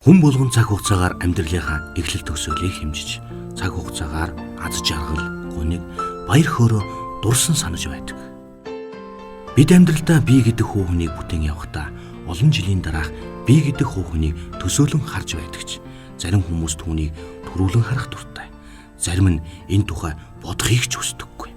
Хүн болгон цаг хугацаагаар амьдралынхаа эхлэл төгсгөлийг хэмжиж, цаг хугацаагаар аз жаргал, гуниг, баяр хөөрөө дурсан санаж байдаг. Бид амьдралдаа бие гэдэг хүү хүнийг бүтээн явахдаа олон жилийн дараах бие гэдэг хүү хүнийг төсөөлөн харж байдагч. Зарим хүмүүс түүнийг төрүүлэн харах дуртай. Зарим нь энэ тухай бодохыг ч хүсдэггүй.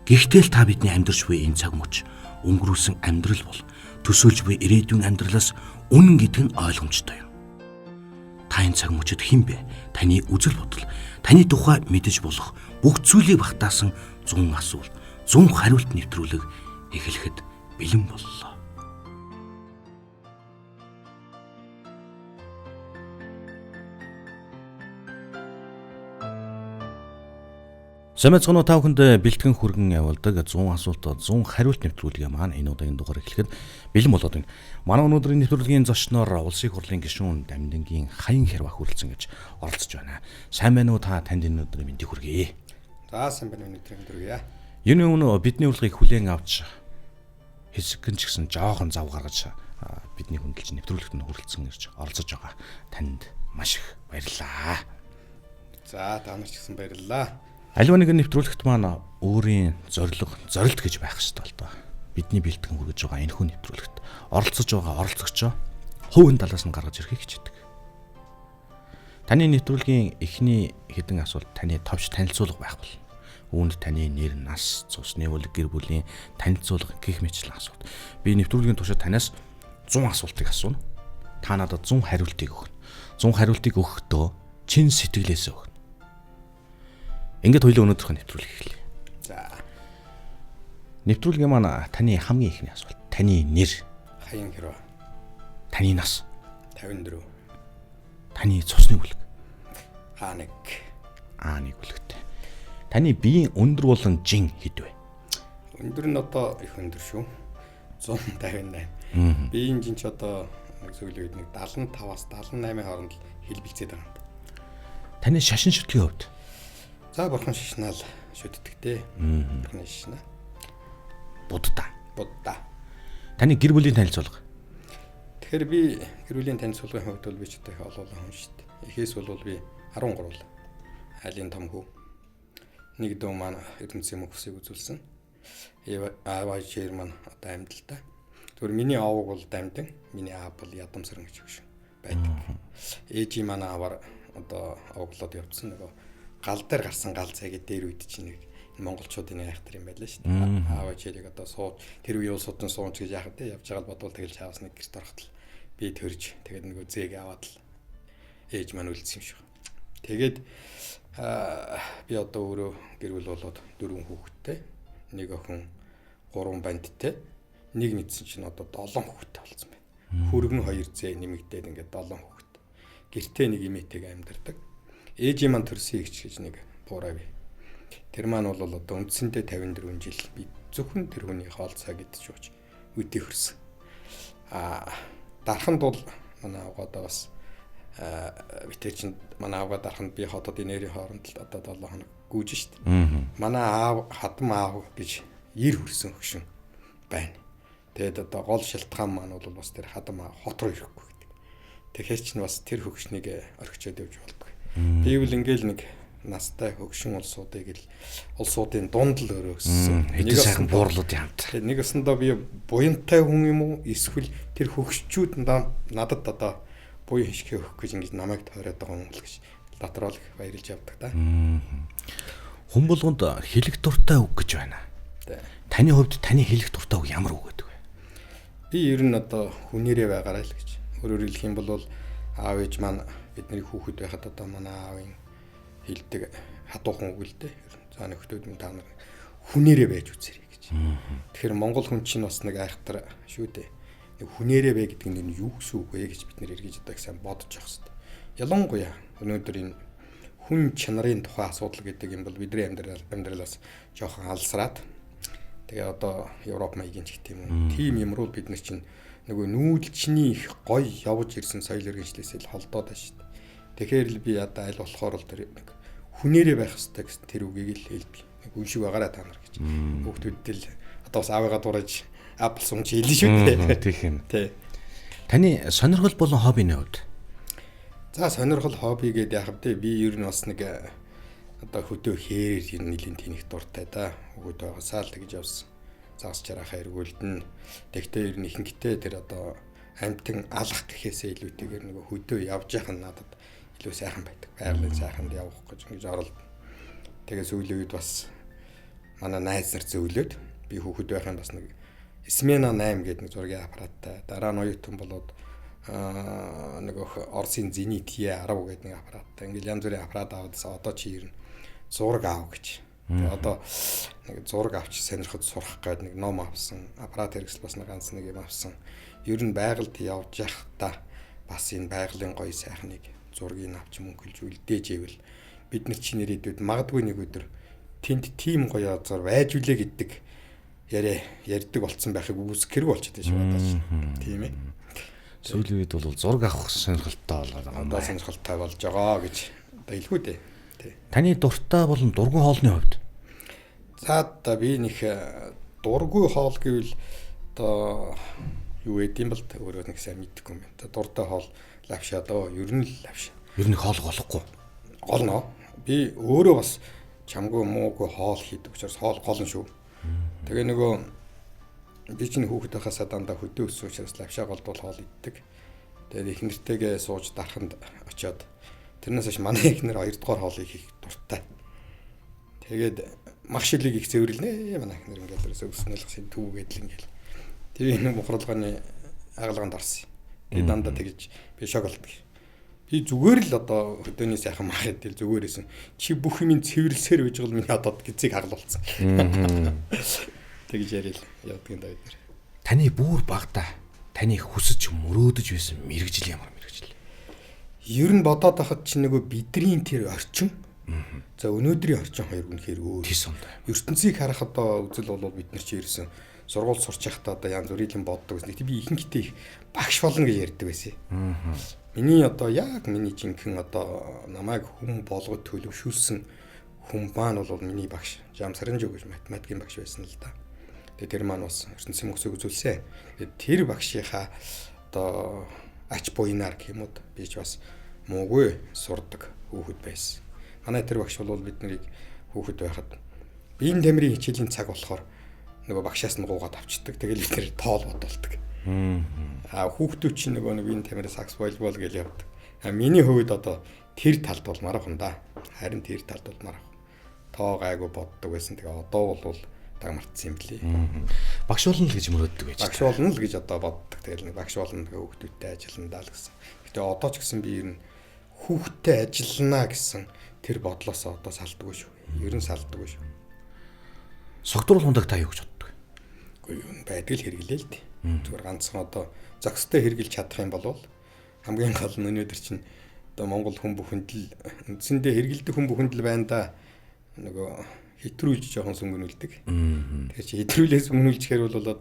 Гэхдээ л та бидний амьдарч буй энэ цаг мөч өнгөрүүлсэн амьдрал бол төсөөлж буй ирээдүйн амьдралаас үнэн гэдэг нь ойлгомжтой юм. Та энэ цаг мөчид хэн бэ? Таны үзэл бодол, таны тухай мэдэж болох бүх зүйлийг багтаасан 100 асуулт, 100 хариулт нэвтрүүлэг эхлэхэд бэлэн боллоо. Сэмэцгэнүү та бүхэнд бэлтгэн хүргэн явуулдаг 100 асуулт 100 хариулт нэвтрүүлгээ маань энэ удаагийн дугаар эхлэхэд бэлэн болоод байна. Манай өнөөдрийн нэвтрүүлгийн зочноор Улсын их хурлын гишүүн Дамдингийн Хаян Хэрвах хүрэлцэн гэж оролцож байна. Сайн байна уу та? Танд энэ өдрийн мэндийг хүргэе. За сайн байна өнөөдрийн хүргэе. Энэ өмнө бидний урилгыг хүлээн авч хэсэгэн ч гэсэн жоохон зав гаргаж бидний хүндэлж нэвтрүүлэгт нь хүрэлцэн ирж оролцож байгаа. Танд маш их баярлалаа. За та нар ч гэсэн баярлалаа. Аливаа нэгэн нэвтрүүлэгт маань өөрийн зорилт гэж байх ёстой л доо. Бидний бэлтгэн хүргэж байгаа энэ хүн нэвтрүүлэгт оролцож байгаа оролцогчоо хувийн талаас нь гаргаж ирэхийг хичээдэг. Таны нэвтрүүлгийн эхний хэдэн асуулт таны товч танилцуулга байх бол үүнд таны нэр, нас, цусны бүлэг, гэр бүлийн танилцуулга гэх мэтлэн асуулт. Би нэвтрүүлгийн туршид танаас 100 асуултыг асууна. Та надад 100 хариултыг өгнө. 100 хариултыг өгөхдөө чин сэтгэлээсээ өгнө. Ингээд хоёул өнөөдрийнхөө нэвтрүүлэг эхэлье. За. Нэвтрүүлгийн маань таны хамгийн ихний асуулт. Таны нэр? Хаян Хэрвах. Таны нас? 54. Таны цусны бүлэг? А1. А1 бүлэгтэй. Таны биеийн өндөр болон жин хэд вэ? Өндөр нь одоо их өндөр шүү. 158. Биеийн жин ч одоо зөвлөд нэг 75-аас 78 хооронд хэлбэлцээд байгаа юм. Таны шашин шүтлийн хувьд? За бурхан шишнаал шүтдэг те. Бурхан шишна. Буддаа. Таны гэр бүлийн танилцуулга? Тэгэхээр би гэр бүлийн танилцуулгын хувьд бол би ч одоо их олоолаа хүн шүү дээ. Эхээс бол би 13 л. Айлын том хүү. Нэг дөө маань эрдэмтсийн мөхсийг үзүүлсэн. Ааваа чир маань одоо амьд л да. Тэгвэр миний аавг бол Дамдин, миний аав бол Ядамсаран гэж хөшин байдаг. Ээжи маань ааваар одоо овглоод явцсан нөгөө гал дээр гарсан гал цайгийн дээр үед чинь нэг монголчуудын айхтар юм байлаа шүү дээ. Ааваа чирийг одоо сууж тэр үе улсуудын суунч гэж яахад те явж байгаа бодвол тэгэл чаавс нэг гэрт орохтол би төрж тэгээд нөгөө зээг аваад л ээж маань үлдсэн юм шиг. Тэгээд би одоо өөрөө гэр бүл болоод 4 хүүхэдтэй, нэг охин 3 бандтай, нэг нийцсэн чинь одоо 7 хүүхэдтэй болсон байна. Хүргэн 2 зээ нэмэгдээд ингээд 7 хүүхэд. Гэртээ нэг эмээтэйг амьдардаг. Ээжийн маань төрсөн ихч гэж нэг буураа бий. Тэр маань бол одоо үндсэндээ 54 жил би зөвхөн тэр хүний хоол цаа гэдэж ууж үдий хөрсөн. Дарханд бол манай авгаадаа бас битээ чинь манай авгаа дарханд би хотод нэрийн хооронд л одоо 7 хоног гүйж штт. Манай аав хадам аав гэж 90 хөрсөн хөшин байна. Тэгээд одоо гол шалтгаан маань бол бас тэр хадам аав хот руу ирэхгүй гэдэг. Тэгэхээр чинь бас тэр хөгшнийг орхичод явж болдгоо. Би бол ингээл нэг настай хөгшин улсуудыг л улсуудын дунд л өрөөссөн. Нэг сайхан буурлуудын хамт. Нэг өсөндөө би буянтай хүн юм уу? Эсвэл тэр хөгшчүүд надад одоо буян хишгээ өгөх гэж ингэж намайг тойроод байгаа юм л гэж дотроо л баярлж явдаг да. Хүн болгонд хэлэх дуртай үг гэж байна. Таны хувьд таны хэлэх дуртай үг ямар үг гэдэг вэ? Би ер нь одоо хүнээрээ байгаарай л гэж. Өөрөөр хэлэх юм бол аав ээж маань бидний хүүхэд байхад одоо манай аавын хэлдэг хадуухан үг л дээ. За нөхдөд минь та нар хүнээрээ байж үзээрэй гэж. Тэгэхээр монгол хүн чинь бас нэг айхтар шүү дээ. Нэг хүнээрээ бай гэдэг нь юу гэсэн үг вэ гэж бид нэр эргэж одоо их сайн бодож явах хэрэгтэй. Ялангуяа өнөөдөр энэ хүн чанарын тухай асуудал гэдэг юм бол бидний амьдралаас жоохон алсраад тэгээ одоо Европ маягийн ч гэх юм уу. Тим юмруу бид нар чинь нөгөө нүүдэлчний их гоё явж ирсэн соёл иргэншлээсээ л холдоод байна шүү дээ. Тэгэхээр л би одоо аль болохоор л тэр нэг хүнээрээ байх хэрэгтэй гэсэн тэр үгийг л хэлбий. Нэг үншиг байгаараа та нар гэж. Хүүхдүүдтэй л одоо бас аавыгаа дураж Apple сумч хэлнэ шүү дээ. Тийм. Тий. Таны сонирхол болон хоббины хувьд За сонирхол хобби гэдэг яхав те би ер нь бас нэг одоо хөдөө хээрээр ер нь нэлийн тэнийх дуртай да. Өгөөд байгаасаа л тэгж явсан. Загас жарахаа эргүүлдэн. Тэгтээ ер нь ихэнхдээ тэр одоо амьтан алах гэхээсээ илүүтэйгээр нөгөө хөдөө явж яхах нь надад илүү сайхан байдаг. Байгалийн сайханд явах гэж ингэж оролдсон. Тэгээ сүүлийн үед бас манай найз нар зөвлөд би хүүхэд байхын бас нэг Смена 8 гэдэг нэг зургийн аппараттай. Дараа нь оюутан болоод нөгөө Орсын Зенитье 10 гэдэг нэг аппараттай. Ингээл янз бүрийн аппарат аваадсан. Одоо чи ер нь зураг аав гэж. Тэгээ одоо нэг зураг авч сонирхож сурах гэдэг нэг ном авсан. Аппарат хэрэгсэл бас нэг ганц нэг юм авсан. Ер нь байгальд явж явахдаа бас энэ байгалийн гоё сайхныг зургийг авч мөнгөлж үлдээж ивэл бид нар чинь ирээдүйд магадгүй нэг өдөр тэнд тийм гоё зур байж үлээ гэдэг ярьдаг болцсон байхыг үүсгэрэг болчиход байж байгаа даа. Тийм ээ. сүүлийн үед бол зураг авах сонирхолтой болоод байгаа юм байна. Сонирхолтой болж байгаа гэж одоо илгүү дээ. Тий. Таны дуртай болон дургүй хоолны хувьд? За одоо би нэг дургүй хоол гэвэл одоо юу гэдэм бэл өөрөө нэг сайн мэдэхгүй юм байна. Дуртай хоол лавшаа доо ер нь л лавшаа. Ер нь хоол голохгүй. Голно. Би өөрөө бас чамгүй муугүй хоол хийдэг учраас хоол голно шүү. Тэгээ нөгөө би чинь хүүхэд байхасаа дандаа хөдөө өссөн учраас лавшаа голдвол хоол иддэг. Тэгээд их нэртэйгээ сууж дараханд очиод тэрнээс хойш манай ихнэр 2 дугаар хоолыг хийх дуртай. Тэгээд мах шилийг их цэвэрлэнэ манай ихнэр ингээд ерөөсөө өснөлөх шин түүгээд л ингээд. Тэгээ энэ бохролгооны агалганд орсон. Тэгээд дандаа тэгж би шок болдог. Би зүгээр л одоо хөдөөний сайхан мах идэл зүгээрсэн. Чи бүх юм цэвэрлсээр байж гол миний одоо гизийг хаглуулсан. Тэгж ярил явдгийн даа бид. Таны бүр багтаа таны хүсэж мөрөөдөж байсан мэрэгжил ямар мэрэгжил? Ер нь бодоод байхад чи нөгөө бидний тэр орчин. За өнөөдрийн орчин хоёр үнэхээр өөр. Тийс юм да. ертөнцийг харах одоо үзэл бол бид нар чи ирсэн сургууль сурч байхдаа одоо янз бүрийн боддог гэсэн. Тэг би ихэнхдээ их багш болно гэж ярьдаг байсан. Миний одоо яг миний жинхэнэ одоо намайг хүм болгоод төлөвшүүлсэн хүн маань бол миний багш Жам Саранжоо гэж математикийн багш байсан л да. Тэгээ тэр маань бас ертөнцийн мөксөг үзүүлсэн. Тэгээ тэр багшийнхаа одоо ач буйнаар гэмүүд би ч бас муугүй сурдаг хүүхэд байсан. Манай тэр багш бол бид нарыг хүүхэд байхад биеийн тамирын хичээлийн цаг болохоор нөгөө багшаас нь гуугаад авчдаг. Тэгэл бид нэр тоол бодолдог. Хүүхдүүд чинь нөгөө нэг биеийн тамирын сакс волейбол гэж явдаг. Миний хувьд одоо тэр талд бол мархан да. Харин тэр талд бол мархан. Тоо гайгүй боддог байсан. Тэгээ одоо бол даг мартсан юм блий. Багш болно л гэж мөрөөддөг байж. Багш болно л гэж одоо боддог. Тэгэл нэг багш болно тэгээ хүүхдүүдтэй ажилландаа л гэсэн. Гэтэ одоо ч гэсэн би ер нь хүүхдтэй ажиллана гэсэн тэр бодлоос одоо салдаггүй шүү. Ер нь салдаггүй шүү. Согтуур хундаг та юу гэж боддог? Үгүй юу байдаг л хэрэглээ л дээ. Зүгээр ганцхан одоо зөкстэй хэрэгжилж чадах юм бол хамгийн гол нь өнөөдөр чинь одоо Монгол хүн бүхэнд л үндсэндээ хэрэгэлдэг хүн бүхэнд л байна да. Нөгөө хэтрүүлж жоохон сүмгэнүүлдэг. Тэгээ чи хэтрүүлээс сүмгэнүүлчихэр бол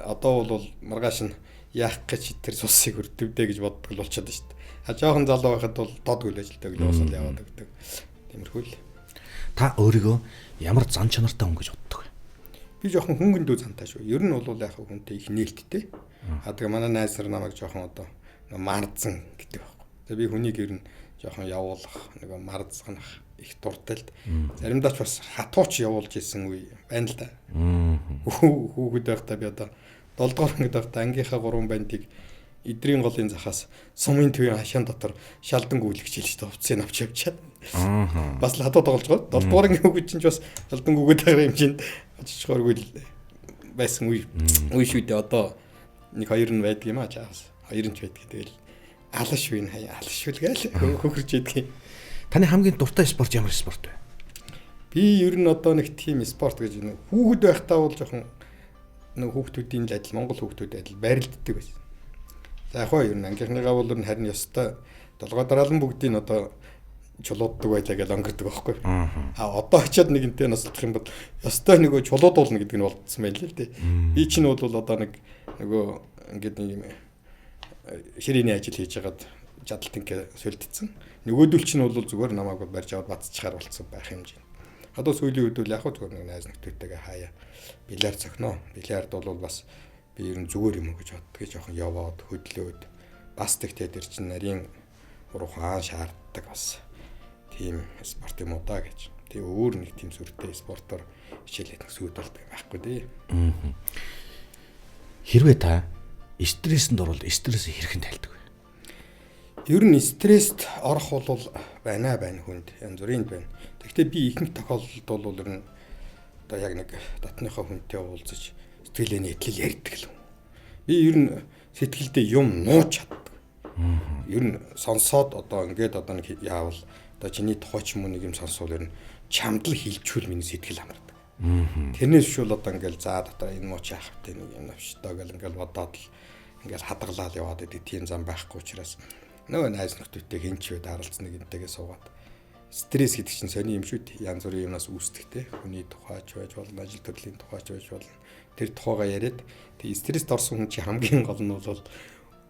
одоо бол маргааш нь яах гэж тэр цусыг өртөвдөө гэж боддог л болчиход шүү дээ. Жоохон залуу байхад бол додгүй л ажилтдаг л уусаад яваад өгдөг. Тиймэрхүү л. Та өөрийгөө ямар зан чанартай хүн гэж боддог вэ? Би жоохон хөнгөндөө зантай шүү. Ер нь бол яг хүнтэй их нээлттэй. Тэгээ манай найз нар намайг жоохон одоо мардсан гэдэг байхгүй. Тэгээ би хүнийг ер нь жоохон явуулах, нэг мардсгах их дуртай л. Заримдаа ч бас хатууч явуулж исэн үе байна л да. Хүүхэд байхдаа би одоо 7 дугаар ангид байхдаа ангийнхаа 3 бандыг эдрийн голын захаас сумын төвийн хашаан дотор шалдан гүйлгэж хэлж хувцсыг авч явчаад. Бас л хатуу тоглож гоо. 7 дугаар ангийн хүүхэд чинь бас шалдан гүгээд байгаа юм чинь очичгооргүй байсан үе шүү дээ. Одоо нэг хоёр нь байдаг юм аа чаас. Хоёр нь ч байдаг. Тэгэл алаш үе хаяа алаш үлгээл хөхөрж идэх. Таны хамгийн дуртай спорт ямар спорт вэ? Би ер нь одоо нэг тим спорт гэж нэг хүүхэд байхдаа бол жоохон нэг хүүхдүүдийн ажил Монгол хүүхдүүд ажил барилддаг байсан. За яг хоо ер нь ангийнхныгаа бол харин ёстой долгоо дараалан бүгдийг одоо чулууддаг байлаа гэж өнгөрдөг байхгүй. Одоо очиод нэгэнтэй наслах юм бол ёстой нөгөө чулуудуулна гэдэг нь болдсон байл л дээ. Би чинь бол одоо нөгөө ингээд нэг юм ширээний ажил хийж хагаад жадалтынхаа сольдсон. Нөгөөдөл чинь бол зүгээр намайг барьж аваад бацчихаар болцсон байх юм жин. Одоо сүүлийн үед бол яг хөө зүгээр нэг найз нөхдөдтэйгээ хаяа бильярд цохно. Бильярд бол бас би ер нь зүгээр юм уу гэж боддгийг жоохон яваад хөдлөөд бас тэгтээ тэр чинь нарийн уруухан шаарддаг бас тийм спорт юм уу да гэж. Тэгээ өөр нэг тийм сүртэй спортоор хичээлээд сүуд болдог юм байхгүй дээ. Хэрвээ та стресséнд орвол стрессээ хэрхэн тайлдаг вэ? Ер нь стресст орох бол байна хүнд янз бүрийн байна. Гэхдээ би ихэнх тохиолдолд бол ер нь одоо яг нэг дотныхоо хүнтэй уулзаж сэтгэлээ нийтлэл ярьдаг л. Би ер нь сэтгэлдээ юм нууж чаддаг. Ер нь сонсоод одоо ингээд одоо нэг яавал одоо чиний тухай ч юм уу нэг юм сонсвол ер нь чамд л хилчүүл миний сэтгэл амардаг. Тэрнээс шүүл одоо ингээд за дотор энэ мууч яах вэ нэг юм навчтаа гэл ингээд бодоод л ингээд хадгалаад яваад идэг тийм зам байхгүй учраас нөгөө найз нөхдөдтэй хинч вэ даралцсан нэг энтэйгээ суугаад стресс гэдэг чинь сони юм шүү дээ. Янз бүрийн юмнаас үүсдэгтэй. Хүний тухайч байж болно, ажил төрлийн тухайч байж болно. Тэр тухайгаа яриад тэг стресст орсон хүн чинь хамгийн гол нь бол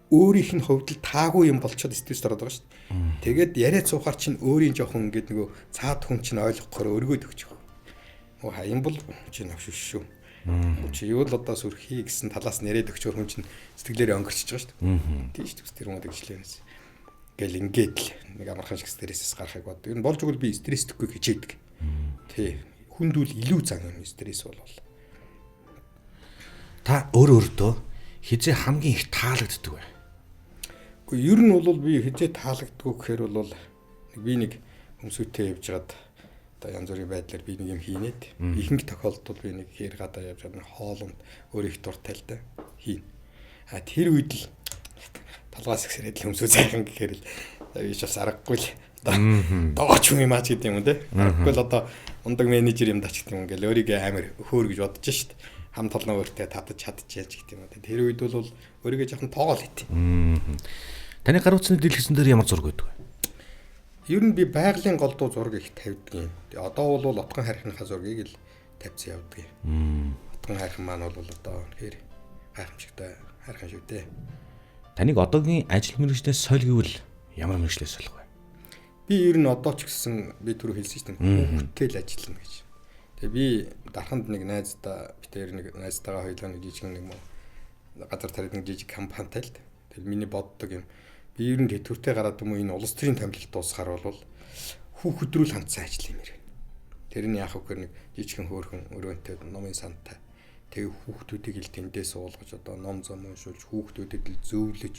өөрийнх нь хувьд л таагүй юм болчиход стресст ороод байгаа шүү дээ. Тэгээд яриад суухаар чинь өөрийн жоохон ингээд нөгөө цаад хүн чинь ойлгохоор өргөөд өгч байгаа. Мөн хаян бол чи навшиш шүү. Чи юу л одоо сүрхий гэсэн талаас нь яриад өгчөөр хүн чинь сэтгэлээрээ өнгөрчихөж байгаа шүү дээ. Тийм шүү дээ. Тэр хүмүүс гэжлээс гэл ингээд л нэг амархан шиг стрессээс гарахыг боддог. Энэ болж игэл би стресстгүй хичээдэг. Тий. Хүндүүл илүү зан юм стресс бол. Та өөртөө хизээ хамгийн их таалагддаг вэ? Гэхдээ ер нь бол би хизээ таалагддаггүй гэхээр бол би нэг өмсөйтэй явж гаад одоо янз бүрийн байдлаар би нэг юм хийнэд ихэнх тохиолдолд би нэг хээр гадаа явж байгаа хоолнд өөр их дуртай л да хийн. А тэр үед л талгаас ихсрээд л өмсөө сайхан гэхээр л би ч бас аргагүй л дооч юм аа ч гэдэг юм те. Аргагүй л одоо ундаг менежер юм дач гэдэг юм ингээл өөрийгөө амар хөөр гэж бодож шít. Хам толноо өөртөө татаж чадчихяаж гэдэг юм те. Тэр үед бол өөрийгөө жоохон тоогоол хийт. Таны гар утсны дэлгэсэн дээр ямар зураг байдаг вэ? Ер нь би байгалийн голдуу зураг их тавьдаг юм. Тэгээ одоо бол отгон харихныхаа зургийг л тавьсан явдаг юм. Отгон харих маань бол одоо үнэхээр гайхамшигтай харих шүү дээ. Таныг одоогийн ажил мэргэжлээс соль гэвэл ямар мэргэжлээс солих вэ? Би ер нь одоо ч гэсэн би түрүү хэлсэн шүү дээ. Хүүхдтэй л ажиллана гэж. Тэгээ би дарханд нэг найздаа битээр нэг найзтайгаа хоёулаа нэг жижиг нэг газар тариад нэг жижиг компанитай л. Тэгээ миний боддог юм. Би ер нь тэтгэвртэй гараад юм уу энэ улс төрийн томилолт дуусахаар бол хүүхэдрүүл хандсан ажил юм ярина. Тэр нь яах вэ нэг жижигхэн хөөрхөн өрөөнтэй номын сантай. Тэгээ хүүхдүүдийг л тэндээс уулгаж одоо ном зам уншуулж хүүхдүүдэд л зөвлөж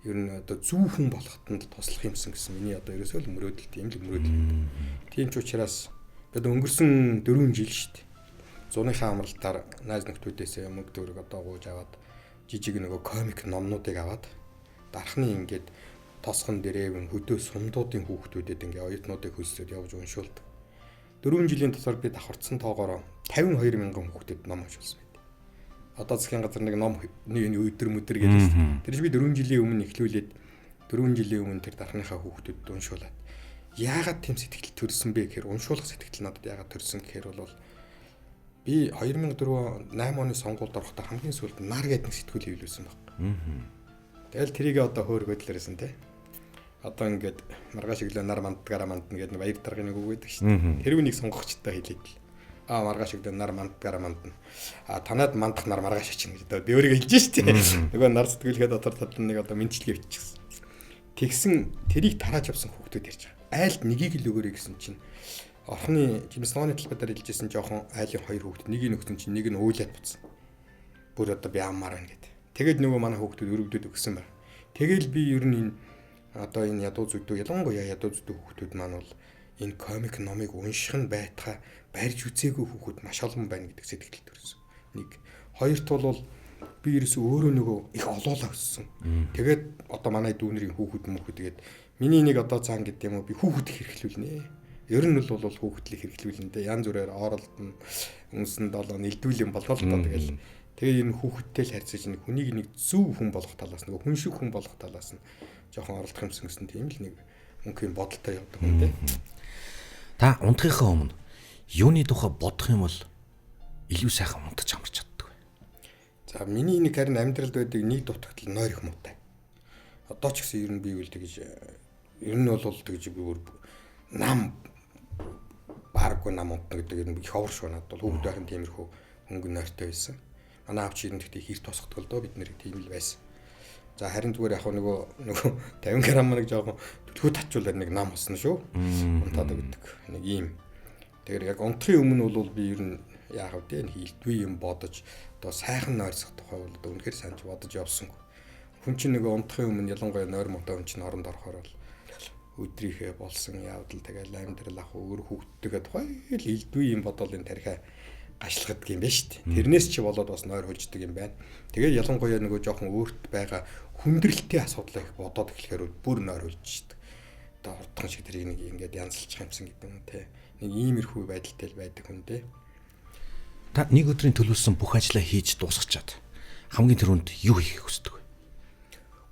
ер нь одоо зүүхэн болоход нь туслах юмсан гэсэн миний одоо ерөөсөө л мөрөөдөлт юм л мөрөөдөл. Тийм ч учраас бид өнгөрсөн 4 жил шүү дээ. Зуныхаа амралтаар найз нөхдүүдээс мөнгө төгрөг одоо гуйж аваад жижиг нөгөө комик номнуудыг аваад дархны ингээд тосгон дээрээ хөдөө сумдуудын хүүхдүүдэд ингээ оюутнуудыг хөлсөд явж уншуулдаг. 4 жилийн дотор би давхарцсан тоогоор 52 мянган хүүхдэд ном уншуулсан байт. Одоо засгийн газар нэг ном өдөр мөдөр гэдэг шүү дээ. Тэр чинь би 4 жилийн өмнө эхлүүлээд 4 жилийн өмнө тэр дархныхаа хүүхдүүдэд уншуулад яагаад тийм сэтгэл төрсөн бэ гэхээр уншуулах сэтгэл надад яагаад төрсөн гэхээр бол би 2004 8 оны сонгуульд орохдоо хамгийн сүүлд нар гэдэг нэг сэтгүүл хэвлүүлсэн баг. Тэгэл тэрийг одоо хөөргөдлөрсөн те. Одоо ингээд маргааш өглөө нар мандгаараа мандна гэдэг баяр даргын нэг үг байдаг шүү дээ. Тэр үнийг сонгогчтой хэлээд л. Маргааш өглөө нар мандгаараа мандна. Танад мандах нар маргааш очих гэж одоо би өөрийгөө хэлж шүү дээ. Нөгөө нар сэтгүүлгээ дотор тадлан нэг одоо мэдчилгээ биччихсэн. Тэгсэн тэрийг тарааж авсан хүүхдүүд ярьж байгаа. Айлд нёгийг л өгөөрэй гэсэн чинь орхны жимсооны талбайдаар хэлжсэн жоохон айлын 2 хүүхэд нэгийг нөхсөн чинь нэг нь уйлаад буцсан. Бүр одоо би аммаар байна гэдэг. Тэгээд нөгөө манай хүүхдүүд өрөвдөд өгсөн байна. Тэгэл би ер нь энэ одоо энэ ядуу зүдүү ялангуяа ядуу зүдүү хүүхдүүд маань бол энэ комик номыг унших нь байтхаа барьж үзээгүй хүүхэд маш олон байна гэдэг сэтгэл төрсөн. Нэг хоёрт бол би ерөөсөө өөрөө нөгөө их олоолаа өссөн. Тэгээд одоо манай дүүнэрийн хүүхэд тэгээд миний нэг одоо цаан гэдэг юм уу би хүүхэд хэрхлүүлнэ. Ер нь бол хүүхэдлийг хэрхлүүлнэ. Янз бүрээр оролт нь үнсэн долоо нэлдүүлэн болоо л доо тэгэл. Тэгээ энэ хүүхэдтэй л харьцаж нэг хүнийг нэг зөв хүн болох талаас нөгөө хүн шиг хүн болох талаас нь жоохон оролдох юмсан гэсэн тийм л нэг мөнхийн бодолтой явдаг юм дээ. Та унтахынхаа өмнө юуны тухай бодох юм бол илүү сайхан унтаж амарч чаддаг вэ? За миний нэг харин амьдралд байдаг нэг дутагдал нойр их муутай. Одоо ч гэсэн ер нь би үл тэгж ер нь бол тэгж би нам баргүй нам унтна гэдэг ер нь их ховор шүү надад бол хүүхд байхын тиймэрхүү хөнгөн нойртой байсан. манай аав чинь гэхдээ хэр тосгодог л доо бид нэр тийм л байсан. За харин зүгээр яг нөгөө 50 г нэг жоохон төлхөө татчуулаад нэг нам болсон шүү. Унтаад өгдөг. Нэг ийм. Тэгэхээр яг унтахын өмнө бол би ер нь яах вэ? Хилдвээ юм бодож одоо сайхан нойрсох тухай бол одоо үнэхээр санаж бодож явсангүй. Хүн чинь нөгөө унтахын өмнө ялангуяа нойр мотой хүн чинь оронд орохоор бол өдрийнхээ болсон явдал тэгэл амьдрал ах өөр хөвгддөг тухай л хилдвээ юм бодол энэ тарихаа гашлагдаг юм байна шүү дээ. Тэрнээс чи болоод бас нойр хөлждөг юм байна. Тэгээд ялангуяа нөгөө жоохон өөрт байгаа хүндрэлтийн асуудлыг бодоод эхлэхээр бүр нойр хөлж шдэг. Одоо хурдхан шиг тэрийг нэг ингээд янзлчих юмсан гэдэг юм те. Нэг иймэрхүү байдалтай л байдаг хүн дээ. Та нэг өдрийн төлөвлөсөн бүх ажлаа хийж дуусгачаад хамгийн түрүүнд юу хийх хүсдэг вэ?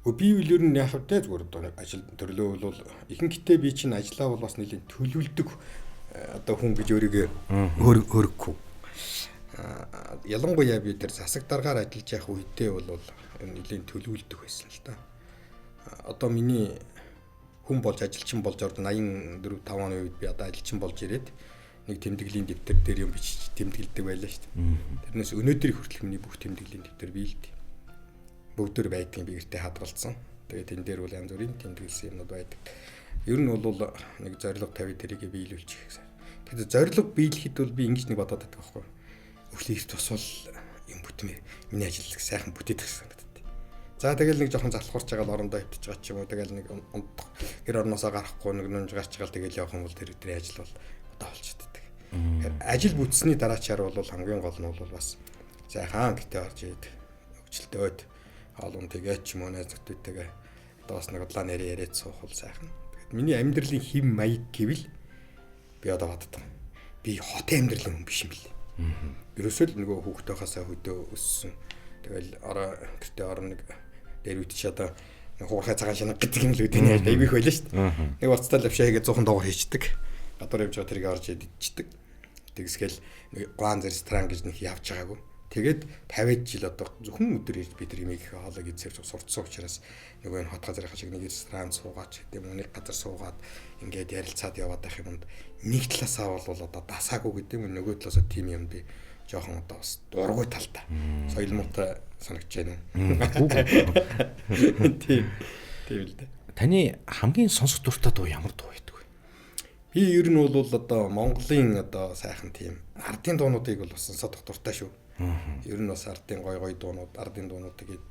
Би үл ер нь яг тэ зүгээр одоо ажил төрлөө бол ихэнхдээ би чинь ажлаа бол бас нэлийн төлөвлөдөг одоо хүн гэж өөрийгөө хөргөхгүй. Ялангуяа би тэр засаг даргаар ажиллаж явах үедээ бол нэлийн төлөвлөдөг байсан л да. Одоо миний хүн болж ажилчин болж орд 84 5 оны үед би одоо ажилчин болж ирээд нэг тэмдэглэлийн дэвтэр дээр юм бичиж тэмдэглэдэг байлаа шүү дээ. Тэрнээс өнөөдрийн хүртэл миний бүх тэмдэглэлийн дэвтэр биелдэг. Бүгдээр байдгийн би гэртээ хадгалсан. Тэгээд энэ дээр бол янз бүрийн тэмдэглэсэн юмнууд байдаг. Ер нь бол нэг зорилго тавь тэрийг биелүүлчих гэсэн. Тэгэхээр зорилго биелэхэд бол би ингэж нэг бодоод байдаг байхгүй. Өглөө их тусвал юм бүтмээ. Миний ажил сайхан бүтээдэг гэсэн санагдав. За тэгэл нэг жоохон залхуурч байгаа л орондоо хөвтөж байгаа ч юм уу. Тэгэл нэг гэр орноосоо гарахгүй нэг нүнж гарч байгаа л тэгэл явах юм бол тэр өдрийн ажил бол удаа болчихдог. Ажил бүтсний дараачаар бол хамгийн гол нь бол бас сайхан гэтээ орж ийд хөвчлөлтөөд хаалун тэгээд ч юм уу найз нөхдөдтэйгээ доос нэг удлаа нэрээ яриад суух бол сайхан. Тэгэхэд миний амьдралын хэм маяг гэвэл би одоо боддог. Би хотын амьдралын хүн биш юм билээ. Ерөөсөө л нөгөө хүүхдээ хасаа хөдөө өссөн. Тэгэл гэртээ орон нэг дээр үтч одоо хуурхай цагаан шинэ гэдэг юм л үүдний айвих байлаа шүү дээ. Нэг уцтай лавшаа хийгээд 100 доллар хийчдэг. Гадуур явж байгаа тэрийг орж идчихдэг. Тэгсгээл нэг гуан ресторан гэж нэг явж байгаагүй. Тэгээд 50 жил одоо зөвхөн өдөр ирж бид нар имийг хоолойг эзэрч сурцсан учраас нөгөө энэ хот газрын шиг нэг ресторан суугаач гэдэг юм уу нэг газар суугаад ингээд ярилцаад яваад байх юмд нэг талаасаа бол одоо дасаагүй гэдэг юм нөгөө талаасаа тийм юм би жоохон одоо бас дургүй талтай соёл муутай санагдаж байна. Тийм л дээ. Таны хамгийн сонсох дуртай дуу ямар дуу байдаг вэ? Би ер нь бол одоо Монголын одоо сайхан тийм ардын дуунуудыг бол бас сонсох дуртай шүү. Ер нь бас ардын гой дуунууд, ардын дуунууд тэгээд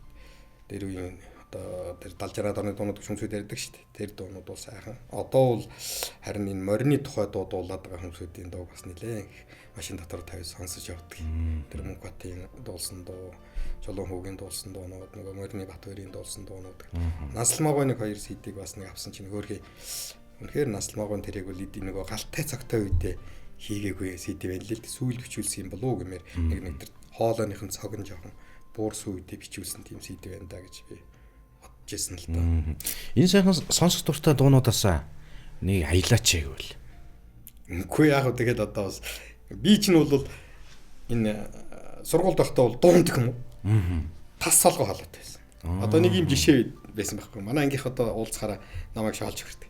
дээр үеийн одоо тэр 70-60-аад оны дуунууд хүмүүсүүд ярьдаг шүү дээ. Тэр дуунууд бол сайхан. Одоо бол харин энэ морины тухай дуу дуулаад байгаа хүмүүсүүдийн дуу бас нэлээ машин дотор тавьж сонсож явдаг. Тэр Мөнхбатын дуулсан дуу, Чулуун хүүгийн дуулсан дуунууд, нөгөө морины Батбаярын дуулсан дуунууд. Насалмаагүй нэг 2 CD-г бас нэг авсан чинь хөөрхий. Үнэхээр Насалмаагүй тэрийг бол нөгөө галтай цагтай үедээ хийгээгүй CD байна л сүүл бичүүлсэн юм болов уу гэмээр нэг тэр хоолойныхын цог нь жоохон буурс үедээ бичүүлсэн тийм CD байна да гэж би бодож ирсэн л доо. Энэ сайхан сонсох дуртай дуунуудаас нэг аялаач гэвэл. Үгүй яг хөө тэгээд одоо бас би чинь бол энэ сургуульд байхдаа бол дуундаг юм уу? Тас солгоо халаад байсан. Одоо нэг юм жишээ байсан байхгүй. Манай ангийнх одоо уулзахаараа намайг шаалж өгдөг.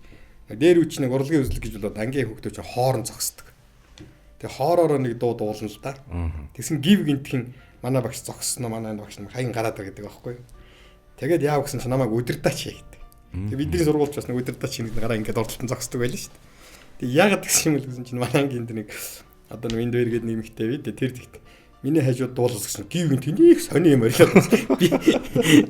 Дээр үуч нэг урлагийн үзлэг гэж болоод ангийн хүүхдүүд чинь хоорон зогсдог. Тэгээ хоороор нэг дуу дуулна л да. Тэгсэн гів гинтхэн манай багш зогсноо манай багш нам хаян гараад байгаа гэдэг байхгүй. Тэгээд яав гэсэн чи намайг өдөртаач хийдэг. Тэгээ бидний сургуульч бас нэг өдөртаач хийх гараа ингээд ордолтон зогсдог байлаа шүү дээ. Тэгээ яагаад гэсэн юм л гэсэн чи манай ангийн нэг одоо нэг энд гээд нэмэгтэй бид тэр тэгт миний хажууд дуулсан гэсэн гів гинтхэн их сони юм орилоо.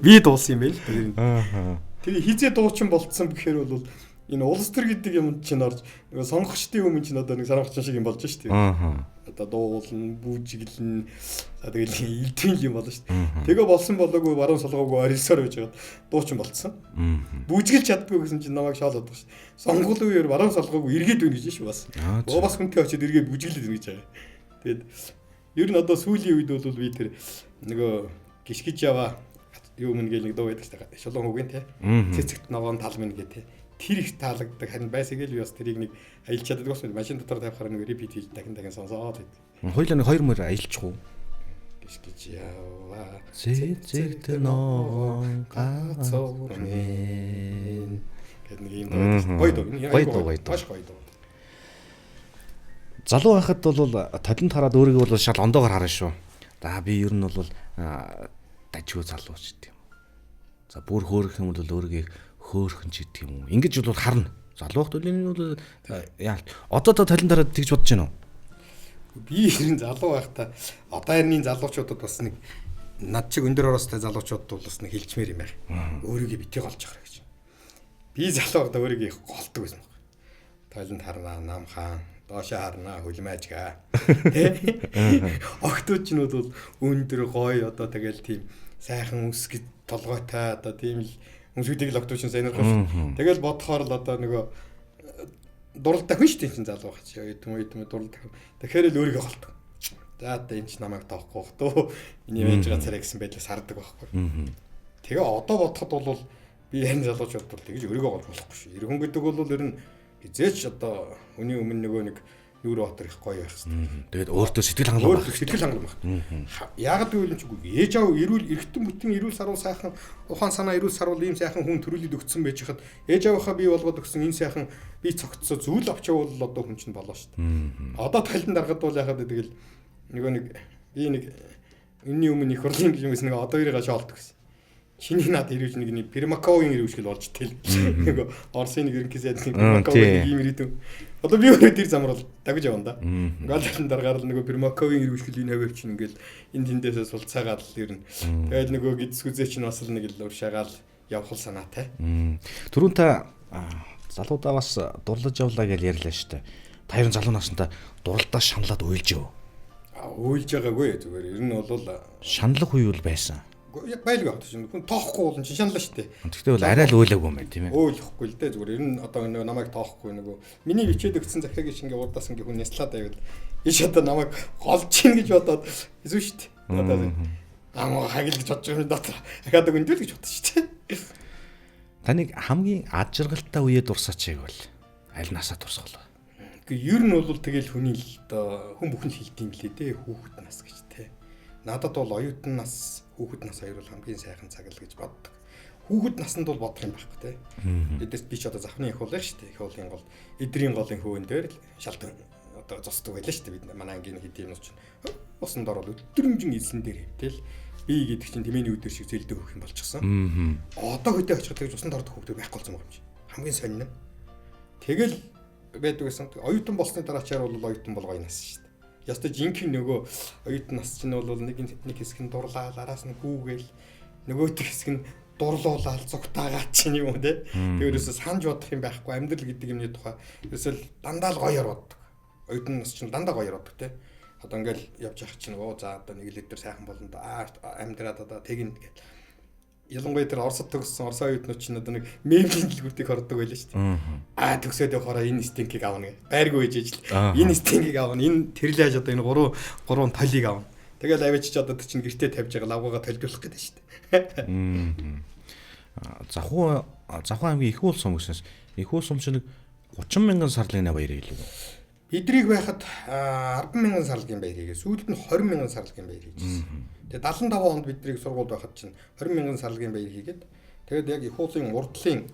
Би дуулсан юм байл. Тэгээ хизээ дуучин болцсон гэхээр бол энэ улс төр гэдэг юм чинь орж нөгөө сонгогчдын өмнө чинь одоо нэг сонгогч шиг юм болж шүү дээ. Одоо дуулна, бүжиглэн тэгэл илтгэн юм болно шүү дээ. Тэгээ болсон болоогүй баруун солгоогүй орилсоор байж байгаа дуучин болцсон. Бүжиглж чаддгүй гэсэн чинь намайг шаалаад байгаа шүү дээ. Сонгуулийн үеэр баруун солгоогүй эргээд байна гэж шүү бас. Бас хүнтэй очиод эргээд бүжиглээд байна гэж байгаа. Тэгээд ер нь одоо сүүлийн үед бол би тэр нөгөө гიშгэж яваа юу мэн гэл нэг дуу байдаг шүү дээ. Шулуун хүүгийн те. Цэцэгт ногоон тал мэн гэ те. Тэр их таалагддаг. Харин байсагээл би бас тэрийг нэг аялж чаддаг бас машин дотор тавихаар нэг репит хийж дахин сонсоод байд. Хоёулаа нэг 2 мөр аялчих уу? Гიშгэж яваа. Цэцэгт ногоон ганцоор мэн. Гэт нэг юм дуу. Гоё дуу. Залуу байхад бол талент хараад өөрийгөө бол шал ондоогоор харна шүү. За би ер нь бол дажгүй залууч гэдэг юм. За бүр хөөрөх юм бол өөрийгөө хөөрхөн ч гэдэг юм уу. Ингэж бол харна. Залуу хөлт энэ бол яа. Одоо талентаараа тэгж бодож байна уу? Би ер нь залуу байхдаа одоо харны залуучуудад бас нэг над чиг өндөр ороостой залуучуудад бол бас нэг хилчмээр юм байна. Өөрийгөө битгий голж авах гэж. Би залуу байхдаа өөрийгөө голдог байсан баг. Талент харнаа, нам хаан, доошоо харнаа, хөлмайжгаа. Тэ? Огтуд ч нь бол өндөр гоё одоо тэгэл тийм сайхан үсгэд толгойтой одоо тийм л хүмүүсүүдийг л огтуд чинь сонирхож шүү. Тэгэл бодохоор л одоо нөгөө дурлалтай хүн шүү дээ чинь залуу хач. Өдмө дурлалтай. Тэгэхээр л өөрийгөө голдог. За одоо энэ ч намайг тоохгүй бах төө. Миний байж байгаа царай гэсэн байдлаас сардаг байхгүй. Тэгээ одоо бодоход бол би энэ залуучууд бол тэгж өөрийгөө голж болохгүй шүү. Иргэн гэдэг бол ер нь хизээч одоо хүний өмнө нөгөө нэг нүүр батар их гоё байх хэрэгтэй. Тэгээд өөртөө сэтгэл хангалуун байх. Сэтгэл хангалуун байх. Яагаад гэвэл чигүй ээж аав эрүүл эргэтэн бүтэн эрүүл сарвал сайхан ухаан санаа эрүүл сарвал ийм сайхан хүн төрүүлээд өгсөн байж хад ээж аавынхаа бий болгоод өгсөн энэ сайхан бие цогцсоо зүйл авчаавал одоо хүн чинь болоо шүү дээ. Одоо талент дарахад бол яхад тэгэл нөгөө нэг би нэг өнний өмнө их хурлын гэж юмс нэг одоо ирээ шоолдог гэсэн. Чиний над ирүүж нэг Примаковын ирүүжгэл болж тэл. Нэг Орсын нэг ерөнхий сайдны Примаковын ийм ирээдү. Одоо би өөрөө тэр замаар дагж явна да. Ингээл дараагаар л нөгөө Примаковын ирүүжгэл энэ хавь чинь ингээл энэ тэндээсээ сулцаагаад л ирнэ. Тэгээд нөгөө гидсгүзээ чинь бас л нэг л уршаагаал явхал санаатай. Түрүүн та залуудаа бас дурлаж явлаа гэж ярьлаа шүү дээ. Та ер нь залуу настай дурлалдаа шаналаад уйлж яв. Уйлж байгаагүй зүгээр. Ер нь бол шаналх үе бол байсан. Байлгүй авах чинь хүн тоохгүй бол чинь шаналаа шүү дээ. Тэгтээ бол арай л уйлаагүй юм байна тийм ээ. Уйлахгүй л дээ зүгээр. Ер нь одоо намайг тоохгүй нөгөө миний бичээд өгсөн захиргагийн шингээ урдаас ингээ хүн няслаад байвал иш одоо намайг голж чинь гэж бодоод эсвэл шүү дээ. Одоо амаа хагил гэж бодож байгаа юм дотор. Ахаад өгөндөл гэж бодсон шүү дээ. Таныг хамгийн ад жаргалтай үеэ дурсаач байвал аль насаа дурсгалаа? Ер нь бол тэгэл хүний л одоо хүн бүхэн л хэлдэм билээ дээ хүүхэд нас гэж те. Надад бол оюутан нас хүүхэд нас хоёр бол хамгийн сайхан цаг л гэж боддог. Хүүхэд насанд бол бодох юм байхгүй те. Бидээс би ч одоо завхны их уулах шүү дээ. Их уулын гол эдрийн голын хөвөн дээр л шалтан одоо зостдог байлаа шүү дээ. Бид манай ангийн хэдийн нас чинь усанд орол өдрөмжин эзлэн дээр хэвтэл би гэдэг чинь тэмээний үдээр шиг зэлдэ хөх юм болчихсон. Одоо хөдөө очих тэгж усанд ордог хүүхдүүд байхгүй болсон юм чинь. Хамгийн сонин нь. Тэгэл байдаг гэсэн. Оюутан болсны дараачаар бол оюутан болгоо нас шүү дээ. Ястаа жинхэнэ нөгөө оюутан нас чинь бол нэг хэсэг нь дурлаа, араас нь хүүгээл нөгөөдөх хэсэг нь дурлуулаад зүгтаагаад чинь юм те. Тэрөөсөө санаж бодох юм байхгүй амьдрал гэдэг юмны тухай ерөөсөө дандаа л гоёор боддог. Оюутан нас чинь дандаа гоёор боддог те. Одоо ингээл явж явах чинь за одоо 1 литр сайхан болно да амьдраад одоо тэгнэ гэл. Ялангуяа тэр Оросд төгссөн Орос оюутнууд чинь одоо нэг меблийн дэлгүүртийг хордог байлаа шүү дээ. Төгсөөд явахаараа энэ стенкийг аавна гэ. Байргүй ээж л. Энэ стенкийг аавна. Энэ тэрлэж одоо энэ 3 толийг аавна. Тэгэл авчиж одоо чинь гэртээ тавьж байгаа лавгага толдуулах гэдэг шүү дээ. Завхан аймгийн их уул сум гэснээс их уул сум чинь 30,000 сарлын баяр хэлээ. Бидрийг байхад 10,000 сарлгийн баяр хийгээ. Сүүлд нь 20,000 сарлгийн баяр хийжсэн. Тэгээ 75 онд бидрийг сургуульд байхад чинь 20,000 сарлгийн баяр хийгээд тэгээд яг их уулын урдлын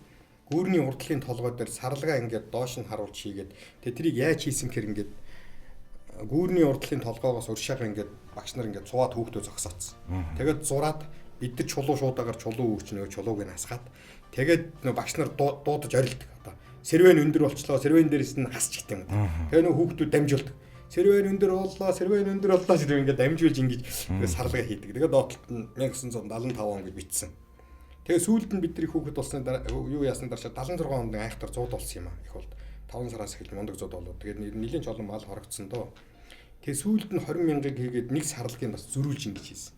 гүүрний урдлын толгой дээр сарлага ингээд доош нь харуулж хийгээд тэгээд тэрийг яаж хийсэн гэхээр ингээд гүүрний урдлын толгоогоос уршаага ингээд багш нар ингээд цуваад хүүхдөө зогсооцсон. Тэгээд зураад бид нар чулуу шуудагаар чулуу үүрч нөгөө чулууг нь хасгаад тэгээд нөгөө багш нар дуудаж орилдог. Одоо сервэн өндөр болчлоо, сервэн дээрээс нь хасч гэдэг юм. Тэгээ нөгөө хүүхдүүд дамжуулдаг. Сервэн өндөр боллоо, сервэн өндөр боллоо гэдэг ингээд дамжуулж ингэж сарлага хийдэг. Тэгээд доотлолт нь 1975 он гэж бичсэн. Тэгээ сүүлд нь бидний хүүхэд болсны дараа юу яасны дараа 76 онд айхтар 100 болсон юм аа. Их бол 5 сараас эхэлж мундаг 100 болоо. Тэгээд нэлийн чолон мал хорогдсон доо. Тэгээ сүүлд нь 20,000-ыг хийгээд нэг сарлагыг бас зөрүүлж ингэж хийсэн.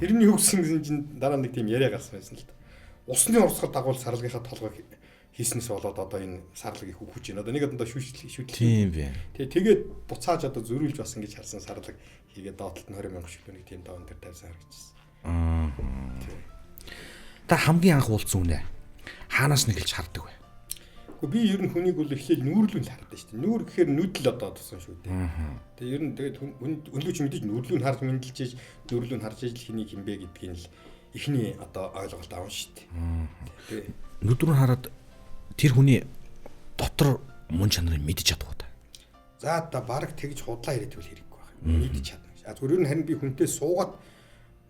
Тэрний хөвсөн гэсэн чинь дараа нэг тийм яриа гарсан байсан л да. Усны урсгал дагуул сарлагынхаа толгойг хийснээс болоод одоо энэ сарлагыг хөвж байна. Одоо нэг одоо шүтлээ. Тийм бэ. Тэгээд буцааж одоо зөрүүлж бас ингэж харсан сарлаг хийгээд доотлолт нь 20,000 шүлэг нэг тийм даван дээр тавьсан харагдчихсан. Та хамгийн анх уулзсан үнэ. Хаанаас нь эхэлж хардаг вэ? Би ер нь хүнийг бол эхлээл нүүрлүүн л хардаг шүү дээ. Нүүр гэхээр нүдл одоо туссан шүү дээ. Тэгээ ер нь тэгээд өнлөж мэдээж нүүрлүүн харж мэдлжээж нүүрлүүн харж ижил хэний хинбэ гэдгийг л эхний одоо ойлголт авна шүү дээ. Нүдрүүн хараад тэр хүний дотор мөн чанарыг мэдэж чадах уу та? За одоо баг тэгж худлаа ирээдвэл хэрэггүй байна. Мэдэж чадна гэж. Зүгээр ер нь харин би хүнтэй суугаад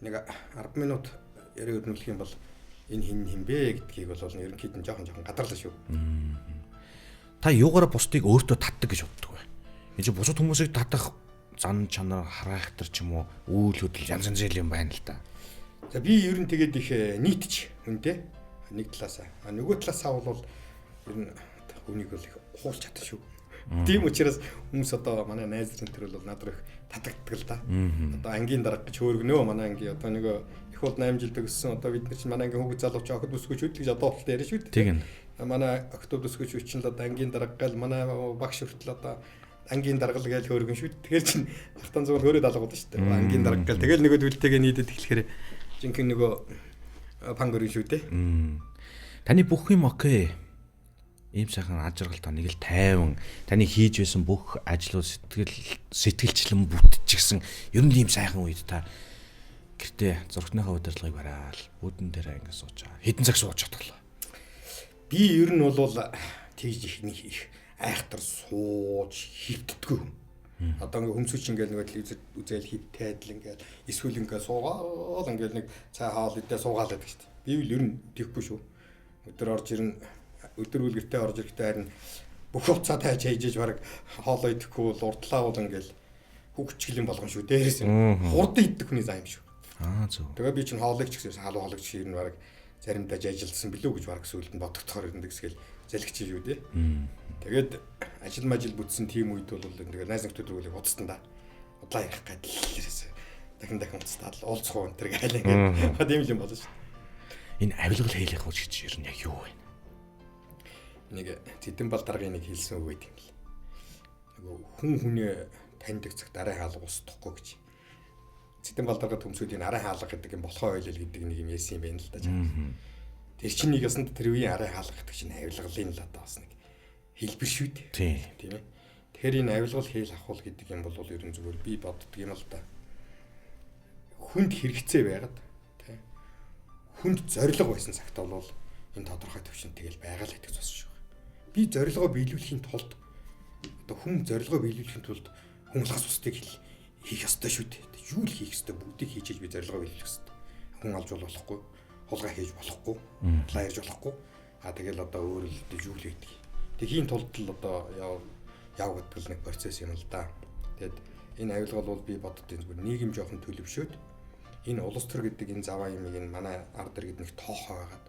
нэг 10 минут яриа өрнүүлэх юм бол энэ хин бэ гэдгийг бол ерөнхийдөө жоохон гадарлаа шүү. Та юугаараа бусдыг өөртөө татдаг гэж боддог вэ? Энэ чинь бусад хүмүүсийг татах зан чанар характер ч юм уу үйл хөдлөл янз янзын юм байна л да. За би ер нь тэгээд их нийтч хүнтэй нэг талаасаа нөгөө талаасаа бол ер нь хүнийг бол их хуулж чадсан шүү. Тийм учраас хүмүүс одоо манай найз нөхөр бол над руу татагддаг л да. Одоо ангийн дарга гэж хөөргөнөө манай ангийн одоо нөгөө их бол 8 жил төгссөн одоо бид нар чинь манай ангийн хүүхэд залууч охид өсгөж үт гэж одоо болтой яриа шүү дээ. Тийм. Манай охид өсгөж үт чинь л одоо ангийн дарга гал манай багш хүртэл одоо ангийн даргал гэж хөөргөн шүү. Тэгэхээр чинь автан зүгээр хөөрөд алгууд шүү дээ. Ангийн дарга гал тэгэл нөгөө төлөлтэйгээ нийтэд эхлэхээр жинхэнэ нөгөө пангорын шүү дээ. Таны бүх юм окей. Ийм сайхан ажиргалтай нэг л тайван таны хийж байсан бүх ажлууд сэтгэлчлэн бүтчихсэн ер нь ийм сайхан үед та гэртээ зургийнхаа удирдлагыг бараал үүдэн дээр ингэ сууж байгаа. Хэдэн цаг сууж чадглаа. Би ер нь бол тэгж их айхтар сууж хөвтдөггүй. Одоо ингээ хөмсөч ингээл нэг үзэл хөвтээд л ингээл эсвэл ингээ суугаал ингээл нэг цай хаал идэ суугаал гэдэг шүү дээ. Би л ер нь тийхгүй шүү. Өдөр үлгэртээ орж ирэхдээ харин бүх уцаа тайж хайжээж бараг хоолоо идэхгүй бол урдлаа бол ингээл хөвгчлэн болгон шүү. Дээрээс хурдан идэх хүний зам юм шүү. Зөв. Тэгээ би чинь хоолойч гэсэн халуу хоолойч ширнэ бараг заримдаа ажилдсан билүү гэж бараг сүулт нь бодогдохоор ирнэ гэсгээл залхич шүү дээ. Тэгээд ажил бүтсэн тийм үед бол тэгээд найз нөхдөд рүү уцсан да. Удлаа ярих гэдэлээс дахин уцтаад уулзах уу энэ гэл ингээд тийм юм болно шүү. Энэ авилгал хийх хууч гэж ер нь яг юу вэ? Нэг Цэдэн Балдаргын нэг хэлсэн үг байт юм л. Нөгөө хүн хүнээ таньдаг цагт арай хаалга устдахгүй гэж. Цэдэн Балдаргад төмсөд энэ арай хаалга гэдэг юм болохоо ойлол гэдэг нэг юм яасан юм байна л да. Тэр чинь нэг ясанд тэр үеийн арай хаалга гэдэг чинь авилгалын л одоо бас нэг хэлбэр шүү дээ. Тийм ээ. Тэгэхээр энэ авилгал хийл авах гэдэг юм бол ер нь зүгээр би боддөг юм л да. Хүнд хэрэгцээ байгаад тийм. Хүнд зориг байсан цагт бол энэ тодорхой төвшин тэгэл байгаа л гэдэг зос шүү. Би зорилгоо биелүүлэхийн тулд одоо хүн зорилгоо биелүүлэхийн тулд хүн алгас устдыг хийх ёстой шүү дээ. Юу л хийх ёстой бүгдийг хийчихэж би зорилгоо биелүүлэх ёстой. Хүн алж болохгүй, хулгай хийж болохгүй, лаярж болохгүй. Тэгэл одоо өөр л юу л хийдэг. Тэхийн тулд л одоо яв гэдэг л нэг процесс юм л да. Тэгэд энэ авилгал бол би боддгийн зүгээр нийгэм жоохон төлөвшөөд энэ улс төр гэдэг энэ заваа юмыг энэ манай ард иргэд нэг тоохоо байгаад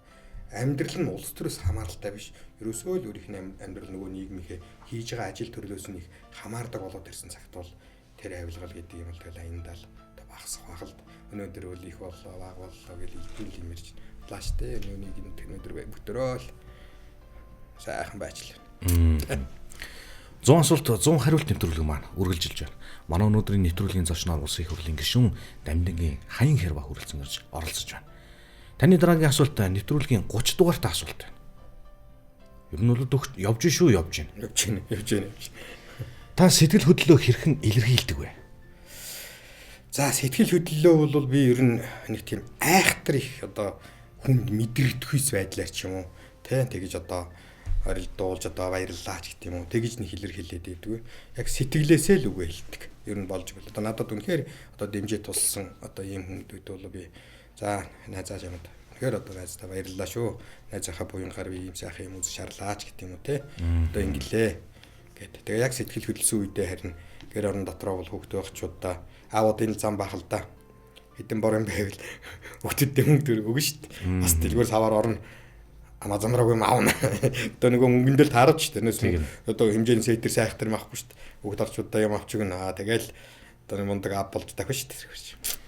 амьдрал нь улс төрөөс хамааралтай биш. Ерөөсөө л өөрийнхөө амьдрал нөгөө нийгмийнхээ хийж байгаа ажил төрлөөс нь их хамаардаг болоод ирсэн цагт бол тэр авилгал гэдэг юм бол тэгэл аяндаа л багасах багалд. Өнөөдөр бол их боллоо, баг боллоо гэж итгэл имэрч плаштэй өнөөний өнөөдөр бүтөрөөл сайхан байчлаа. 100 асуулт 100 хариулт нэвтрүүлэг маань үргэлжилж байна. Манай өнөөдрийн нэвтрүүлгийн зочноор улсын их хурлын гишүүн Дамдингийн Хаян Хэрва хүрэлцэн ирж оролцож байна. Таны дараагийн асуулт нэвтрүүлгийн 30 дугаартай асуулт байна. Ер нь бол явж байна. Та сэтгэл хөдлөлөө хэрхэн илэрхийлдэг вэ? За сэтгэл хөдлөлөө бол би ер нь нэг тийм айхтар их одоо хүнд мэдрэгдэхүйс байдлаар ч юм уу тэгэж одоо орил дуулж одоо баярлалаач гэдэг юм уу тэгэж нэг илэрхийлээд байдаг. Яг сэтгэлээсээ л үгээ хэлдэг. Ер нь болж байна. Одоо надад үнэхээр одоо дэмжээ тулсан одоо ийм хүмүүд бол би за найзаа юмд. Тэгэхээр одоо найзтай баярлалаа шүү. Найзынхаа буйнгаар би ийм сайхан юм үзэж шаарлаач гэдэг юм уу те. Одоо ингэлээ гэд. Тэгээ яг сэтгэл хөдлөсөн үедээ харин гэр орон дотроо бол хүүхдээ багчуудаа аавуудын зам бах л да. Хэдэн борон байвал хүүхдүүдтэй мөнгө өгнө шүү дээ. Бас дэлгүүр саваар орно. Амазон руу юм аавна. Одоо нөгөө мөнгөндөл таарч шүү дээ. Одоо хэмжээний сэтэр сайхтар маахгүй шүү дээ. Хүүхд орчуудаа юм авч өгнө. Тэгэл одоо мундаг ап болж дахиж шүү дээ.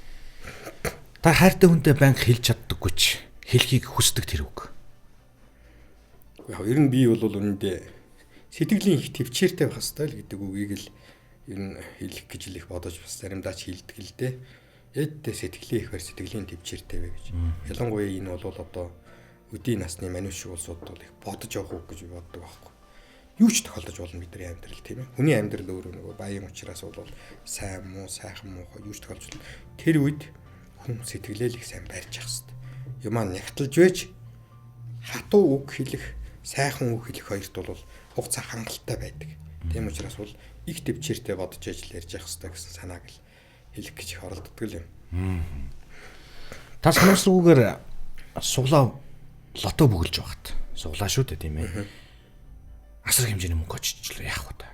Та хайртай хүнтэй банк хэлж чаддаггүй ч хэлхийг хүсдэг тэр үг. Яг ер нь би бол үнэндээ сэтгэлийн их төвчээртэй байх хэрэгтэй л гэдэг үгийг л ер нь хэлэх гэж л их бодож бас заримдаа ч хэлдэг л дээ. Эддээ сэтгэлийн их бэр сэтгэлийн төвчээртэй вэ гэж. Ялангуяа энэ бол одоо өдийн насны маньш улсууд бол их бодож явах үг гэж боддог байхгүй. Юу ч тохиолдож болно бидний амьдрал тийм ээ. Хүний амьдрал өөрөө нөгөө баян учраас бол сайн муу, сайхан муухай юу ч тохиолж болно. Тэр үед хүн сэтгэлээ л их сайн барьж явах хэрэгтэй. Юмаа нягтлж байж хатуу үг хэлэх, сайхан үг хэлэх хоёрт бол хугацаа хангалттай байдаг. Тийм учраас бол их төвчээртэй бодож ажил ярьж явах хэрэгтэй гэсэн санааг л хэлэх гэж оролддог л юм. Та санамсргүйгээр суглаа лото бүгэлж багт. Суглаа шүү дээ тийм ээ. Асар хэмжээний мөнгө очижлоо яах вэ?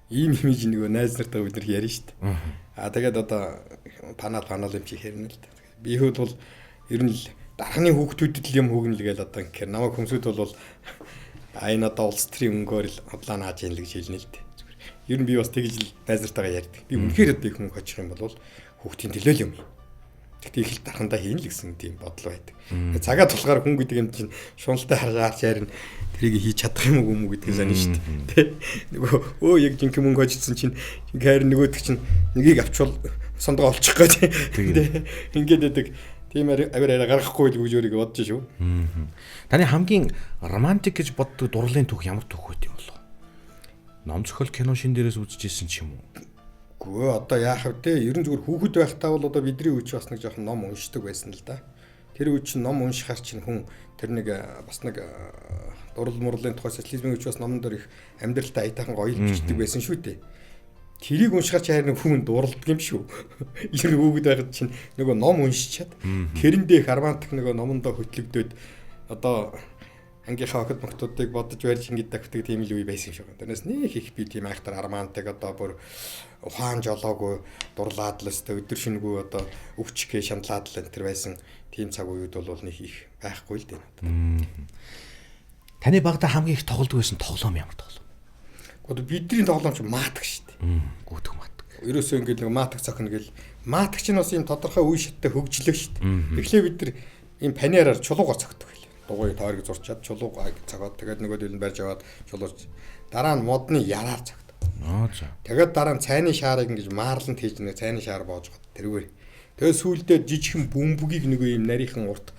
Ийм имиж нөгөө найз нартаа бид нар ярьж штт. Тэгээд одоо панал юм чи хэрнэ л да. Би хүүд бол ер нь л дархны хүүхдүүдэд л юм хөгнөл гээл одоо ингэхээр намайг хүмүүсд бол энэ одоо улс төрийн өнгөөр л хотлоо нааж ийн л гэж хэлнэ л дээ. Ер нь би бас тэгж л найз нартаагаа ярьдаг. Би үнэхээр одоо их мөнгө очих юм бол хүүхдийн төлөө юм. Тэгтээ их л дархандаа хийн л гэсэн тийм бодол байдаг. Цагаа тулахаар хүн гэдэг юм чинь шуналтай харж ярина. Тэрийг хийж чадах юм уу гэдгийг санаа шүү дээ. Тэ. Нөгөө яг жинхэнэ мөнгө хожсон чинь хайр нөгөөдөг чинь нэгийг авчвал сондгоо олчих гэж. Тэ. Ингээд байдаг. Тийм аваар гаргахгүй л гэж өөрийгөө бодож шүү. Таны хамгийн романтик гэж боддог дурлалын түүх ямар түүх байт юм болов? Ном зохиол кино шин дээрээс үзчихсэн ч юм уу? Гүү одоо яах вэ? Ер нь зүгээр хүүхэд байхдаа бол одоо бидний үуч бас нэг жоохон ном уншдаг байсан л да. Тэр үуч ном уншихаар чинь хүн тэр нэг бас нэг дурлал мурлын тухай социализмын үуч бас номон дээр их амьдралтай аятайхан гоё бичдэг байсан шүү дээ. Тэрийг уншихаар чи харин хүн дурлдаг юм шүү. Ер нь хүүхэд байхад чинь нөгөө ном уншичаад тэрэндээ их романтик нөгөө номондоо хөтлөгдөөд одоо ангийнхаа охид мохтуудыг бодож барьж ингэж давтдаг тийм л үе байсан юм шиг. Тэрнээс нэг их би тийм айхтар романтик одоо бүр ухаан жолоогүй дурлаад л өстө өдөр шинэгүй одоо өвчгөө шаналаад л энэ төр байсан тийм цаг үед бол нэг их байхгүй л дээ. Таны багада хамгийн их тоглодог байсан тоглоом ямар тоглоом? Одоо бидний тоглоом ч маатаг шүү дээ. Гүтг маатаг. Ерөөсөө ингэ нэг маатаг цохно гэл маатаг чинь бас юм тодорхой үе шаттай хөгжлөө шүү дээ. Тэгэхээр бид нар ийм панераар чулуугаар цогтдог. Дугуй тойрог зурчаад чулуугаа цагаад тэгээд нөгөө дэл нь барьж аваад чулууч дараа нь модны яраар цагт. За. Тэгээд дараа нь цайны шаарыг ингэж маарлан хийж нэг цайны шаар боож гот тэргээр. Тэгээд сүүлдээ жижигхэн бөмбөгийг нөгөө юм нарийнхан урт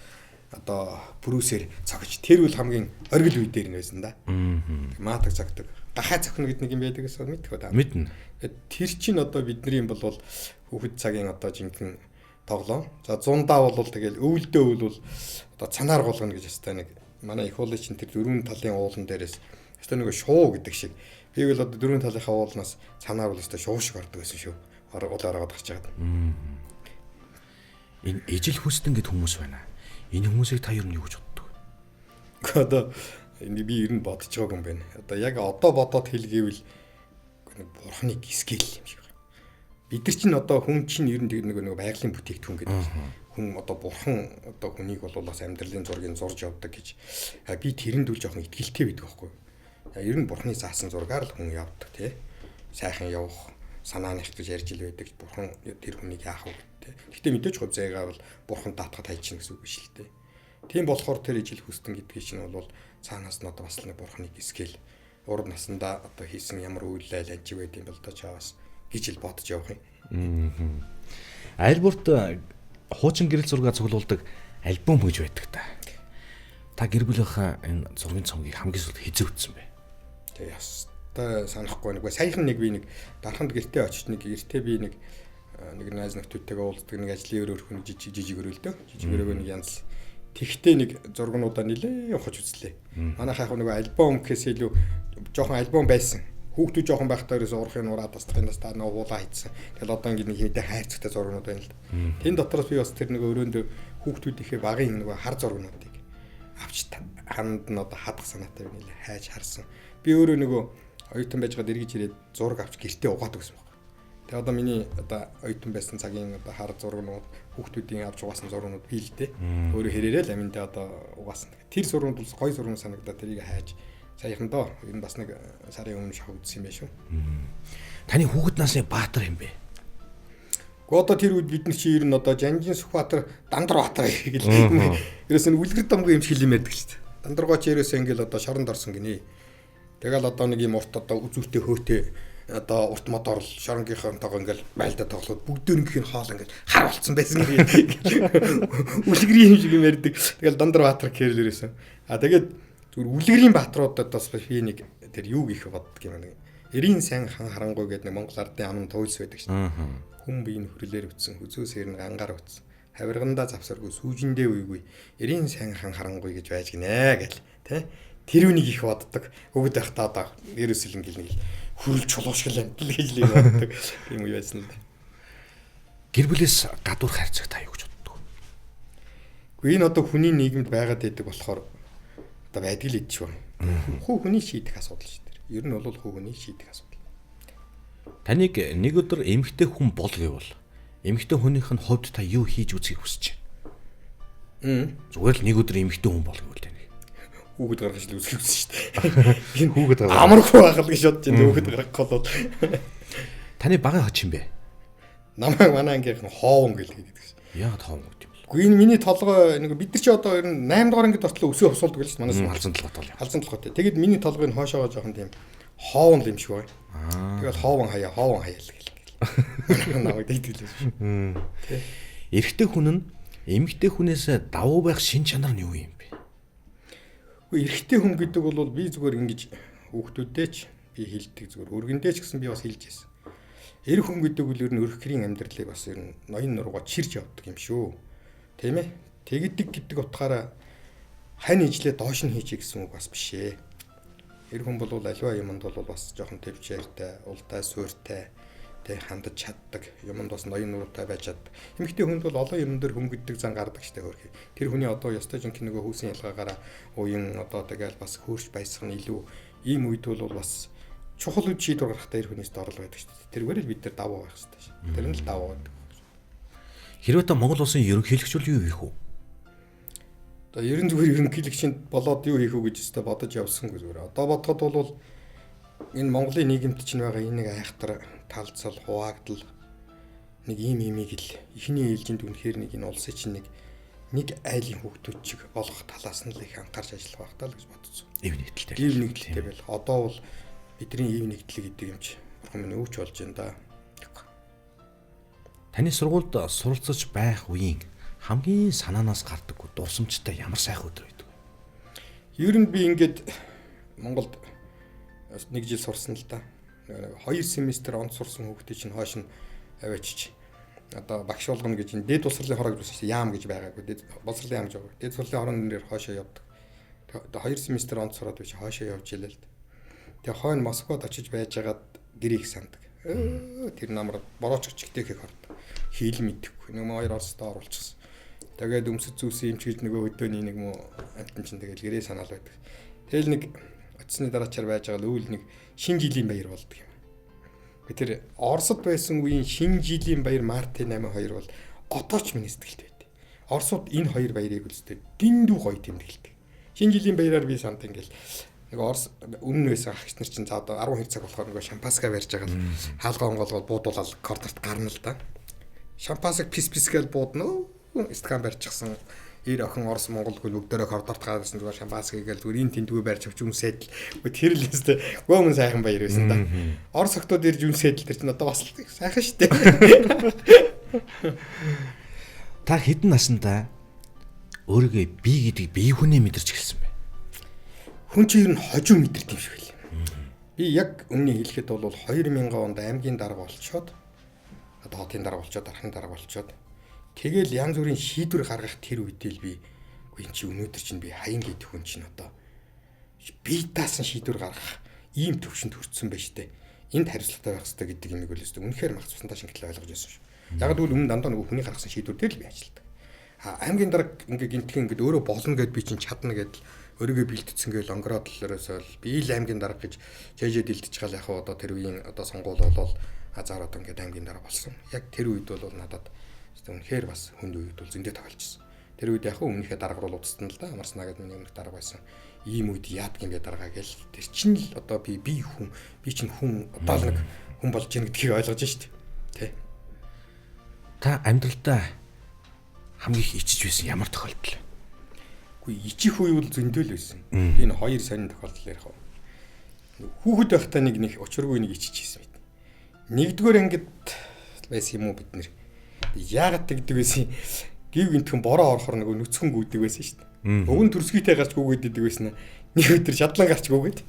одоо бүрүүсээр цогч тэр үл хамгийн оргил үе дээр нь байсан да. Маатаг цагдаг. Гахаа цохно гэдэг нэг юм байдаг гэсэн мэдэх үү та? Мэднэ. Тэр чинь одоо бидний юм бол хүүхэд цагийн одоо жинхэнэ тоглоом. За 100-аа бол тэгэл өвөлдөө өвөл одоо цанаар голгоно гэж хэвээр нэг манай их уулын чинь тэр дөрвөн талын уулан дээрээс хэвээр нэг шуу гэдэг шиг. Би бол одоо дөрвөн талынхаа уулнаас цанаар бол хэвээр шуу шиг ордог байсан шүү. Уулаараа гарч чагаад. Энэ ижил хүстэн гэд хүмүүс байна. Энэ хүмүүсийг та юу гэж боддог? Одоо энэ би ер нь бодож байгааг юм байна. Одоо яг одоо бодоод хэлгээвэл бурхны гисгэл юм шиг. Бид нар чинь одоо хүн чинь ер нь тэг нэг байгалийн бүтээгдэхүүн гэдэг. Хүн одоо бурхан одоо хүнийг бол бас амьдралын зургийг зурж явдаг гэж. Би тэрэнд үл жоохон ихтгэлтэй байдаг байхгүй. Ер нь бурхны заасан зургаар л хүн явдаг тий. Сайхан явах санааных гэж ярьж ил байдаг. Бурхан тэр хүнийг яах вэ гэдэг. Гэхдээ мэдээж хувь зайгаа бол бурхан даатгад хайчихна гэсэн үг биш л дээ. Тийм болохоор тэр ижил хүстэн гэдгийг чинь бол цаанаас нь одоо бас нэг бурхны гисгэл урд насандаа одоо хийсэн ямар үйл ажиллагаа байд юм бол та чаавас гэж л бодож явах юм. Айлбурт хуучин гэрэл зураг цуглуулдаг альбом гэж байдаг та. Та гэр бүлийнхаа энэ зургийн цомгийг хамгийн сүүлд хэзээ үтсэн бэ? Тэгээ ястай санахгүй нэг саяхан нэг би нэг дарханд гэртээ очиж нэг гэртээ би нэг найз нөхдөдтэйгээ уулздаг нэг ажлын өрөөр хүн жижиг өрөөлдөө. Жижиг өрөөгөө нэг янз тэгтээ нэг зургнуудаа нилээ явах үзлээ. Манайхаа яг нэг альбом гэхээс илүү жоохон альбом байсан. Хүүхдүүд жоохон байхдаа ерөөс урахын ураад тастахынаас та нэг уулаа хийсэн. Тэгэл одоо ингэ нэг хэмэдэ хайрцагтай зургнууд байна л да. Тэн дотроос би бас тэр нэг өрөөнд хүүхдүүдийнхээ багын нэг хар зургнуудыг авч ханд нь одоо хадах санаатай байна лээ хайж харсан. Би өөрөө нөгөө оюутан байж гад эргэж ирээд зураг авч гэртээ угаадаг гэсэн байна. Тэгээ одоо миний одоо оюутан байсан цагийн одоо хар зургнууд хүүхдүүдийн авч угаасан зургнууд би л дээ. Өөрөө хэрээрээ л аминдаа одоо угаасан. Тэр зургнууд бол гоё зургнууд санагдаад тэрийг хайж саяхандаа энэ бас нэг сарын өмнө шах үзсэн юм байна шүү. Таны хүүхэд насны баатар юм бэ? Одоо тэр үед бид нар чи ер нь одоо Жанжин Сүхбаатар Дандар Баатар гэх ерөөс нь үлгэр домгүй юм шиг юм ярьдаг шүү дээ. Дандаргоо чи ерөөс ингээл одоо шоронд орсон гинэ. Тэгэл одоо нэг юм урт одоо үзүүртэй хөөтэй одоо урт мод орл шоронгийнхантайгаа ингээл байлдаа тоглоод бүгдээрнийх нь хоол ингээл хар болцсон байсан гэх үлгэрийн юм шиг юм ярьдаг. Тэгэл Дандар Баатар гэхэл ерөөсөн. Тэгээд зүгээр үлгэрийн баатруудад бас би нэг тэр юу гэх боддог юм нэг. Эрийн сайн хан харангуй гэдэг нэг Монгол ардын аман туйлс байдаг шин. Хүн биеийн хөрөлөөр үтсэн, хүзөөсээр нь ангаар үтсэн. Хавиргандаа завсаргүй, сүүжиндээ үйгүй. Эрийн сайн хан харангуй гэж байж гинэ гэл, тэ? Тэр үнийг их боддог. Өгд байхдаа одоо ерөөсөл ингээл нэг хөрөл чулуушгал амтл гэж л боддог. Тийм үе байсан л да. гэр бүлээс гадуур хайрцаг та юу гэж боддог? Гэхдээ энэ одоо хүний нийгэмд байгаад байдаг болохоор одоо байдаг л идэж байна. Хүү хүний шийдэх асуудал шүү дээ. Ер нь бол хүү хүний шийдэх асуудал. Таныг нэг өдөр эмэгтэй хүн бол гэвэл эмэгтэй хүнийх нь хувьд та юу хийж үзхийг хүсэж байна? Зүгээр л нэг өдөр эмэгтэй хүн бол гэвэл тань. Хүүхэд гаргаж л үзхийг хүсэж шүү дээ. Энэ хүүхэд гаргах. Амаргүй байх л гэж бодож байна. Хүүхэд гаргах бол. Таны багын хот юм бэ? Намайг манай ангийнх нь хоовон гэлгээд гэсэн. Яагаад хоовон гэдэг юм бэ? Гэхдээ энэ миний толгой нэг бид нар чи одоо ер нь 8 дугаар ангид ослоо өсөө хосуулдаг л шүү дээ. Манайс халзан толгой юм. Халзан толгойтой. Тэгэд миний толгойн хоошоогоо жоохон тийм хоовон л юм шиг байна. Тэгэл хоовон хаяа л гэл. Намайг дийдэг л шүү. Эрэгтэй хүн нь эмэгтэй хүнээс давуу байх шин чанар нь юу юм бэ? Эрэгтэй хүн гэдэг бол би зүгээр ингэж хүүхдүүдтэй ч би хэлдэг зүгээр өргөндөө ч гэсэн би бас хэлж байсан. Эр хүн гэдэг бол ер нь өрхрийн амьдралыг бас ер нь ноён нуруугаа чирж явдаг юм шүү. Тийм ээ. Тэгдэг гэдэг утгаараа хань ижлээ доош нь хийчих гэсэн үг бас биш ээ. Эр хүн бол аливаа юмд бол бас жоохон төвчээртэй, ултай, сууртай тэг хандаж чаддаг. Юмд бас ноён нуруутай байж чаддаг. Эмэгтэй хүнд бол олон юм дээр хөнгөддөг зан гардаг штэ хөрхи. Тэр хүний одоо ёстой жинхэнэ нөгөө хүүсийн ялгаагаараа уян одоо тэгэл бас хөөрч баясах нь илүү ийм үед бол бас чухал үе шийдвэр гаргахтаа эр хүнээс дорол байдаг шүү дээ. Тэргээр л бид нар даваа байх хэрэгтэй шүү. Тэр нь л даваа байдаг. Хэрвээ та Монгол улсын ерөнхийлөгч бол юу хийх вэ? Одоо ерөн зүгээр ерөнхийлөгчөнд болоод юу хийх үү гэж өстө бодож явсангүй зүгээр. Одоо бодоход бол энэ Монголын нийгэмд чинь байгаа энэ нэг айхтар талцал, хуваагдал нэг ийм имийг л ихний ээлжинд үнэхээр нэг энэ улсын чинь нэг айлын хүүхдүүд чиг болох талаас нь л их анхаарч ажиллах байх таа л гэж бодсон. Ив нэгдэлтэй. Ив нэгдэлтэй байл. Одоо бол бидний ив нэгдэл гэдэг юм чи бурхан минь өвч болж байна да. Таны сургуульд суралцаж байх үеийн хамгийн санаанаас гардаггүй дурсамжтай ямар сайхан өдөр байдаг вэ? Ер нь би ингээд Монголд 1 жил сурсан л да. 2 семестр онц сурсан хүүхдээ чинь хойш нь аваачиж одоо багш болгоно гэж энэ дэд боловсролын хороо гэж байна. Яам гэж байгаагүй. Дэд боловсролын яам гэж байгаа. Дэд боловсролын хорон нэр хойшоо явдаг. Тэгээ 2 семестр онц сураад биш хойшоо явж илээ л да. Тэгээ хойно Москвад очиж байжгаад гэрийг санддаг. Тэр намар борооч чигтэй хийх ордог. Хийл мэдэхгүй. Нэг хоёр орстой оруулчихсан. Тэгээд өмсөж зүүсэн юм чиг нөгөө өдөөний нэг муу амтан чинь тэгэл гэрээ санаал байдаг. Тэгэл нэг очсны дараачаар байж байгаа л үйл нэг шинэ жилийн баяр болдог юм. Тэр Оросд байсан үеийн шинэ жилийн баяр Мартин 8-2 бол одоо ч миний сэтгэлд байд. Оросууд энэ хоёр баярыг үлдээ дэндүү гоё тэмдэглэдэг. Шинэ жилийн баяраар би санд ингээл нэг Орос өмнө байсан агч нар чинь за одоо 12 цаг болохоор нөгөө шампанска барьж байгаа л хаалга онголгоод буудуулаад кордорт гарна л да. Шампансаг пис гээл буудна. Стакан барьчихсан 90 охин Орос Монгол гол бүгдээрээ кордорт гарсан зүгээр шампанскыг гээл зүгээр энэ тэндгүй барьж авч юмсэд л тэр л өстэй гомн сайхан баяр байсан да. Орос охтууд ирж юмсэд л тэр чинь одоо бас сайхан штэ. Та хэдэн наснда өөрийгөө би гэдгийг бие хүнээ мэдэрч эхэлсэн бэ? Хүн чинь ер нь хожуу мэдэрдэг юм шиг байл. Би яг өмнө хэлэхэд бол 2000 онд аймгийн дарга болчоод одоо хотын дарга болчоод дархны дарга болчоод тэгэл янз бүрийн шийдвэр гаргах тэр үедээ л би энэ чи өнөөдөр чинь би хаян гэдэг хүн чинь одоо би даасан шийдвэр гаргах ийм төвшөнд хүрсэн байж тээ. Энд хариуцлагатай байх хэрэгтэй гэдэг юм бол өстой үнэхээр мах цусандаа шингэлээ ойлгож байсан шүү. Яг л өмнө дандаа нөгөө хүний гаргасан шийдвэртэй л би ажилладаг. Аймгийн дарга ингээ гинтхэн ингээ өөрөө болно гэд би чинь чадна гэдэл өөрийгөө бэлтгэсэн гээл онгороод л ерөөсөө би л аймгийн дарга гэж жижиг дэлдэж гал яг одоо тэр үеийн одоо сонгуул болол азар одоо ингээ аймгийн дарга болсон. Яг тэр үед бол надад үнэхээр бас хүнд үед бол зөндөө тоглолцсон. Тэр үед яг өмнөхөө дарга руу удсан л да. Амарснаа гэдэг миний өмнөх дарга байсан. Ийм үед яадаг юм бэ дарга гээл тэр чинь л одоо би хүн би чинь хүн одоо нэг хүн болж гин гэдгийг ойлгож штт. Тэ. Та амьдралдаа хамгийн их ичиж байсан ямар тохиолдол вэ? Үгүй ичих үе бол зөндөө л байсан. Энэ хоёр сонин тохиолдол ярих уу. Хүүхэд байхдаа нэг учиргүй нэг ичиж хийсэн мэт. Нэгдүгээр ангид байсан юм уу бид нэр. Яагаад тэгдэг байсан? Гів гинтхэн бороо орохор нэг нүцгэн гүйдэг байсан шүү дээ. Уг нь төрсгийтэй гарч гүйдэг байсан. Нэг өдөр шадлан гарч гүйгээд.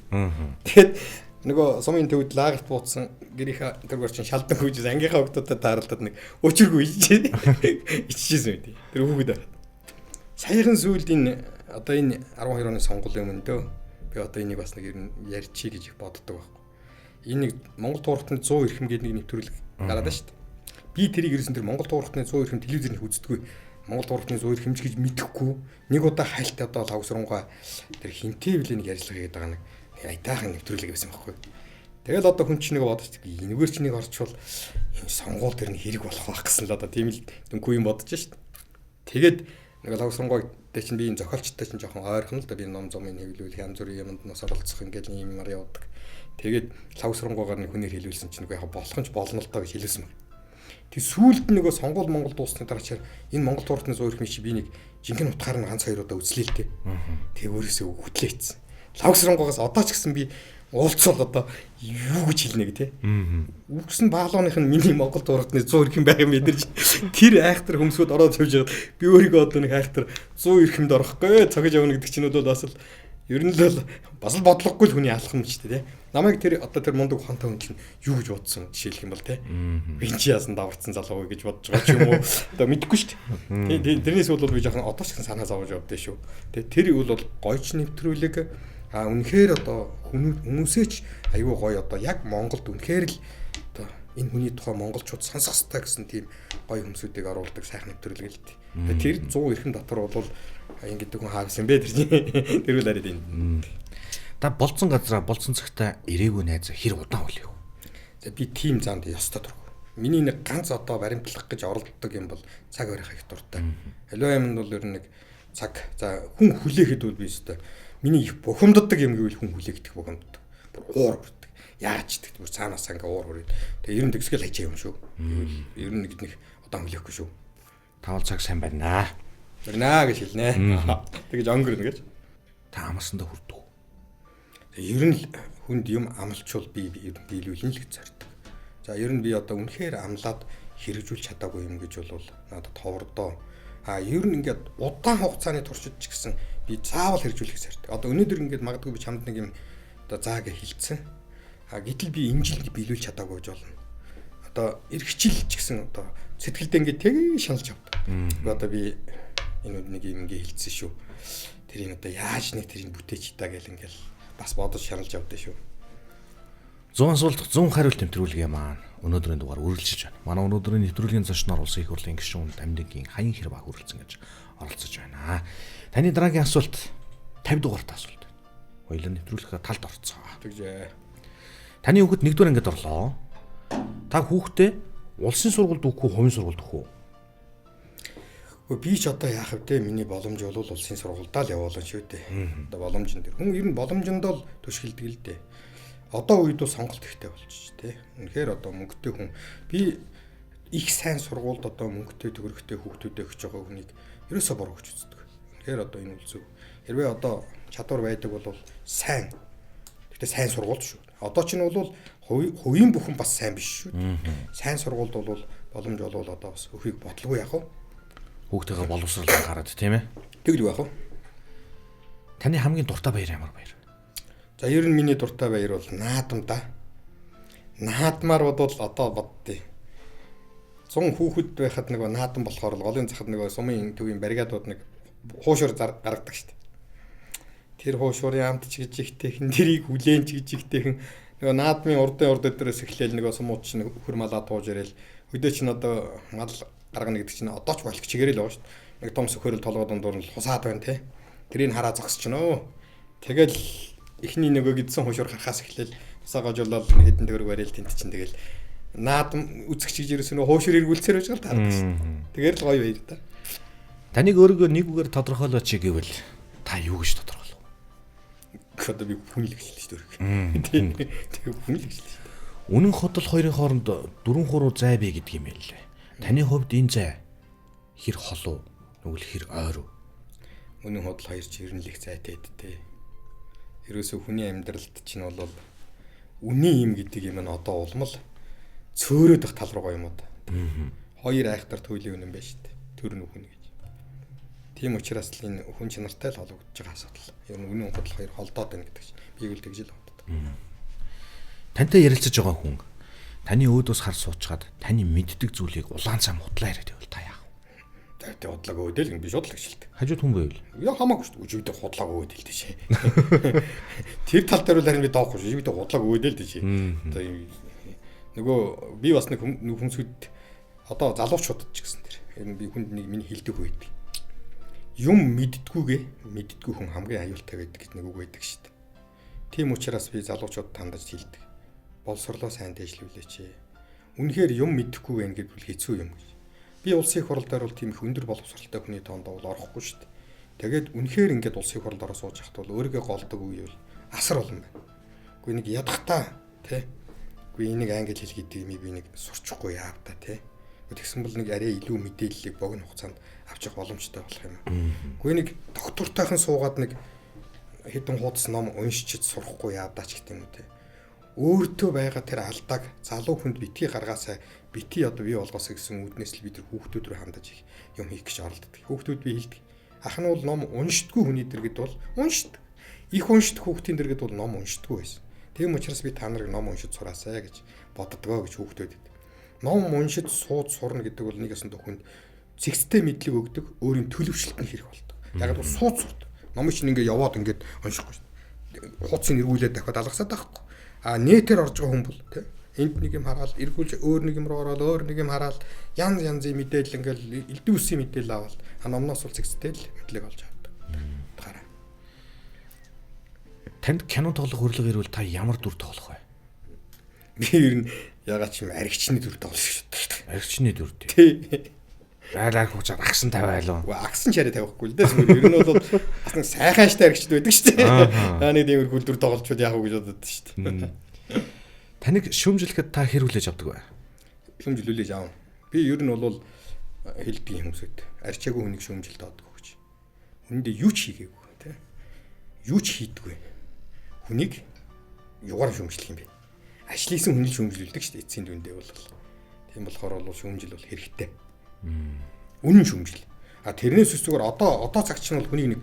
Тэгэхэд нөгөө сумын төвд лагерт бууцсан гэрийнхаа тэргээр чинь шалдан хүйжээс ангийнхаа хүмүүстэй тааралдаад нэг өчиргүй ичижсэн үү. Тэр хүүхэд байгаад. Саяхан сүүлд энэ одоо энэ 12 оны сонгуулийн өмнө дөө би одоо энийг бас нэг ярьчий гэж боддог байхгүй. Энэ нэг Монгол тууртанд 100 эрхэм гэдэг нэг нэвтрүүлэг гараад байна шүү дээ. Би тэрийг ерөөсөн тэр Монгол дуурхтны 100 эрхэм телевизээр их үздэггүй. Монгол дуурхтны 100 эрхэмж гэж мэдэхгүй. Нэг удаа хайлт одоо лавсрангуй тэр хинтээ билээ нэг ярьцлага хийгээд байгаа нэг айтаахан нэвтрүүлэг байсан байхгүй. Тэгэл одоо хүн чинь нэг бодож энэгээр чинь нэг орчвол энэ сонгуул тэр нэг хэрэг болох байх гэсэн л одоо тийм л дөнгөө юм бодож шít. Тэгээд нэг лавсрангуй дээр чинь би энэ зохиолчтой чинь жоохон ойрхон л да би ном зомын хэвлүүлэх янз бүрийн юмд нас оролцох ингээл юм мар явдаг. Тэгээд лавсрангуйгаар нэг хүнээр хэлүүлсэн чинь яг болох нь болно л доо гэж хэлсэн байна. Тэг сүүлд нөгөө сонгуул Монгол дуусны дараачаар энэ Монгол дууртны 100 эрхмийн чи би нэг жинхэнэ утгаар нь ганц хоёр удаа үзлээ л дээ. Тэг өөрөөсөө хөтлээцсэн. Лавсрангуйгаас одоо ч гэсэн би уулзвал одоо юу гэж хэлнэ гэ тэ. Үгсэн баалууных нь миний Монгол дууртны 100 эрхэм байгааг мэдэрч тэр айхтар хөмсгүүд ороод явж байгаад би өөрийгөө одоо нэг айхтар 100 эрхэмд орохгүй цогж явна гэдэг чинь бол бас л ер нь л бас л бодлогогүй л хүний алхам ч тэ. Намайг тэр одоо тэр мундаг ухаантай хүн чинь юу гэж бодсон жишээлх юм бол те. Би чи яасан даварцсан залуу гэж бодож байгаа ч юм уу. Одоо мэдэхгүй шүү дээ. Тэрнээс бол би жоохон одоо ч гэсэн санаа зовж явдээ шүү. Тэр үйл бол гойч нэвтрүүлэг үнэхээр одоо хүмүүсээ ч аюу гоё одоо яг Монголд үнэхээр л одоо энэ хүний тухай монголчууд сонсох хэрэгтэй гэсэн тийм гоё хүмүүсүүдийг оруулдаг сайхан нэвтрүүлэг л дээ. Тэр 100 эрхэм дотор бол ингэдэг хүн хаагсан бэ тэр чинь. Тэр үл арай дээ. Та болцсон газараа болцсон цагтаа ирээгүй найз хэр удаан үл юу? За би тим занд ёстой дургу. Миний нэг ганц одоо баримтлах гэж оролддог юм бол цаг барих их дуртай. Аливаа юмд бол ер нь нэг цаг за хүн хүлээхэд бол би өстой. Миний их бухимддаг юм гэвэл хүн хүлээгдэх бухимддаг. Бүр уур хүрдэг. Яаж идэх бүр цаанаас ингээ уур хүрээд. Тэгээ ер нь тэгсгэл хажаа юм шүү. Ер нь нэг удаан хүлээхгүй шүү. Тавал цаг сайн байна. Барина гэж хэлнэ. Тэгэж өнгөрнө гэж. Та амсандаа хүрдэг. Ер нь хүнд юм амлчвал би биелүүлнэ л гэж зорддог. За ер нь би одоо үнэхээр амлаад хэрэгжүүлж чадаагүй юм гэж бол надад товрдоо. Ер нь ингээд удаан хугацааны туршид ч гэсэн би заавал хэрэгжүүлэх зорддог. Одоо өнөөдөр ингээд магадгүй би чамд нэг юм одоо заа гэж хэлсэн. Гэтэл би энэ жилд биелүүлж чадаагүй гэж болно. Одоо эх жил ч гэсэн одоо сэтгэлдээ ингээд тэгээ шаналж авдаг. Одоо би энэ нэг юм ингээд хэлсэн шүү. Тэрийг одоо яаж нэг тэрийг бүтээч та гэл ингээд бас бодож шаналж авдаа шүү. 100 асуулт 100 хариулт нэвтрүүлгээ маань өнөөдрийн дугаар үргэлжлэж байна. Манай өнөөдрийн нэвтрүүлгийн зочноор улсын их хурлын гишүүн Дамдингийн Хаян Хэрваа хүрэлцэн гэж оролцож байна. Таны дараагийн асуулт 50 дугаартай асуулт. Хоёулаа нэвтрүүлэхээ талд орцоо. Тэгжээ. Таны хүүхэд 1-р ангид орлоо. Та хүүхдээ улсын сургуульд өгөх үү, хувийн сургуульд өгөх үү? Би ч одоо яах вэ? Миний боломж бол улсын сургуульдаа л явуулна шүү дээ. Одоо боломжн дээр. Хүн ер нь боломжонд л төшгөлдөг л дээ. Одоо үед бол сонголт ихтэй болчих тээ. Үнэхээр одоо мөнгөтэй хүн би их сайн сургуульд одоо мөнгөтэй төгрөгтэй хүүхдүүдэд өгч байгаа хүнийг ерөөсөө буруу гэж үздэг. Тэгэхээр одоо энэ үл зөв. Хэрвээ одоо чадвар байдаг бол сайн. Гэхдээ сайн сургууль шүү. Одоо ч нь бол хувийн бүхэн бас сайн биш шүү. Сайн сургуульд бол боломж бол одоо бас өхийг бодлого яах вэ? Хүүхдтэйгээ боловсруулах гараад тийм ээ. Тэгэл яах вэ? Таны хамгийн дуртай баяр ямар баяр? За ер нь миний дуртай баяр бол наадам да. Наадмаар бодвол одоо боддیں۔ 100 хүүхэд байхад нэг наадам болохоор л голын захад нэг сумын төвийн баррикадууд нэг хуушуур гаргадаг шүү дээ. Тэр хуушуурын амт ч гэж ихтэйхэн тэрийг хүлээн ч гэж ихтэйхэн нөгөө наадмын урдын дээрээс эхлээл нөгөө сумууд чинь хөр малаа тууж ирээл өдөө чинь одоо мал гаргана гэдэг чинь одоо ч болох чигээрэл байгаа шүү дээ. Нэг том сөхөрөл толгой дундуур нь хусаад байна те. Тэрийг хараа зогсчихноо. Тэгэл эхний нөгөө гидсэн хуушуур харахаас эхлээл сагажуулаад хэдэн төгрөг бариул тент чинь тэгэл наадам үзэгч гэж ерөөсөө хуушуур эргүүлсээр байж гал таардаг шүү. Тэгээр л гоё баяр та. Таныг өөрийгөө нэг үгээр тодорхойлооч гэвэл та юу гэж тодорхойлов? Одоо би хүн л гэж хэлж дээ. Тийм хүн л гэж хэлж дээ. Үнэн хотол хоёрын хооронд 4 хуруу зай бий гэдэг юм ээ. Таны хувьд энэ зай хэр холов нүгэл хэр ойр? Үнэн хотол хоёр ч ерөнлөх зайтай дээ. Ерөөсөө хүний амьдралд чинь бол үний юм гэдэг юм нь одоо улмал цөөрөөд их тал руугаа юм уу? Хоёр айхтар төлөв юм байна шүү дээ. Төрн үхэн гэж. Тийм учраас л энэ хүн чанартай л холбогдож байгаа асуудал. Ер нь үнэн хотол хоёр холдоод байна гэдэг чинь би үл тэгж л боддог. Тантай ярилцаж байгаа хүн таны өөдөөс хар суучгаад таны мэддэг зүйлийг улаан цам худлаа яриад байвал та яах вэ? Тэ худлааг өөдөл би шууд л гişэлдэг. Хажууд хүн байвал яа хамаагүй шүү дээ. Үжигдээ худлааг өөдөл дээ шээ. Тэр тал дээр л харин би доохгүй шүү. Үжигдээ худлааг өөдөл дээ шээ. Одоо нөгөө би бас нэг хүмсгүүд одоо залуучуудад ч гэсэн тэр ер нь би хүнд нэг миний хэлдэг үг байдаг. Юм мэддгүү хүн хамгийн аюултай байдаг гэж нэг үг байдаг шүү дээ. Тийм учраас би залуучууд тандаж хэлдэг. Боловсрлоо сайн дэвшлүүлээч. Үнэхээр юм мэдэхгүй байх гэдэг бол хэцүү юм гэж. Би улсын их хурал дээр бол тийм их өндөр боловсралтай хүний тоонд бол орохгүй шүү дээ. Тэгээд үнэхээр ингээд улсын их хурал дээр сууж хахт бол өөрийгөө голдог үе бол асар олон байна. Гэхдээ нэг ядахтаа тий. Гэхдээ энийг англи хэл гэдэг юм би нэг сурчихгүй яав та тий. Тэгсэн бол нэг арай илүү мэдээллийг богино хугацаанд авчих боломжтой болох юм. Гэхдээ нэг доктортойхон суугаад нэг хэдэн хуудас ном уншиж сурахгүй яадаач гэх юм үү тий. Өөртөө байгаа тэр алдааг залуу хүнд битгий гаргаасаа битгий одоо бий болгоосоо гэсэн үүднээс л бид тэр хүүхдүүд рүү хандаж их юм хийх гэж оролддог. Хүүхдүүд би хэлдэг. Ах нь бол ном уншдаггүй хүний дэргэд бол уншдаг. Их уншдаг хүүхдийн дэргэд бол ном уншдаггүй байсан. Тийм учраас би та нарыг ном уншиж сураасаа гэж боддгоо гэж хүүхдүүдэд. Ном уншиж сурна гэдэг бол нэг ясанд хүнд зэгцтэй мэдлэг өгдөг, өөрийн төлөвшлөлт нь хэрэг болдог. Яг л сууд сурдаг. Номыг чинь ингээ яваад ингээд уншихгүй шүү дээ. Хуудсыг эргүүлээд дахиад алгасаад байхгүй. Нэтээр орж байгаа хүн бол тий энд нэг юм хараад эргүүлж өөр нэг юм руу ороод өөр нэг юм хараад янзын мэдээлэл ингээл элдв үсийн мэдээлэл аваад номноос бол зэгцтэй л мэдлэг олж авдаг. Таараа. Танд кино тоглох урилга ирвэл та ямар дүр тоглох вэ? Би ер нь ягаад ч юм аригчны дүр тоглох шүү дээ. Аригчны дүр тий. Тий. Айлаа хуучаад агсан тавиалаа. Агсан чараа тавихгүй л дээ. Ер нь бол бас нэг сайхан аштай аригчд байдаг шүү дээ. Нэг тиймэрхүү дүр тоглолчуд яах вэ гэж бодод шүү дээ. Таныг шүүмжлэхэд та хэр хүлээж авдаг вэ? Шүүмжлүүлээж аав. Би ер нь бол хэлдэг юм хүмүүсэд арчаагүй хүнийг шүүмжилд авдаг гэж. Хүндээ юу ч хийгээгүй тий. Юу ч хийдэггүй. Хүнийг югаар шүүмжлэх юм бэ? Ажлынсан хүнийг шүүмжлүүлдэг шүү дээ. Эцсийн дүндээ бол. Тийм болохоор бол шүүмжил бол хэрэгтэй. Үнэн шүүмжил. Тэрнээс зүгээр одоо цагч нь бол хүнийг нэг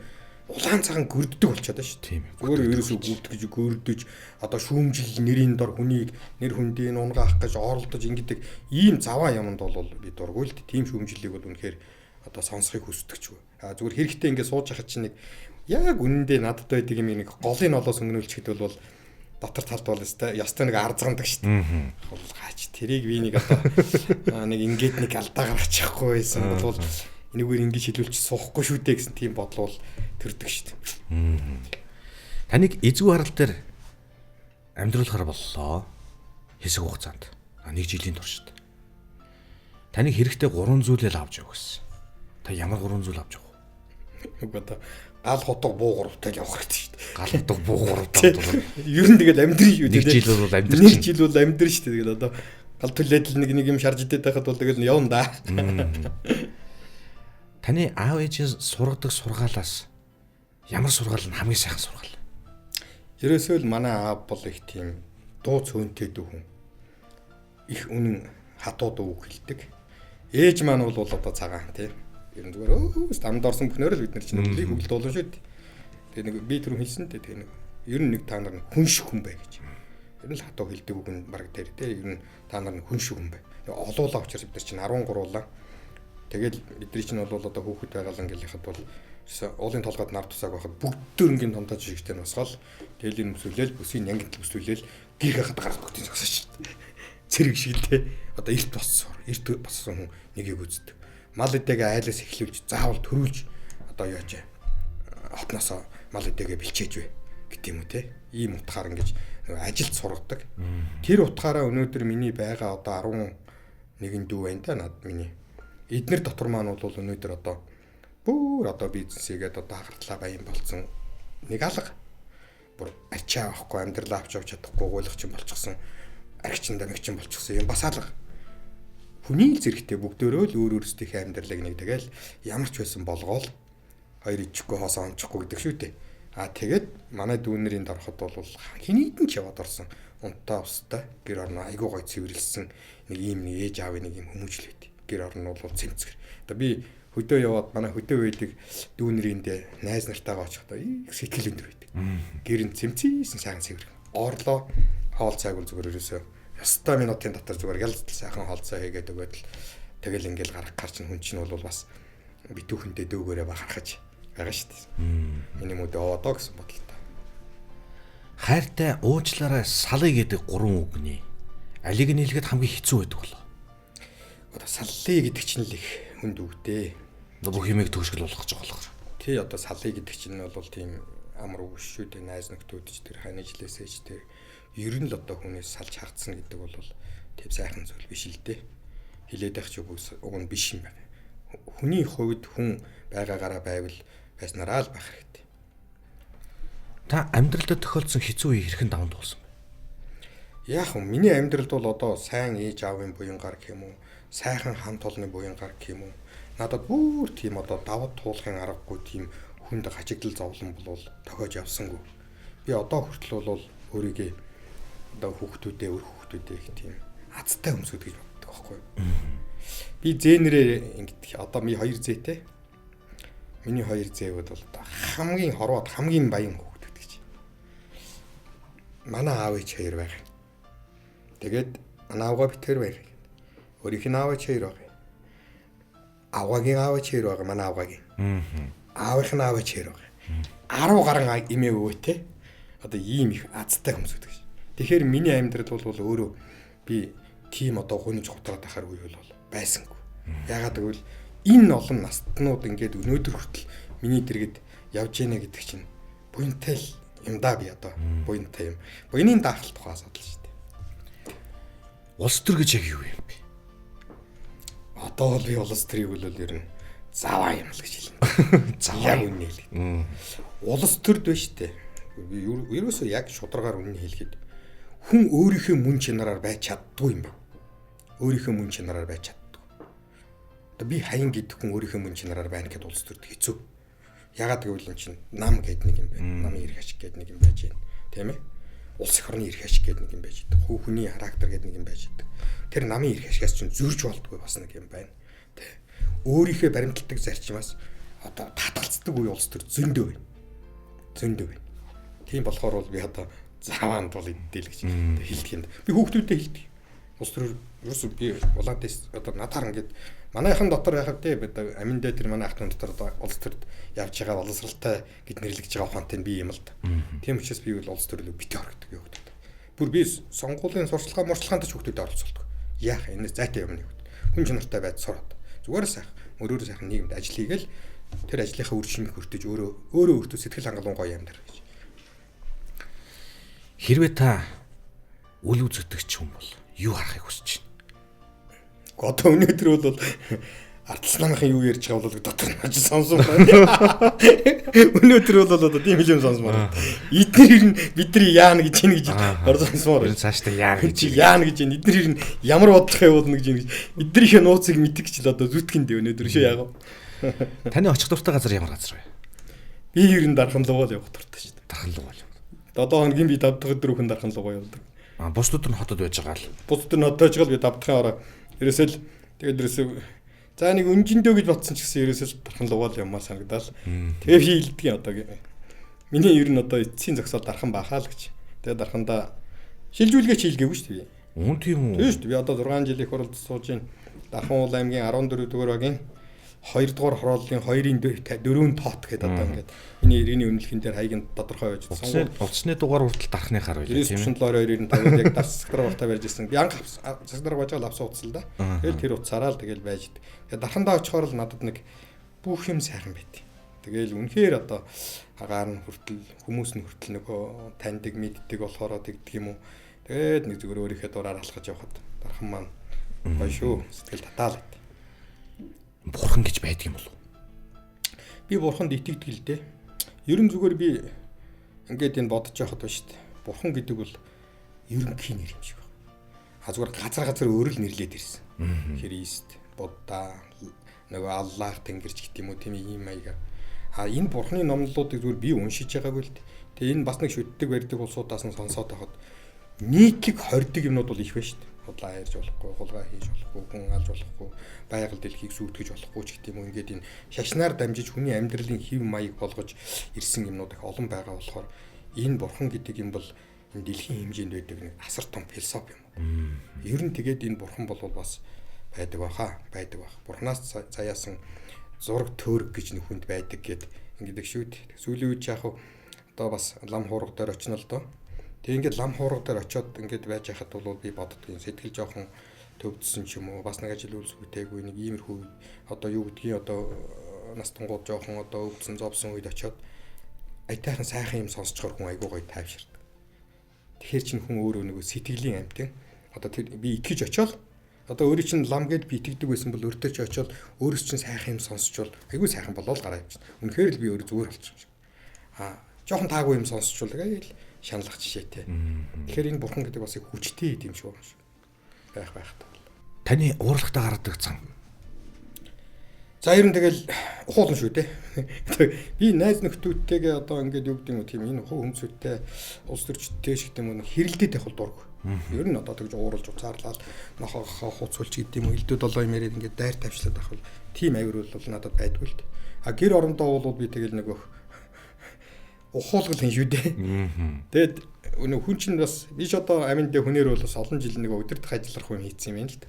улаан цагаан гөрддөг болчиход байна шүү. Тийм. Зүгээр ерөөсөө гүвдгэж гөрдөж одоо шүүмжил нэрийн дор хүнийг нэр хүндийн унгаах гэж оролдож ингэдэг ийм заваа юмд бол би дургүй л тийм шүүмжлэлийг бол үнэхээр одоо сонсохыг хүсдэг ч. Зүгээр хэрэгтэй ингээд сууж хахад чинь нэг яг үнэндээ надад байдаг юм нэг голын олоос өнгөнүүлчихэд бол дотор талд бол ястай нэг арзгандаг шүү дээ. Хаач тэрийг би нэг одоо нэг ингээд нэг алдаа гаргачихгүй байсан бол энэгээр ингэж хилүүлчих суухгүй шүү дээ гэсэн тийм бодол бол төрдөг шүү дээ. Таныг эзгүй харал дээр амьдруулахар боллоо. Хэсэг хугацаанд. 1 жилийн туршид. Таныг хэрэгтэй 3 зүйлээ л авч явах гэсэн. Та ямар 3 зүйл авч явах вэ? Одоо гал хотго буу гуравтай л явах хэрэгтэй шүү дээ. Гал хотго буу гуравтай бол ер нь тэгэл амьдрын шүү дээ. 1 жил бол амьдрын. 1 жил бол амьдрын шүү дээ. Тэгэл одоо гал төлөөдөл нэг юм шарж идээд байхад бол тэгэл явна да. Таны аав ээжийн сургадаг сургаалаас ямар сургаал нь хамгийн сайхан сургаал? Ерөөсөө л манай аав бол их тийм дуу цөөнтэй дүү хүн. Их үнэн хатууд үг хэлдэг. Ээж маань бол одоо цагаан тийм. Ер нь зүгээр дамд орсон бүхнээр л бид нар чинь үлийг хөвлөлт болно шүү дээ. Тэгээ нэг би түрүү хэлсэн дээ тэгээ нэг ер нь нэг та нар хүн шиг хүн бай гэж. Ер нь л хатуу хэлдэг үг нь баг дээр тийм. Ер нь та нар хүн шиг хүн бай. Тэгээ олуулаа учраас бид нар чинь 13 улаан. Тэгэл бидний чинь бол одоо хүүхэд байгаал ингээл хад бол уулын толгойд нар тусааг байхад бүгд дөрөнгийн томтож шигтэй насгаал тэлийн бүсүүлээл бүсийн янгит бүсүүлээл гэрхэ хад гарах бүгдийн зогсооч. Цэрэг шилдэ. Одоо эрт боссон хүн нэгийг үздэг. Мал идэгээ айлаас эхлүүлж заавал төрүүлж одоо яаж хотноосоо мал идэгээ бэлчээж вэ гэдэг юм уу те. Ийм утгаар ингэж ажилд сургадаг. Тэр утгаараа өнөөдөр миний байгаа одоо 11 дүү байна та над миний. Эднэр дотор маань бол өнөөдөр одоо бүр одоо бизнесийгээд одоо хагартлаа баян болцсон нэг алга. Бүр ачаа авахгүй амьдрал авч явж чадахгүй гуйлахч юм болчихсон. Аригчин дамигчин болчихсон юм бас алга. Хүний зэрэгтэй бүгдөө л өөр өөрсдийнхээ амьдралыг нэг тэгэл ямар ч байсан болгоол хоёр ичгүй хоосоо ончихгүй гэдэг шүү дээ. Тэгээд манай дүүнэрийн дорход бол хинийдэн ч яваад орсон. Унтаа устай гэр орно айгуу гой цэвэрлсэн нэг ийм нэг ээж аавын нэг юм хүмүүжл байд. Гэр орно бол цэмцгэр. Одоо би хөдөө яваад манай хөдөө байдаг дүүнэриндээ найз нартайгаа очихдоо их сэтгэл өндөр байдаг. Гэр нь цэмцээсэн сайхан цэвэр. Орлоо хоол цайг бол зүгээр ерөөсөө ёстой минутын дотор зүгээр ялцтай сайхан хоол цай хийгээд өгөөд л тэгэл ингээл гарч хүн чинь бол бас битүүхэндээ дүүгээрээ бахархаж байгаа шүү дээ. Миний мөдөө одоо гэсэн бодлоо. Хайртай уучлаарай салъя гэдэг 3 үгний алиг нь хэлэхэд хамгийн хэцүү байдаг болоо. одоо саллий гэдэг чинь л их хүнд үгтэй. Бүх юмыг төгсгөл болгох гэж байгаа болохоор. Тий одоо саллий гэдэг чинь бол тийм амар үг шүү дээ. Найз нөхдүүд ч тэр хань жилээсээ ч тэр ер нь л одоо хүнээс салж хагдсан гэдэг бол тийм сайхан зүйл биш л дээ. Хилээд байх ч уг нь биш юм байна. Хүний хувьд хүн байгаагаараа байвал байснараа л байх хэрэгтэй. Та амьдралдаа тохиолдсон хэцүү үеийг хэрхэн даван туулсан бэ? Яг нь миний амьдралд бол одоо сайн ээж аавын буянгаар гэх юм уу, сайхан хамт олонны буянгаар гэх юм уу, надад бүр тийм одоо даваад туулахын аргагүй тийм хүнд хажигдал зовлон бол тохиож явсангүй. Би одоо хүртэл бол өөрийгөө одоо хүүхдүүдээ их тийм азтай өмсөд гэж боддог байхгүй юу? Би зээнэрээ ингэдэг. Одоо ми 2 зээтэй. Миний 2 зээвүүд бол одоо хамгийн хорвоод хамгийн баян хүүхдүүд гэж. Манай аав ээж 2 байгаа. Тэгээд манай авгаа битэр байна. Өөрийнх нь аав ээж 2 байгаа. Аваагийн аав ээж 2 байгаа. Манай аваагийн. Аавынх нь аав ээж 2 байгаа. 10 гаруй эмээ өвөөтэй. Одоо ийм их азтай хүмүүс гэдэг. Тэгэхээр миний амьдрал бол өөрөө би тийм одоо гонж готроод ахаар үе бол байсангүй. Ягаад гэвэл энэ олон настнууд ингээд өнөөдөр хүртэл миний дэргэд явж гинэ гэдэг чинь буянтай л юм да би одоо буянтай юм. Буяны даахалт тухай асуудал шүү дээ. Улс төр гэж яг юу юм бэ? Одоо бол би улс төрийг бол ер нь заваа юм л гэж хэлнэ. Заваа үнэ хэлээ. Улс төрд байна шүү дээ. Би ерөөсөө яг шударгаар үнэ хэлэхэд хүн өөрийнхөө мөн чанараар байж чаддгүй юм ба. Өөрийнхөө мөн чанараар байж чаддгүй. Одоо би хаян гэдэг хүн өөрийнхөө мөн чанараар байна гэдээ улс төрд хэцүү. Ягаад гэвэл эн чинь нам гэдэг нэг юм байна. Намын эрх ашиг гэдэг нэг юм байж байна. Тийм ээ? Улс их орны эрх ашиг гэдэг нэг юм байж байдаг. Хүний характер гэдэг нэг юм байж байдаг. Тэр намын эрх ашигаас чинь зөрж болдгүй бас нэг юм байна. Тэ. Өөрийнхөө баримтлагдаг зарчмаас одоо татгалцдаг үе улс төр зөндөө байна. Зөндөө байна. Тийм болохоор бол би одоо заваанд бол идэл гэж хэлдэг юм. Би хүүхдүүдэд хэлдэг. Улс төр ерөөсөө би улаадээс одоо надаар ингээд манайхан дотор яхав те одоо амин дээр тэр манай ахтын дотор одоо улс төрд явж байгаа боловсралтай гэд нэрлэгдэж байгаа ухаантай би юм л да. Тийм учраас би бол улс төрлөө битээ орогддог юм хөтөд. Бүр би сонгуулийн сурчлагын мурчлагаанд ч хүүхдүүдэд оролцуулдаг. Яах энэ зайтай юм нэг. Хүн чанартай байж сураад. Зүгээр сайхан өөрөөр сайхан нийгэмд ажил хийгээл тэр ажлынхаа үр жимийг хүртэж өөрөө сэтгэл хангалуун гоё амьдрах гэж. Хэрвээ та үл үзэгдэгч хүн бол юу харахыг хүсэж байна? Одоо өнөөдөр бол ардс намынхан юу ярьж байгаа бол дотор нь ажил сонсон байна. Өнөөдөр бол одоо тийм юм сонсмоор. Эдгээр нь бидний яана гэж ийн гэж сонсмоор. Цаашдаа яана гэж яана гэж ийн эдгээр нь ямар бодлого явуулна гэж ийн гэж эдгээрийнхээ нууцыг мэдгэж л одоо зүтгэн дээ өнөөдөр шүү яг. Таны очих дуртай газар ямар газар вэ? Би ер нь дархан лугал явах дуртай шүү дээ. Дархан лугал. Одоо хоногийн би 5 дахь өдөр хүн дархан лугаа явдаг. Бусдууд нь хотод байж байгаа л. Бусдууд нь хотод байж байгаа л би 5 дахь ороо. Ерөөсөө л тэгээд ерөөсөө за нэг үнжиндөө гэж бодсон ч гэсэн ерөөсөө л дархан лугаал юмаа санагдал. Тэгээ би хилдгийг одоо миний ер нь одоо эцсийн зогсоол дархан бахаа л гэж. Тэгээд дархандаа шилжүүлгээ хийлгээгүй шүү дээ. Үн тийм үү? Тийм шүү дээ. Би одоо 6 жил их оролд сууж байна. Дархан уул аймгийн 14 дугаар багийн 2 дугаар хорооллын 2-ын 4-ийн тоот гэдэг одоо ингээд миний иргэний үнэлгээн дээр хаягийн тодорхой байж байна. Утасны дугаар хүртэл дарахныхаар байлаа тийм ээ. 97-2-ийн яг дас сагдраа багтаа барьж ирсэн. Би анх сагдраа байж байгаа авсан утас л да. Тэгэл тэр утсаараа л тэгэл байж. Тэгээ дархандаа очихоор л надад нэг бүх юм сайхан байт. Тэгэл үнэхээр одоо агаар нь хүртэл хүмүүс нь хүртэл нөгөө таньдаг мэддэг болохоор тэгдэг юм уу. Тэгээд нэг зүгээр өөрийнхөө дураар алхаж явхад дархан маань гоё шүү. Сэтгэл татаал. Бурхан гэж байдаг юм болов? Би бурханд итгэдэг л дээ. Ерөн зүгээр би ингээд энэ бодож явахад ба шүү дээ. Бурхан гэдэг бол ерөнхий нэр юм шиг байна. Зүгээр газар өөр л нэрлээд ирсэн. Христ, Будда, нөгөө Аллах, Тэнгэрч гэдэг юм уу тийм ийм маягаар. Энэ бурханы номлолуудыг зүгээр би уншиж байгаагүй л дээ. Тэгээ энэ бас нэг шүтдэг барьдаг улсуудаас нь сонсоод байхад нийтлэг хордог юмнууд бол их байна шүү дээ. Худлаа ярьж болохгүй, хулгай хийж болохгүй, хүн алж болохгүй, байгаль дэлхийг сүйтгэж болохгүй ч гэдэг юм уу. Ингээд энэ шашнаар дамжиж хүний амьдралын хэв маяг болгож ирсэн юмнууд их олон байгаа болохоор энэ бурхан гэдэг юм бол энэ дэлхийн хэмжээнд байдаг нэг асар том философи юм. Ер нь тэгээд энэ бурхан бол бас байдаг баха. Бурханаас заяасан зураг төөрөг гэж нэг хүнд байдаг гэд ингэдэг шүү дээ. Сүүлийн үед яг одоо бас лам хуурга дээр очино л доо. Тэгээ ингээд лам хуурга дээр очиод ингээд байж хахад бол би боддгийн сэтгэл жоохон төвдсөн ч юм уу бас нэг ажил үйлс бүтээгүй нэг иймэрхүү одоо юу гэдгийг одоо нас тунгууд жоохон одоо өвдсөн зовсон үед очиод аятайхан сайхан юм сонсчоор хүн айгуу гоё тайвширдаг. Тэгэхээр чинь хүн өөрөө нэг сэтгэлийн амьтан одоо тэр би итгэж очиод одоо өөрөө чинь лам гээд би итгэдэг байсан бол өөртөө ч очиод өөрөөс чинь сайхан юм сонсчвол айгуу сайхан болоод гараа явчихна. Үнэхээр л би өөрөө зүгээр болчихсон. Жоохон таагүй юм сонсчвол тэгэл шаналх жишээтэй. Тэгэхээр энэ бурхан гэдэг бас их хүчтэй юм шиг байна шүү. Байх таа. Таны уурлагтаа гаргадаг цан. За ер нь тэгэл ухуулна шүү дээ. Би найз нөхдүүдтэйгээ одоо ингээд юу гэдэг юм тийм энэ хүмүүстэй улс төрчтэй шиг юм уу хэрэлдээд байх бол дург. Ер нь одоо тэгж ууралж уцаарлал нохоо хуцуулч гэдэг юм уу элдүүд олоо юм яриад ингээд дайр тавьчлаад байх бол тийм авир бол надад байдгүй л дээ. Гэр орондоо бол би тэгэл нэг ухуулгал хийн шүү дээ. Тэгэд хүн чинь бас биш одоо аминд дээр хүнээр бол бас олон жил нэг өдөртөх ажиллах юм хийцсэн юм байна л да.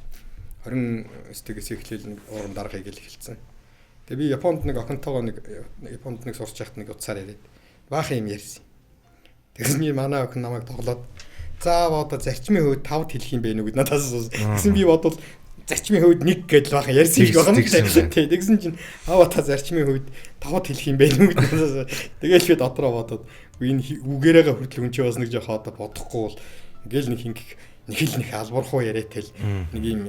20 стегээс эхлээл нэг уран даргыг л эхэлсэн. Тэгээ би Японд нэг охинтойгоо Японд нэг сурч яхад нэг утсаар яриад баахан юм ярьсан. Тэгсэн манай охин намайг тоглоод за одоо зарчмын хувьд 5 хэлэх юм бэ нүг надаас гэсэн би бодвол зарчмын хувьд 1 гэдэл баахан ярьсан шиг байгаа юм. Тэгсэн чинь та зарчмын хувьд 5 хэлэх юм бэ нүг надаас тэгээл би дотроо бодоод энэ үгээрээ хүртэл хүн чи бас нэг жоох одоо бодохгүй бол ингээл нэг хинг нэг л нэг албархуу яриатай л нэг юм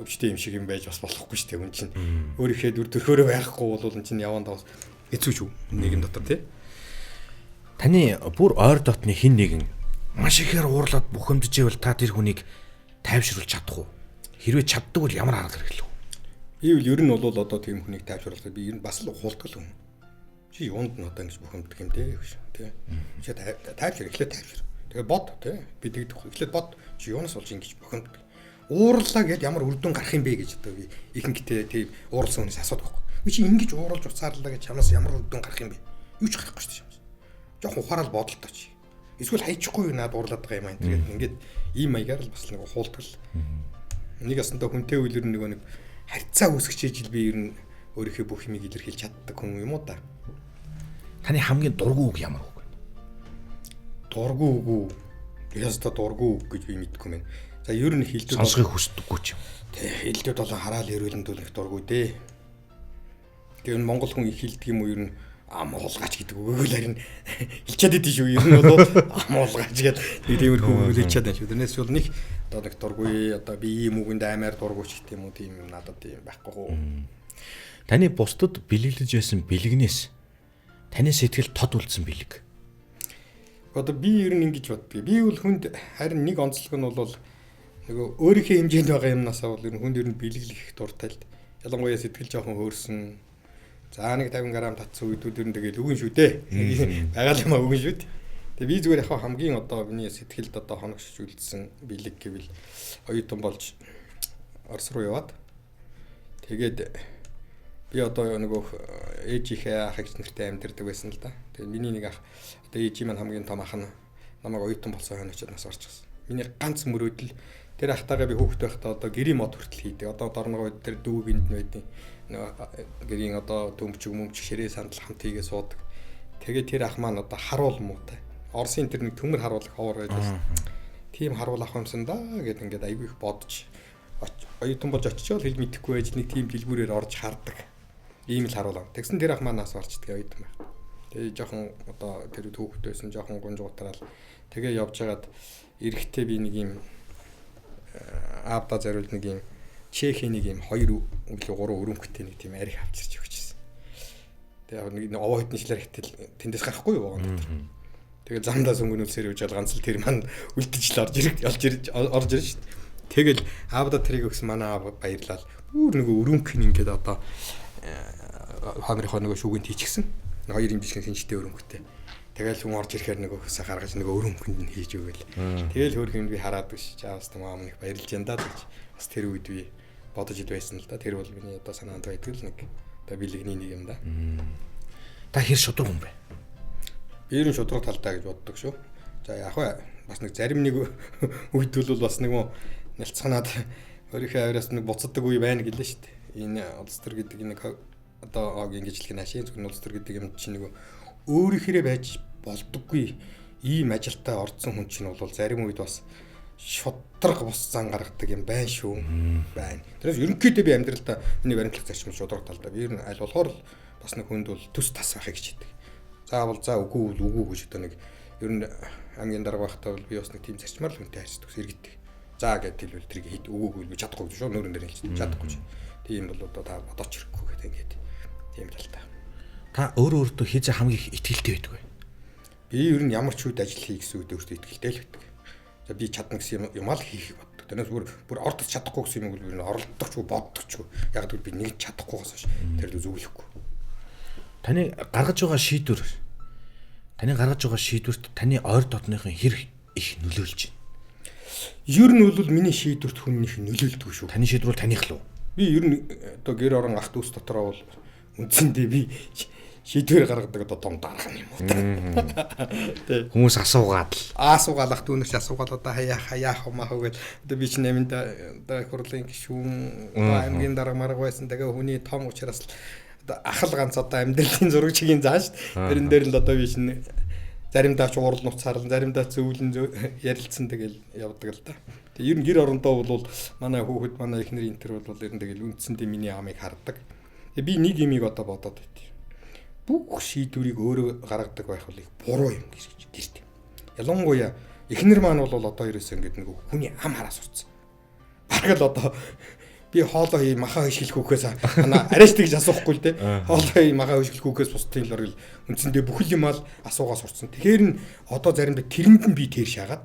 өвчтэй юм шиг юм байж бас болохгүй шүү дээ хүн чинь өөрийнхөө дүр төрхөөрөө байхгүй бол энэ чинь яван давс хэцүү шүү нэгэн дотор тий. Таны бүр ойр дотны хин нэгэн маш ихээр уурлаад бухимдчихвэл та тэр хүнийг тайвшруулж чадах уу? Хэрвээ чаддаг бол ямар арга хэрэглэх вэ? Би бол ер нь бол одоо тийм хүнийг тайвшруулах би ер нь бас л ухуулдаг л хүн. Чи юунд нь одоо ингэж бухимддаг юм дээ гэж тий. Чи тайвшир эхлээд тайвшир. Тэгээ бод тий. Би тэгдэх эхлээд бод чи юунаас болж ингэж бухимддаг. Уурлаа гэд ямар үр дүн гарах юм бэ гэж одоо би ихэнхдээ тийм ууралсан хүнээс асуудаг байхгүй. Би чи ингэж ууралж уцаарлаа гэж чамаас ямар үр дүн гарах юм бэ? Юу ч гарахгүй шүү дээ. Жохон ухаарал бодолтой чи. Эсвэл хайчихгүй наад уурлаад байгаа юм аа тэгээд ингээд ийм маягаар л бас нэг ухуулдаг л. Нэг ясандаа хүнтэй үйлэр нэг харьцаа үүсгэж ижил би ер нь өөрийнхөө бүх юмыг илэрхийлж чаддаг хүн юм уу та. Таны хамгийн дургүй үг ямар үг вэ? Дургүй үг үү? Яста дургүй үг гэж би мэдэхгүй мэн. За ер нь хилдүүд сонсохыг хүсдэггүй ч юм. Тэг хилдүүд болон хараал эрүүлэнд бол их дургүй дээ. Тэр нь монгол хүн их хилдэг юм уу ер нь амуулгач гэдэг үгийг л харин хэлчихэд идэв шүү. Ер нь бол амуулгач гэдэг нэг тиймэрхүү үг хэлчихэд байна шүү. Тэрнээс бол нэг одоо нэг дургүй одоо би ийм үгэнд аймаар дургүйч гэх юм уу тийм юм надад тийм байхгүй гоо. Таны бусдад бэлэглэж байсан бэлгнээс таны сэтгэл тод үлдсэн бэлэг. Одоо би ер нь ингэж боддог. Би бол хүнд харин нэг онцлог нь бол нөгөө өөрийнхөө хэмжээнд байгаа юмнасаа бол ер нь хүнд ер нь бэлэглэх их дуртай л. Ялангуяа сэтгэл жоохон хөөрсөн. За нэг 50 г татсан үедүүд ер нь тэгэл үгэн шүү дээ. Байгаа л юм аа үгэн шүү дээ. Тэгээ би зүгээр яхаа хамгийн одоо миний сэтгэлд одоо хоногшиж үлдсэн бэлэг гэвэл оюутан болж Орос руу яваад тэгээд би одоо нөгөө ээжийнхээ ах эгч нартай амьдардаг байсан л да. Тэгээд миний нэг ах одоо ээжийн маань хамгийн том ах нь намайг оюутан болсон хойно очиод нас орчихсон. Миний ганц мөрөөдөл тэр ахтайгаа би хүүхэд байхдаа одоо гэрийн мод хүртэл хийдэг. Одоо дорногоо тэр дүүгэнд нь байдیں۔ Гэрийн одоо төмч ширээ сандал хамт хийгээ суудаг. Тэгээд тэр ах маань одоо харуул муутай. Оросын тэр нэг төмөр харуул ховор байдаг. Тийм харуул ах юмсан да гэд ингээд айгүй их бодож оюутан болж очичоод хэл мэдэхгүй байж нэг тийм дэлгүүрээр орж хардаг. Ийм л харуул. Тэгсэн тэр ах манаас орчдөг оюутан байх. Тэгээ жоохон одоо тэр хүүхэд байсан жоохон гунжуутраал тэгээ явж хагаад эрэхтэй би нэг юм аавда зориулт нэг юм Чехийн нэг юм 2 өглөө 3 өрөмхтэй нэг тийм арих авчирч өгчээсэн. Тэгээ нэг овоо хэдэн жилээр хэтэл тэндээс гарахгүй юу байгаа юм. Тэгээ замдаа сүнгөнүүлсээр үжил ганц л тэр маань үлдэж л орж ирж шít. Тэгэл аавда тэрийг өгсөн манай аав баярлал. Бүр нөгөө өрөмхний ингээд одоо хамрынхоо нөгөө шүүгэнд хийчихсэн. 2 юм жижигхэн хинжтэй өрөмхтэй. Тэгэл хүн орж ирэхээр нөгөө хөсөө гаргаж нөгөө өрөмхөнд нь хийж өгөөл. Тэгэл хөөх юм би хараад биш. Аавс томаа өмнөх баярлж янда гэж. Бас тэр үед би бодож ид байсан л да. Тэр бол миний одоо санаанд байдаг л нэг одоо бэлэгний нэг юм да. Та хэр шудраг хүн бэ? Би ер нь шудраг талтай гэж боддог шүү. За яг бас нэг зарим нэг үед бол бас нэг нэлцганаад өөрийнхөө авираас нэг буцаддаг үе байна гэлээ шүү дээ. Энэ улс төр гэдэг нэг одоо ингэжлэх нь ашийн зөвхөн улс төр гэдэг юм чинь нэг өөрийнхөө байж болдоггүй ийм ажилтаа орцсон хүн чинь бол зарим үед бас шудраг бус зан гаргадаг юм байна шүү. Байна. Тэрээс ерөнхийдөө би амьдралдаа миний баримтлах зарчим шудраг талдаа би ер нь аль болохоор л бас нэг хүнд бол төс тас байхыг хичээдэг. Заавал за үгүй гэж одоо нэг ер нь хамгийн дарга байхдаа бол би бас нэг тийм зарчмаар л хүнтэй харьцдаг иргэдэг. За гэдэг хэлбэл тэрийг хэд үгүй би чадахгүй шүү нүүрэн дээр хэлж чадахгүй. Тийм бол одоо та бодооч хэрэггүй гэдэг ингээд тийм л та. Та өөртөө хийж хамгийн их итгэлтэй байдаг бай. Би ер нь ямар ч үед ажил хийх гэсэн үед өөртөө итгэлтэй л байдаг. За би чадна гэсэн юм аа л хийхийг боддог. Тэрнээс бүр ордож чадахгүй гэсэн юм бол ер нь оролдохчгүй боддогчгүй. Яг гэвэл би нэг чадахгүйгаас биш. Тэр л зөвлөхгүй. Таны гаргаж байгаа шийдвэрт таны ойр дотныхын хэрэг их нөлөөлж байна. Ер нь бол миний шийдвэрт хүн их нөлөөлдөг шүү. Таны шийдвэр таних л уу? Би ер нь одоо гэр орон ах дүүс дотроо бол үндсэндээ би шийдвэр гаргадаг одоо том дарга юм уу. Тэ. Хүмүүс асуугаад л. Асуугаал ах дүүнээс асуугаал одоо хаяах юмаа гэвэл одоо би чинь аминда одоо хурлын гишүүн аймгийн дарга марга байсан тэгээ хүний том учраас одоо ах л ганц одоо амьдралын зурагчгийн зааш тэрэн дээр л одоо би чинь заримдаа ч уурал нуцаар заримдаа зөвлөн ярилцсан тэгэл явдаг л да. Тэгээ ер нь гэр орондоо бол манай хүүхэд манай эхнэр интер бол ер нь тэгэл үндсэндээ миний амыг хардаг. Тэгээ би нэг юмыг одоо бодоод байт. Бүх шийдвэрийг өөрөө гаргадаг байх бол их буруу юм гэж гэрт. Ялангуяа эхнэр маань бол одоо ерөөсөө ингэдэг нэг хүний ам хараа сурцсан. Бараг л одоо би хоолоо хий махаа хишгэлэх хүүхээс арайч тэгж асуухгүй л дээ. Хоолоо хий махаа хишгэлэх хүүхээс бусдын л оргил үндсэндээ бүхэл юм ал асуугаа сурцсан. Тэгэхээр нь одоо заримдаа тэрэнд нь би тэр шаагаад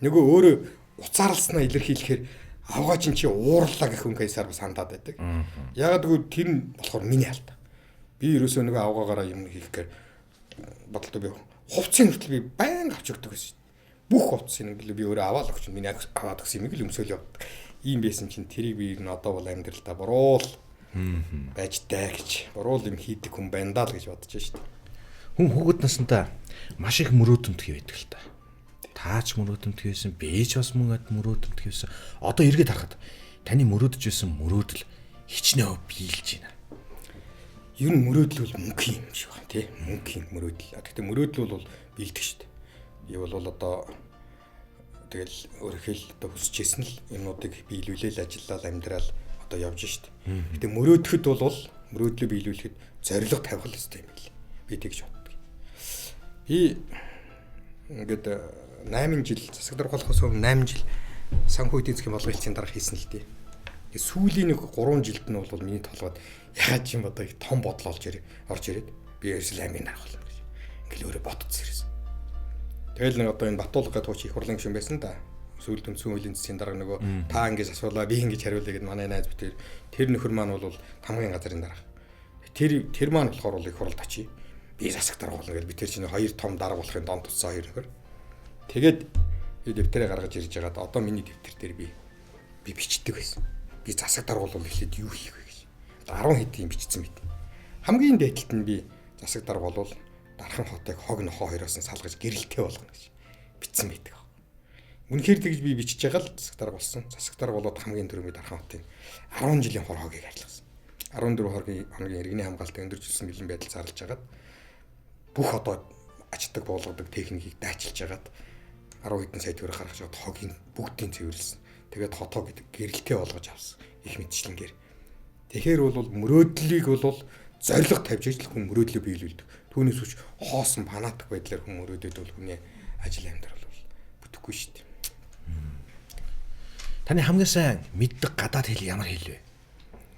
нөгөө өөрөө уцаарласнаа илэрхийлэхээр авгаа чинь чи уурлаа гэх үнгээсээр бас хандаад байдаг. Ягаад гэвэл тэр нь болохоор миний алдаа. Би ерөөсөө нөгөө авгаагаараа юм хийхээр бодлоо би хувцсын хүртэл би байнга авч өгдөг гэсэн. Бүх хувцсыг би өөрөө аваад өгч миний аваад өгсөн юм л өмсөөл явдаг. Ийм байсан чинь тэрийг би энэ одоо бол амьдралдаа буруул байж даа гэж буруул юм хийдэг хүн байна даа л гэж бодож шít. Хүн хүүхэд насндаа маш их мөрөөдөлтөй байдаг л та. Таач мөрөөдөлтөй байсан, бийж бас мөрөөдөлтөй байсан. Одоо эргээд харахад таны мөрөөдөж байсан мөрөөдөл хичнээн биелж байна. Ер нь мөрөөдөл бол мөнхийн юм шиг байна тий. Мөнхийн мөрөөдөл. Гэхдээ мөрөөдөл бол биелдэг шít. Би бол одоо тэгэл өөрөөхөө л одоо хүсэж исэн л юмнуудыг биелүүлээл ажиллаад амьдрал одоо явж шít. Гэтэ мөрөөдөхөд бол мөрөөдлөө биелүүлэхэд зориг тавих л ёстой юм бэл. Би тэгж боддог. Би ингээд 8 жил засаг даргаалахаас өмнө 8 жил санхүү эдийн засгийн боловсролын дарга хийсэн л дээ. Тэгээ сүүлийн нэг 3 жилд нь бол миний толгойд яаж юм одоо их том бодол орж ирээд би ерөөсөө аймгийн дарга болно гэж. Ингээл өөрөө ботцсон ирсэн. Тэгэл нэг одоо энэ Батуулга гэдэг хууч их хурлын гишүүн байсан да. Сүүлд үндсэн хуулийн засгийн дарга нөгөө та ингэж асуулаа би ингэж хариулъя гэд манай найз бүтээр тэр нөхөр маань бол хамгийн газрын дарга. Тэр маань болохоор их хурлд очие. Би засаг дарга болно гэж би тэр чинь хоёр том дарга болохын донд туссан хоёр нөхөр. Тэгээд би дэвтэрээ гаргаж ирж байгаад одоо миний дэвтэр дээр би бичдэг байсан. Би засаг дарга бол эхлээд юу хийх вэ гэж. 10 хэдийн бичсэн мэт. Хамгийн дээдлэлт нь би засаг дарга бол дархан хотыг хог нохоо хоёроос нь салгаж гэрэлтэй болгоно гэж бичсэн байдаг. Үнэхээр тэгж би бичиж байгаа л засаг дарга болсон. Засаг дарга болоод хамгийн түрүүний дархан хотын 10 жилийн хор хогийг арилгасан. 14 хоногийн иргэний хамгаалалтыг өндөржүүлсэн бэлэн байдал зарлж хагаад бүх одоо ачдаг болгодог техникийг дайчилж хагаад 10 хэдэн сая төгрөг гаргаж аваад хогийг бүгдийг цэвэрлсэн. Тэгээд хотоо гэдэг гэрэлтэй болгож авсан. Их мэдчлэнгээр. Тэгэхээр бол мөрөөдлийг бол зориг тавьж ижил хүн мөрөөдлөө биелүүлдэг. Түүнээс үуч хоосон фанатик байдлаар хүн мөрөөдөд бол хүний ажил амьдрал бол бүтэхгүй шүү дээ. Таны хамгийн сайн мэддэг гадаад хэл ямар хэл вэ?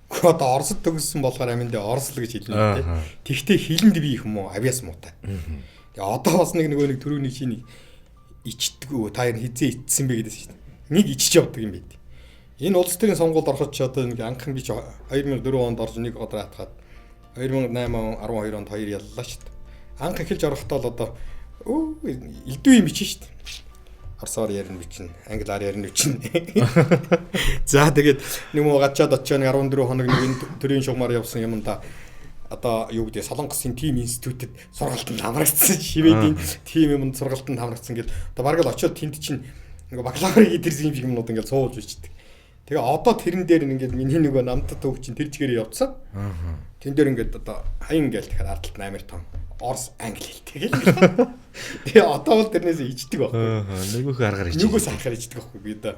Гэхдээ одоо оросд төгссөн болохоор аминдаа оросл гэж хэлнэ үү. Тэгвэл хэлэнд би их юм уу? Авиас муутай. Тэгээ одоо бас нэг төрөний чинь ичдэггүй та яар хизээ ичсэн бэ гэдэг шүү дээ. Нэг ичж явдаг юм байд. Энэ улс төрийн сонгуульд ороход ч одоо нэг анхан би 2004 онд орж нэг гадар хатгаад 2008 он 12 онд хоёр яллаа шүү дээ. Анх эхэлж орохдоо л одоо элдв юм бичнэ шүү дээ. Орсоор ярина бичнэ, англиар ярина бичнэ. За тэгээд нэг муу гачаад очиж 14 хоног нэг энэ төрийн шугамар явсан юм да. Одоо юу гэдэг Солонгосын тим институтэд сургалтанд хамрагдсан, Шведийн тим юмд сургалтанд хамрагдсан гэл одоо бараг л очиод тэнд чинь нэг бакалаврыг идэрсэн юм шиг юмнууд ингээд суулж бичдэг. Тэгээ одоо тэрэн дээр ингээд миний намтад төв чинь тэр чигээр явцсан. Тэн дээр ингээд одоо хаян гээл тэгэхээр ардалт 8 том Орос, англи хэлтэй гэл. Тэгээ одоо бол тэрнээс ичдэг байхгүй. Нөгөөх аргаар ичдэг. Нөгөөс харахаар ичдэг байхгүй. Би одоо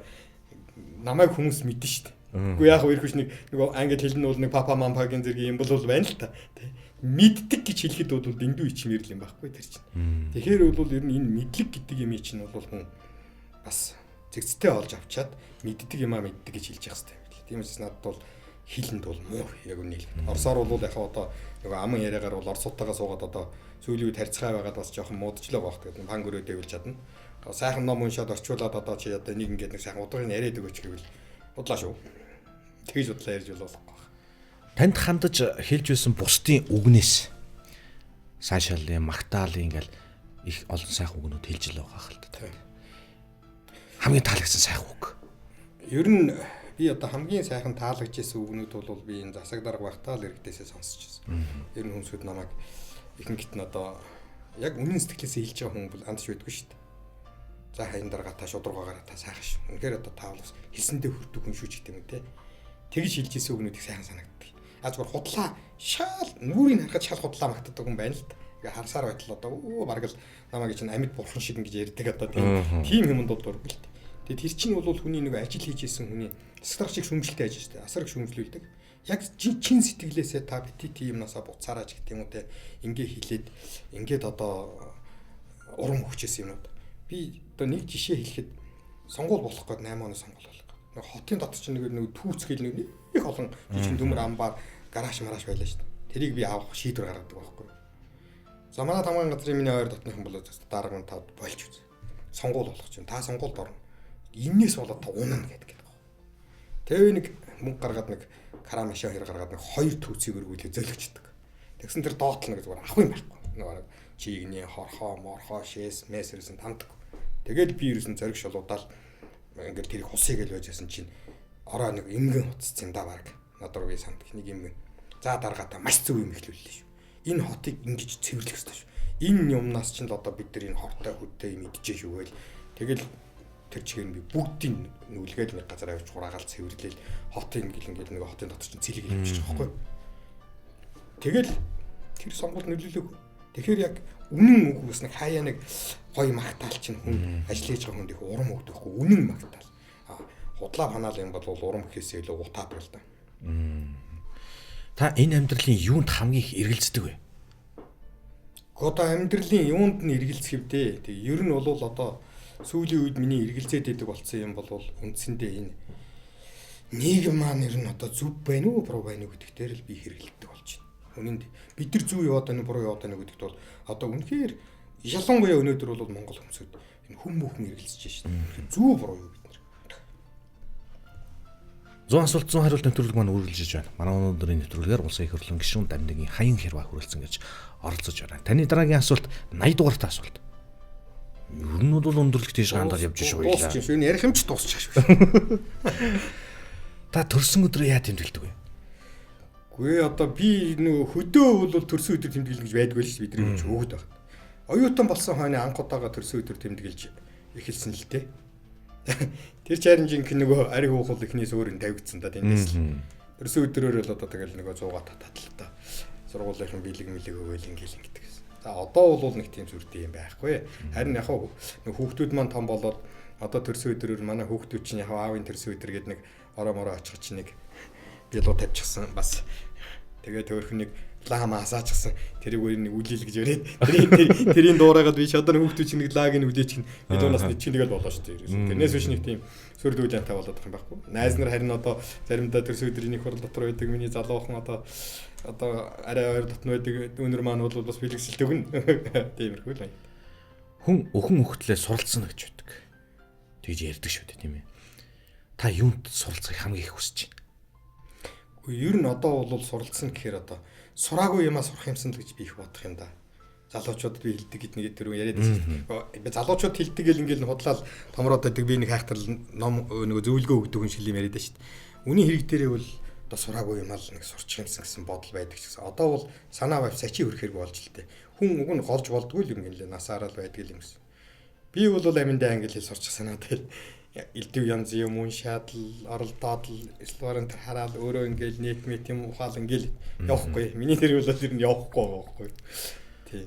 намайг хүмүүс мэднэ шүү дээ. Үгүй яг хоёр хүч нөгөө англи хэлний бол нэг папа мампагийн зэрэг юм бол байна л та. Мэддэг гэж хэлэхэд бол дэндүү ичмэрл юм байхгүй тэр чинь. Тэгэхээр бол ер нь энэ мэдлэг гэдэг юм чинь бол хүн бас зэгцтэй олж авчаад мэддэг юмаа мэддэг гэж хэлж явах хэрэгтэй. Тийм учраас надад бол хилэнд бол муу яг үнэ хэлбэл. Оросоор бол яг одоо нөгөө аман яриагаар бол орсуудтайгаа суугаад одоо сүүлийн үед харьцгаа байгаад бас жоохон муудчлаа байх гэдэг. Пан гөрөө дэвлж чадна. Сайхан ном уншаад орчуулад одоо чи одоо нэг ингэдэг нэг сайхан удаагийн яриад өгөөч гэвэл бодлоо шүү. Тэгж бодлоо ярьж болохгүй. Танд хандаж хэлж байсан бусдын үгнээс сайшаалын, магтаалын ингээл их олон сайхан үгнүүд хэлж л байгаа хэл та. Хамгийн таалагдсан сайхан үг. Ер нь би одоо хамгийн сайхан таалагдчихсан үгнүүд бол би энэ засаг дарга байхдаа л иргэдээсээ сонсч байсан. Ер нь хүмүүсүүд намайг ихэнхит нь одоо яг үнэн сэтгэлээсээ хэлж байгаа хүн бол андч байдгүй шүү дээ. За хаян дарга та шударгаагаараа та сайхан шүү. Үнэхээр одоо та бол хэлсэндээ хүрдэг хүн шүү ч гэдэг юм те. Тэгж хэлж ирсэн үгнүүдийг сайхан санагддаг. Аз гор худлаа шал нүрийг харахад шал худлаа магтдаг хүн байна л та. Ингээ харсаар байтал одоо бараг л намайг чинь амьд бурхан шиг ингэж ярьдаг одоо тийм юмд бол дургүй л те. Тэгээ тэр чинь бол хүний нэг ажил хийж исэн хүний асрах шиг шүмжлэлтэй ажил шүү дээ. Асрах шүмжлүүлдэг. Яг чин сэтгэлээсээ та бити юмнасаа буцаараа ч гэдэг юм уу те. Ингээ хилээд ингээд одоо урам өгчээсэн юмуд. Би одоо нэг жишээ хэлэхэд сонгуул болох гээд 8 оны сонгуул болох. Нэг хотын дотор чинь нэг түүцгээл нэг их олон жижиг төмөр амбар гараж мараш байлаа шүү дээ. Тэрийг би авах шийдвэр гаргадаг байхгүй. За манай тамган газрын миний хоёр дотныхан болоод дарга нь тав болж үз. Сонгуул болох чинь та сонгуульд орно. Иннээс болоод та унана гэдэг. Тэгээ нэг мөнгө гаргаад нэг кран машин хэр гаргаад нэг хоёр түүцийг өргүүлээ зөлөгчдөг. Тэгсэн тэр доотлно гэж зүгээр авах юм байхгүй. Нэг чигний хорхоо, морхоо, шээс, мэс ирсэн тамдаг. Тэгээд би ирсэн зориг шолуудаал ингээл тэрийг хусыг л байжсэн чинь ороо нэг эмгэн утцсан юм да баг. Надад би санд нэг эмгэн. За даргаатаа маш зөв юм ихлүүллээ шүү. Энэ хотыг ингэж цэвэрлэх хэрэгтэй шүү. Энэ юмнаас чинь л одоо бид нар энэ хортой хөдөө мэдчихэж шүү гээл. Тэгэл тэр чигээр нь би бүгдийг нүлгээд нэг газар авч хураагаал цэвэрлээл хотын ингээл нэг хотын дотор чинь цэлэг хийчих жоохгүй. Тэгэл тэр сонгуульд нөлөөлөв. Тэгэхээр яг үнэн үг бас нэг хаяа нэг гоё магтаал чинь хүн ажил хийж байгаа хүнд их урам өгдөхгүй үнэн магтаал. Худлаа ханаал юм бол урам гэхээсээ илүү утаадаг л да. Та энэ амьдралын юунд хамгийн их эргэлздэг вэ? Одоо амьдралын юунд нь эргэлзэх вэ? Тэг ер нь бол одоо сүүлийн үед миний эргэлзээд байдаг болсон юм бол үндсэндээ энэ нийгэм маань ер нь одоо зүв байна уу, буруу байна уу гэдэг дээр л би хэрэгэлдэг болж байна. Үнэнд бид нар зүв яваад байна уу, буруу яваад байна уу гэдэгт бол одоо үнэхээр ялангуяа өнөөдөр бол Монгол хүмүүсд энэ хүмүүхэн эргэлзэж байна шүү дээ. Зүв буруу юу бид нар. 100 асуулт 100 хариулт нэвтрүүлэг маань үргэлжлэж байна. Манай өнөөдрийн нэвтрүүлгээр улсын их хурлын гишүүн Дамдгийн хаян хэрвээ хүрэлцэн гэж оролцож байна. Таны дараагийн асуулт 80 дугаартай асуулт. Ер нь бол өндөрлөлт тийш хандаад явж шүү байлаа. Дуусчих шүү. Энэ ярих юм ч дуусчих шүү. Та төрсөн өдрөө яа тэмдэглэдэг вэ? Гүй одоо би нөгөө хөдөө бол төрсөн өдөр тэмдэглэн гэж байдгүй л шүү бидний ч өгöd байна. Оюутан болсон хойно анх удаага төрсөн өдөр тэмдэглэж эхэлсэн л дээ. Тэр чарын жинхэнэ нөгөө ариг уухал ихнээс өөр нь тавигдсан да тэндээс л. Төрсөн өдрөөр л одоо тэгэл нөгөө 100 таталтаа сургуулийн бэлэг мэлэг өгөөл ингээл ингэдэг. За одоо бол нэг тийм зүртэй юм байхгүй. Харин яг нэг хүүхдүүд маань том болоод одоо төрсөн өдрөөр манай хүүхдүүд чинь яг аавын төрсөн өдөр гээд нэг ороо мороо очих чинь нэг билүү тавьчихсан бас. Тэгээ төөрх нэг лама асаачихсан. Тэрийг нэг үлээл гэж өрөөд тэрийн дуурайгаад би шадар хүүхдүүд чинь нэг лаг нь үлээчих нь бидуунаас нэг чинь тэгэл болоо шүү дээ. Тэрнээс биш нэг тийм сөрөг үеэнтэй болоод байгаа юм байхгүй. Найз нар харин одоо заримдаа төрсөн өдрийн их хурал дотор байдаг миний залуухан одоо арай ойр дотн байдаг өнөр маань бол бас бэлгэсэлтэй хүн. Тиймэрхүү л байна. Хүн өхөн хөхтлээ суралцсан гэж байдаг. Тэгж ярьдаг шүү дээ тийм ээ. Та юунд суралцахыг хамгийн их хүсэж байна? Ер нь одоо бол суралцсан гэхээр одоо сураагүй юмаа сурах юмсан л гэж би их бодох юм да. Залуучууд би хэлдэг гэднийг тэр яриад байсан. Би залуучууд хэлдэг гэл ингээл худлаад томроод байдаг би нэг хайхтар ном нөгөө зөвлөгөө өгдөг хүн шилэм яриад шүү дээ. Үний хэрэг дээрээ бол одоо сураагүй юм аа л нэг сурчих юмсан гэсэн бодол байдаг ч гэсэн. Одоо бол санаа бав сачи хөрхөр болж л дээ. Хүн уг нь голж болдгүй л юм ингээл насаараа л байдаг юм гэсэн. Би бол аминдаа англи хэл сурчих санаатай. Илдэв янз юм уншаад л оролдоод л эслуарент хараад өөрөө ингээл нийт мэт юм ухаал ингээл явахгүй. Миний тэр бол ер нь явахгүй байхгүй. Тий.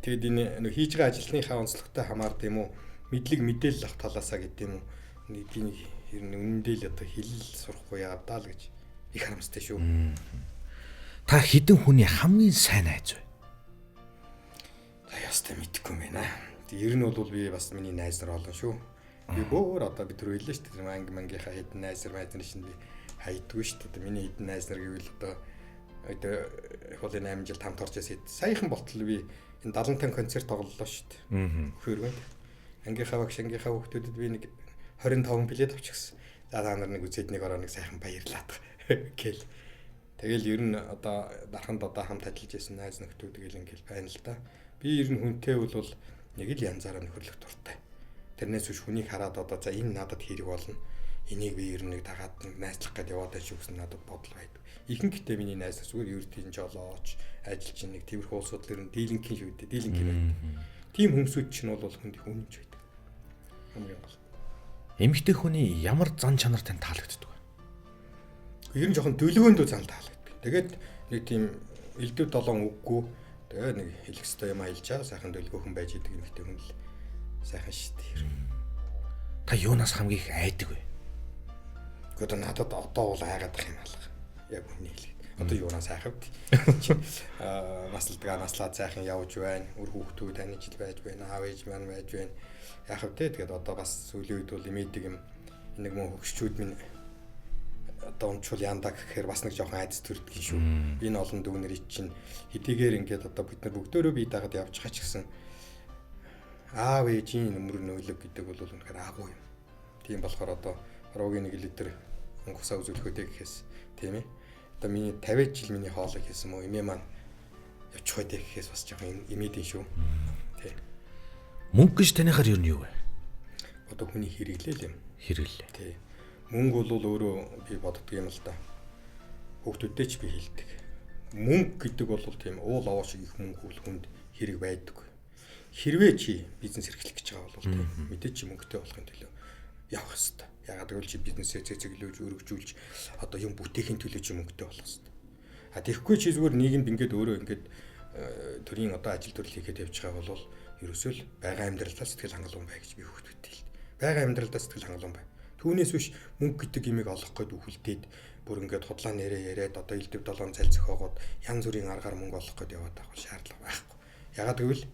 Тэгэд энэ нэг хийж байгаа ажлынхаа онцлогтой хамаард юм уу? Мэдлэг мэдээлэл авах талаасаа гэдэг юм уу? Нэг тийм ер нь үнэндээ л одоо хэлэл сурахгүй явдаа л гэж их харамстай шүү. Та хідэн хүний хамгийн сайн найз вэ? За ястаа мэдэхгүй юм байна. Ер нь бол би бас миний найз нар олон шүү. Би бөөр одоо бид түр хэлээ шүү дээ. Мангийнхаа хэдэн найз нар шинэ би хайдгүй шүү дээ. Миний хэдэн найз нар гэвэл одоо хуулийн 8 жил хамт орж ирсэн. Саяхан болтол би энэ 75 концерт тоглолоо шүү дээ. Хөргөнд. Ангийнхаа багш ангийнхаа хүүхдүүдэд би нэг 25 билет авчихсан. За та нар нэг үзээд нэг ороо нэг сайхан баярлаад гэл. Тэгэл ер нь одоо дарханд одоо хамт ажиллаж байсан найз нөхдөд тэгэл ингээл байна л да. Би ер нь хүнтэй бол нэг л янзаараа нөхөрлөх дуртай. Тэрнээс биш хүнийг хараад одоо за энэ надад хэрэг болно. Энийг би ер нь нэг дагаад найзлах гээд яваад байж гэсэн надад бодол байдаг. Ихэнхдээ миний найз зүгээр ер нь жолооч ажиллаж нэг тэрхүү улсууд л ер нь дийлэнхийн шүү дээ. Дийлэнхийн байдаг. Тим хүмүүсүүд чинь бол хүнд их үнэнч байдаг. Хамгийн гол. Эмэгтэй хүний ямар зан чанар тань таалагддаг вэ? Ер нь жоохон дөлгөөндөө зан таалагддаг. Тэгээд нэг тийм элдв 7 үггүй тэгээ нэг хэлэх ёстой юм аялжаа сайхан дөлгөөхөн байж идэг эмэгтэй хүн л сайхан шүү дээ. Та юунаас хамгийн их айдаг вэ? Гэхдээ надад одоо бол айгаад ах юм алга. Яг үнийг хэлээ. Одоо юунаас айхав? Наслаад сайхан явж байна. Үр хүүхдүүд таны жил байж байна. Аав ээж маань байж байна. Яхав те тэгээд одоо бас сүүлийн үед бол имэдэг юм нэг мөн хөгшчүүд минь одоо унчвал яндаг гэхээр бас нэг жоохон айдас төрдөг юм шүү. Энэ олон дүүнэрийг чинь хэдийгээр ингээд одоо бид нар бүгдөө бие дагаад явж байгаа ч гэсэн аав ээжийн нөмөр нөөлөг гэдэг бол үнэхээр агуу юм. Тийм болохоор одоо руугийн нэг литр онгоцоо үзүүлэхөөдэй гэхээс тийм ээ. Одоо миний 50 жил миний хоолой хийсэн мó эмээ маань явчих хөдэй гэхээс бас жоохон имэдэн шүү. Тийм. Мөнгө гэж таныхаар юу вэ? Одоо хүний хэрэглээ юм. Хэрэглээ. Тий. Мөнгө бол өөрөө би боддог юм л да. Хүүхдүүдтэй ч би хэлдэг. Мөнгө гэдэг бол тийм уул овоо шиг их мөнгө хүнд хэрэг байдаг. Хэрвээ чи бизнес эрхлэх гэж байгаа бол тийм мэдээч чи мөнгөтэй болохын төлөө явах хэрэгтэй. Ягаад гэвэл чи бизнесээ цэцэглүүлж өргөжүүлж одоо юм бүтээхийн төлөө чи мөнгөтэй болох хэрэгтэй. А тэгэхгүй чи зүгээр нийгэмд ингээд өөрөө ингээд төрийн одоо ажил төрөл хийхэд явж байгаа бол ерөөсөө л байгаа амьдралдаа сэтгэл хангалуун бай гэж би хүүхдүүдтэй хэлдэг. Байгаа амьдралдаа сэтгэл хангалуун бай. Түүнээс биш мөнгө гэдэг имийг олох гээд үхэлдээд бүр ингээд худлаа нэрээ яриад одоо элдв 7 цал зөхөөгоод янз бүрийн аргаар мөнгө олох гээд яваад байгаа шаардлага байхгүй. Ягаад гэвэл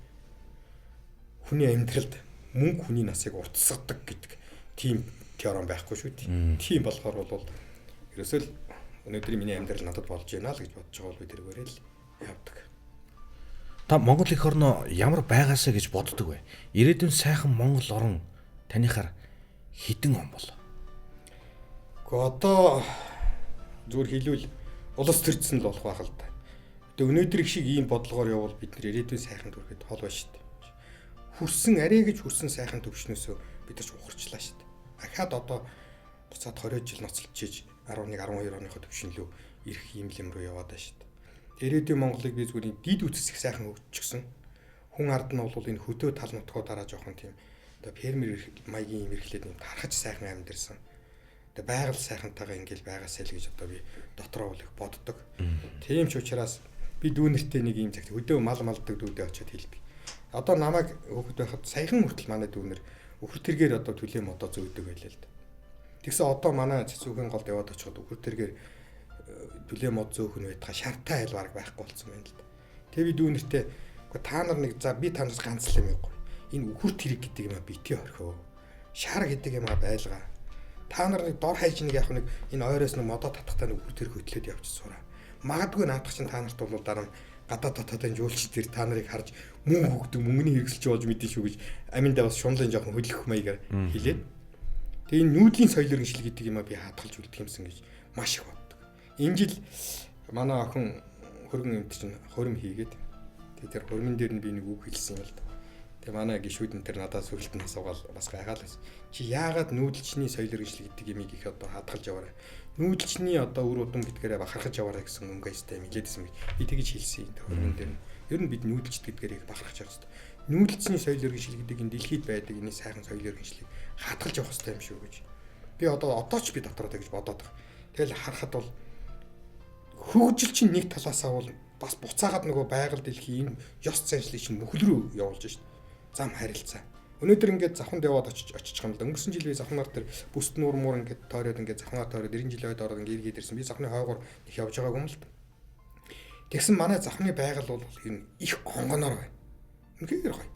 хүний амьдралд мөнгө хүний насыг уртсгадаг гэдэг тийм теорем байхгүй шүү дээ. Тийм болохоор бол ерөөсөө л өнөөдрийн миний амьдрал надад болж байна л гэж бодож байгаа бол би тэргээрээ л явдаг. Та Монгол эх орноо ямар байгаасаа гэж боддог вэ? Ирээдүйн сайхан Монгол орн танихаар хэдэн он бол? Гэхдээ одоо зүгээр хэлвэл улс төрсөн л болох байх л да. Тэгээ өнөөдөр их шиг ийм бодлогоор явбал бид нэр ирээдүйн сайхан төрөхөд хол байна шүү дээ. Хүрсэн арай гэж хүрсэн сайхан төвшнөөсөө бид нар ч ухарчлаа шүү дээ. Ахаад одоо буцаад 20 жил ноцолж чиж 11 12 оныхоо төвшинлөө ирэх юм руу яваад байна шүү дээ. Ирээдүйн Монголыг би зүгээр дид үтс их сайхан хөгжчихсөн. Хүн ард нь бол энэ хөдөө тал нутгоо дараа жоохон тийм одоо фермер маягийн юм эрхлээд юм тархаж сайхан амьдэрсэн. Тэгээ байгаль сайхантайгаа ингээл байгаасай л гэж одоо би дотроо бол их боддог. Тийм ч учраас би дүүнэртэй нэг юм цагт хөдөө мал малдаг дүүдээ очиод хэлдэг. Одоо намайг хөөхд байхад саяхан хүртэл манай дүүнэр өхөр тэргээр одоо төлөө модоо зөөдөг байлаа л да. Тэгсэн одоо манай цэцүүхэн голд яваад очиход өхөр тэргээр төлөө мод зөөхөн байтга шартай айл баг байхгүй болсон байна л да. Тэгээ би дүүнэртэй үгүй та нар нэг за би танаас ганц л юм яахгүй. Энэ өхөр тэрэг гэдэг юм а битгий орхио. Шар гэдэг юм а байлгаа. Та нар нэг дор хайж нэг яг нэг энэ ойроос нэг модоо татахтаа нэг өхөр тэрэг хөтлөөд явчих сураа. Магадгүй наадах чинь та нарт бол дараа нь гадаа дотоодын жуулч тэр та нарыг харж мөнгө хөгдөг мөнгөний хэрэгсэлж болж мэдэн шүү гэж аминдаа бас шунлын жоохон хөдлөх маягаар хэлээд. Тэгээ энэ нүүдлийн соёл иргэншил гэдэг юм а би хадгалж үлдэх юмсан гэж маш их боддог. Энэ жил манай охин хөргөн эмт чинь хорим хийгээд тэгээ тэр хормын дээр нь би нэг үг хэлсэн юм л да. Тэгээ манай гişүүдэн тэр надад сүрэлтэн асуугаал бас гайхаад байсан. Чи яагаад нүүдэлчний соёл иргэншил гэдэг юмыг их одоо хадгалж яваарай. Нүүдэлчний одоо үр удам гэдгээрээ бахархаж яваарай гэсэн өнгө өстэй хэлээдсэн би тэгэж хэлсэн юм хормын дээр нь. Ер нь бид нүүдэлч гэдгээрээ бахархаж явах хэрэгтэй. Нүүдэлчний соёл иргэншил гэдэг энэ дэлхийд байдаг энэ сайхан соёл иргэншилийг хадгалж явах хэрэгтэй юм шүү гэж. Би одоо ч би дотроо тэгж бодоод байгаа. Тэгэл харахад бол хөгжил чинь нэг талаасаа бол бас буцаагаад нөгөө байгаль дэлхийн энэ ёс заншлыг чинь мөхөл рүү явуулж шít. Зам харилцаа. Өнөөдөр ингээд завханд яваад очих юм л да. Өнгөрсөн жил би завханаар тэр бүст нуур муур ингээд тойроод ингээд завханаар тойроод 90 жил ойд ороод ингээд иргэд ирсэн. Би завхны хойгоор их явж байгаагүй юм л да. Тэгсэн манай завхны байгаль бол энэ их онгоноор байна. Үнэхээр гоё.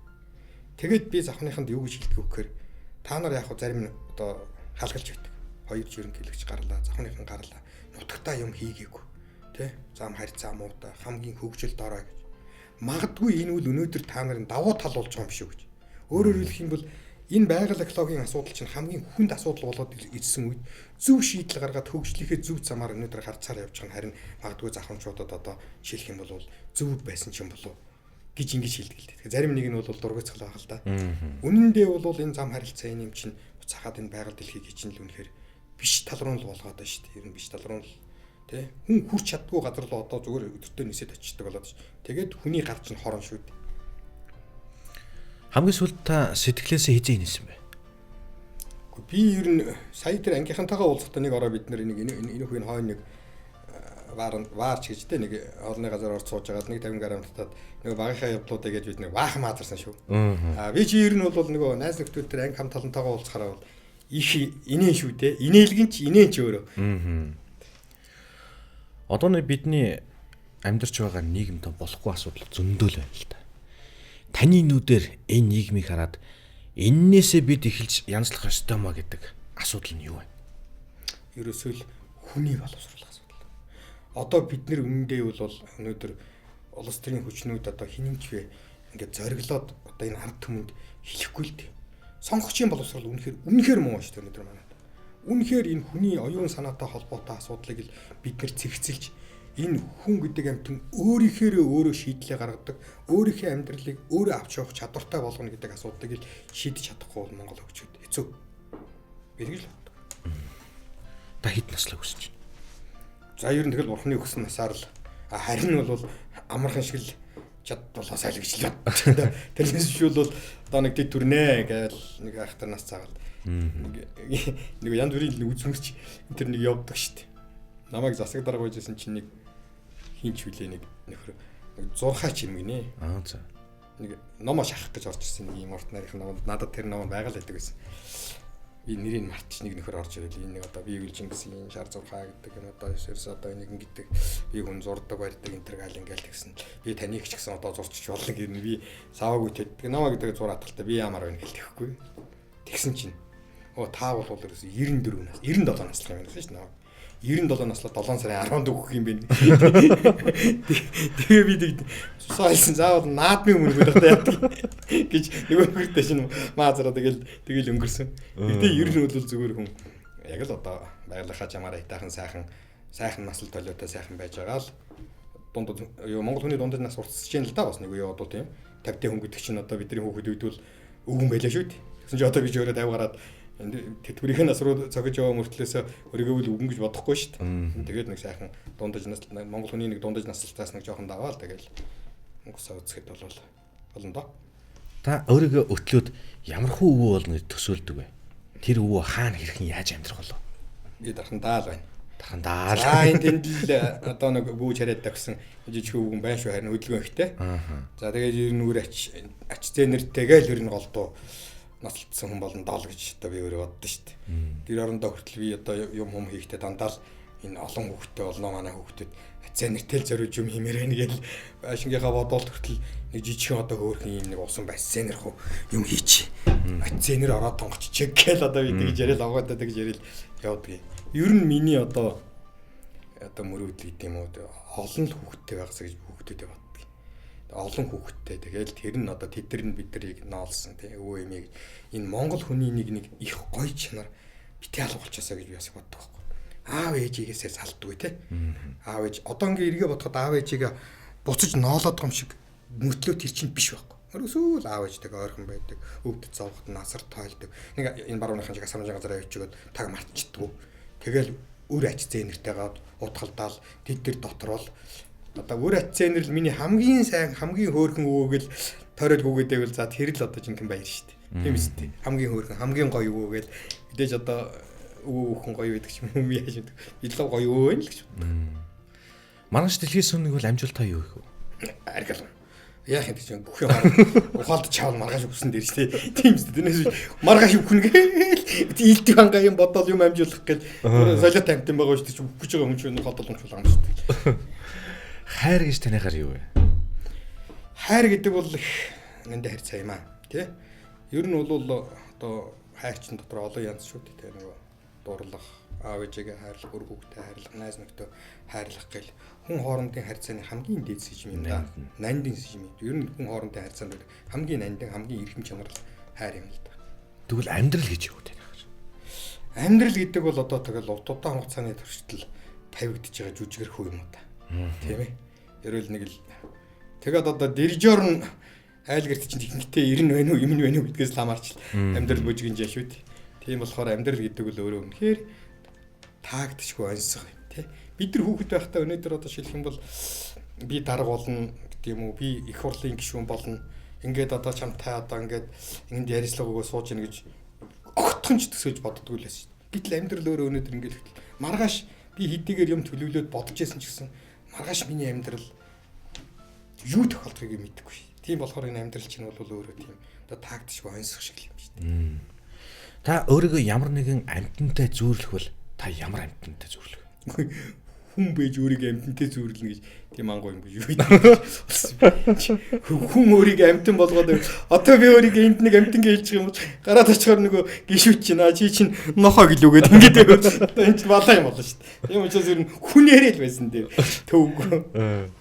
Тэгээд би завхныханд юу гэж хэлдэг вэ гэхээр та нар яг зарим нь одоо халгалж байдаг. 2 ерөнхийлөгч гарлаа, завхныхан гарлаа. Нутагтаа юм хийгээгүй. Тэ? Зам харьцаа муутай, хамгийн хөгжил дорой гэж. Магадгүй энэ үл өнөөдөр та нарын давуу тал болж байгаа юм шүү гэж. Өөрөөр хэлэх юм бол энэ байгаль экологийн асуудал чинь хамгийн хүнд асуудал болоод ирсэн үед зөв шийдэл гаргаад хөгжлийнхээ зөв замаар өнөөдөр харцаар явж байгаа нь харин магадгүй захамчуудад одоо шилэх юм бол зөв байсан ч юм болов гэж ингэж хэлдэг л дээ. Тэгэхээр зарим нэг нь бол дургуйцгал байгаа л да. Үнэн дээр бол энэ зам харилцаа юм чинь буцаагаад энэ байгаль дэлхийг чинь л үнэхээр биш тал руу л болгоод байна шүү дээ. Ер нь биш тал руу л тий хүн хүрч чаддгүй газар л одоо зүгээр өдөртөө нисээд очдог болоод ш. Тэгээд хүний гар чинь хорон шүү дээ. Хамгийн сүүлд та сэтгэлээсээ хизээ инээсэн бэ? Би ер нь сая тэр ангийнхантайгаа уулзахдаа нэг ороо бид нар энэ хүүгийн хойно нэг ваарч гэж тэ нэг олонны газар орж сууж байгаа нэг 50 грамм татаад нэг багийнхаа явдлуудаа гэж бид нэг баахан маазарсан шүү. Би чи ер нь бол нөгөө найз нөхдөд тэр анги хам талантайгаа уулзахаараа бол их инээ шүү дээ. Инээлгэн ч инээ ч өөрөө. Одоо нэг бидний амьдарч байгаа нийгэмд болохгүй асуудал зөндөө л байна л да. Таны нүдээр энэ нийгмийг хараад эннээсээ бид эхэлж янзлах ёстой маа гэдэг асуудал нь юу вэ? Ерөөсөө л хүний боловсруулах асуудал. Одоо бид нэр үнэндээ бол өнөөдөр улс төрийн хүчнүүд одоо хинэмч вэ ингээд зориглоод одоо энэ ард түмэнд хэлэхгүй л дээ. Сонгогчийн боловсрал үнэхээр муу шүү дээ өнөөдөр манайд. Үнэхээр энэ хүний оюун санаатай холбоотой асуудлыг л бид нэр цэгцэлж энэ хүн гэдэг амьтан өөрийнхөө шийдлээ гаргадаг, өөрийнхөө амьдралыг өөрөө авч явах чадвартай болгоно гэдэг асуудлыг л шийдэж чадахгүй бол Монгол хөгжүүд хэцүү. Бэргэж л боддог. Та хэд наслаа хүсэж байна? За ер нь тэгэл бурхны өгсөн насаар л харин бол амархан шиг л чад болоос айл гэж л боддог. Тэрнээс шүүл бол одоо нэг дэд төрнэ гээл нэг ахтар нас цаагаад нэг янз бүрийн нэг үзмэрч тэр нэг явдаг штеп. Намайг засаг дарга байжсэн чинь нэг хинч хүлээ нэг нөхөр нэг зурхаа чимгэнэ. За. Нэг номоо шахах гэж орж ирсэн нэг юм урт нарийнх нь надад тэр ном байгаад байдаг гэсэн. Би нэрийг мартчих нэг нөхөр орж ирэл энэ нэг одоо би Жилжингсийн шар зурхаа гэдэг юм одоо ерөөс одоо энийг гэдэг би хүн зурдаг барьдаг интергал ингээл тэгсэн. Би таныг ч гэсэн одоо зурчих болно гэрнэ би саваагүй тэддэг. Намаа гэдэг зур хатгалтай би ямар байна гэлтэхгүй. Тэгсэн чинь та бол ерөөс 94 нас 97 наслах юм байна шүү дээ. 97 наслаа 7 сарын 10-нд өгөх юм бэ. Тэгээ би тэг суулсан заавал наадмын өмнө байдаг гэж нөгөө хүртээ шин маазараа тэгэл өнгөрсөн. Гэтэ ер нь бол зүгээр хүн яг л одоо байгалийнхаа жамаараа хитаахан сайхан насл толиотой сайхан байж байгаа л дунд Монгол хүний дундаж нас уртсаж байна л да бас нэг үе одоо тийм 50 дэх хүн гэдэг чинь одоо бидний хүүхэд үед бол өвгөн байлаа шүү дээ. Тэгсэн чи одоо би ч өөрөө 50 гараад тэтгэврийн нас руу цогж яваа мөртлөөс өөрийгөө л үгэн гэж бодохгүй шүү дээ. Тэгээд нэг сайхан дундаж нас Монгол хүний нэг дундаж наслтаас нэг жоохон даваал тэгэл Монгосоо үзэхэд болно доо. Та өөрийгөө өтлөөд ямар хүү өвөө болно гэж төсөөлдөг вэ? Тэр өвөө хаана хэрхэн яаж амьдрах болов? Би дархандаал байна. Дархандаал. Энэ тэнд л одоо нэг гүүж хараад тагсан жижиг хөвгөн байна шүү харин хөдөлгөөн ихтэй. За тэгээд ер нь өөр ач зээнэртэйгээ л ер нь голдуу наслтсан хүн болон доол гэж одоо би өөрөө боддоо шүү дээ. Тэр орондоо хүртэл би одоо юм хийхдээ дандаа л энэ олон хүүхдтэй болно манай хүүхдэд ацаа нэртэл зориулж юм хиймээр байна гэл шингийнхаа бодолт хүртэл нэг жижигхэн одоо хөөрхөн юм нэг усан бассейнэр хөө юм хийчих. Ацаа нэр ороод тонгоч чиг гээл одоо би тэгж яриад авгаадаа тэгж яриад явдаг. Ер нь миний одоо мөрөөдөл гэдэг юм уу олон хүүхдтэй байгасаа гэж хүүхдүүдэд боддог. Олон хүүхэдтэй тэгэл тэр нь одоо тэдэр нь биднийг ноолсон тий өвөө эмээ энэ Монгол хүний нэг их гоё чанар битээ алга болчихосоо гэж би бас боддог байхгүй. Аав ээжийгээсээ салдгүй тий. Аав ээж одоо ингээ эргээ бодоход аав ээжигээ буцаж ноолоод байгаа юм шиг мөтлөө тэр чинь биш байхгүй. Ерөөсөө л аав ээжтэйгээ ойрхон байдаг. Өвдөд зовход насар тойлдог. Нэг энэ барууныхан шиг асрамжийн газар авчигээд таг мартчихдгүү. Тэгэл өөр ач зээнэртэйгээ утгалдаал тэд дотрол одоо өөр аццэнэр л миний хамгийн сайн хамгийн хөөрхөн өвөөгөл тойроод гүгээдэг бол за тэр л одоо жинхэнэ баяр шүү дээ. Тийм үстэй. Хамгийн хөөрхөн хамгийн гоё өвөөгөл мэдээж одоо өвөө хүн гоё байдаг ч юм уу яаж вэ? Илүү гоё өвөө нь л гэж боддог. Маргааш дэлхийс өмнө бол амжилтаа юу их вэ? Аргал. Яах юм гэж бүх юм ухаалд чаавал маргааш өгсөн дээр шүү дээ. Тийм шүү дээ. Тэрнээс маргааш өгнө гээл илдэг хангаа юм бодол юм амжуулах гээл солиот амтан байгаа шүү дээ. Өгч байгаа хүн чинь бодоломжгүй юм шүү дээ. Хайр гэж танихаар юу вэ? Хайр гэдэг бол нэндэ хайр цаа юм аа. Тэ? Ер нь бол одоо хайр чин дотор олон янз шүү дээ. Тэ нөгөө дурлах, аав ээжигээ хайрлах, өр хүүхдээ хайрлах, найз нөхдөд хайрлах гээл хүн хоорондын харьцааны хамгийн дээд сэжим юм да. Нандин сэжим. Ер нь хүн хоорондын харьцаанд хамгийн нандин, хамгийн эрхэм чанар хайр юм л да. Тэгвэл амьдрал гэж юу танихаар? Амьдрал гэдэг бол одоо тэгэл удаан хугацааны туршидал тавигдж байгаа жүжигэр хүү юм да. Тийм ээ. Ерөөл нэг л тэгээд одоо дирижер нь айл гэрт чинь ихэнхдээ 90 байна уу, юм байна уу гэдгээс л хамаарч амьдрал бүжгийн жаа шүү дээ. Тийм болохоор амьдрал гэдэг бол өөрөө үнэхээр таагдчихгүй онцгой юм тий. Бид нар хүүхэд байхдаа өнөөдөр одоо шилэх юм бол би дарга болно гэдэг юм уу, би их хурлын гишүүн болно. Ингээд одоо чамтай одоо ингээд энд ярилцлагагаа сууж ийн гэж огтхонч төсөөж боддгоо л байсан шүү дээ. Гэтэл амьдрал өөрөө өнөөдөр ингээд маргааш би хэдийгээр юм төлөвлөөд бодож байсан ч гэсэн маргааш миний амьдрал юу тохиолдохыг мэдэхгүй шээ. Тийм болохоор энэ амьдрал чинь бол өөрөө тийм одоо таагдчихгүй онцгой шиг юм шүү дээ. Та өөрийгөө ямар нэгэн амьтантай зүйрлэх бол та ямар амьтантай зүйрлэх вэ? Хүн бэж өөрийгөө амьтантай зүйрлэнэ гэж тийм ангой юм биш үү? Хүн өөрийгөө амьтан болгоод одоо би өөрийгөө энд нэг амьтан гэж хэлчих юм бол гараад очихоор нөгөө гişүт чинь чи чинь нохоо гэлүүгээд ингээд одоо энэ чинь балаа юм болно шүү дээ. Тийм учраас ер нь хүнээрээ л байсан дээ. Төвгүй.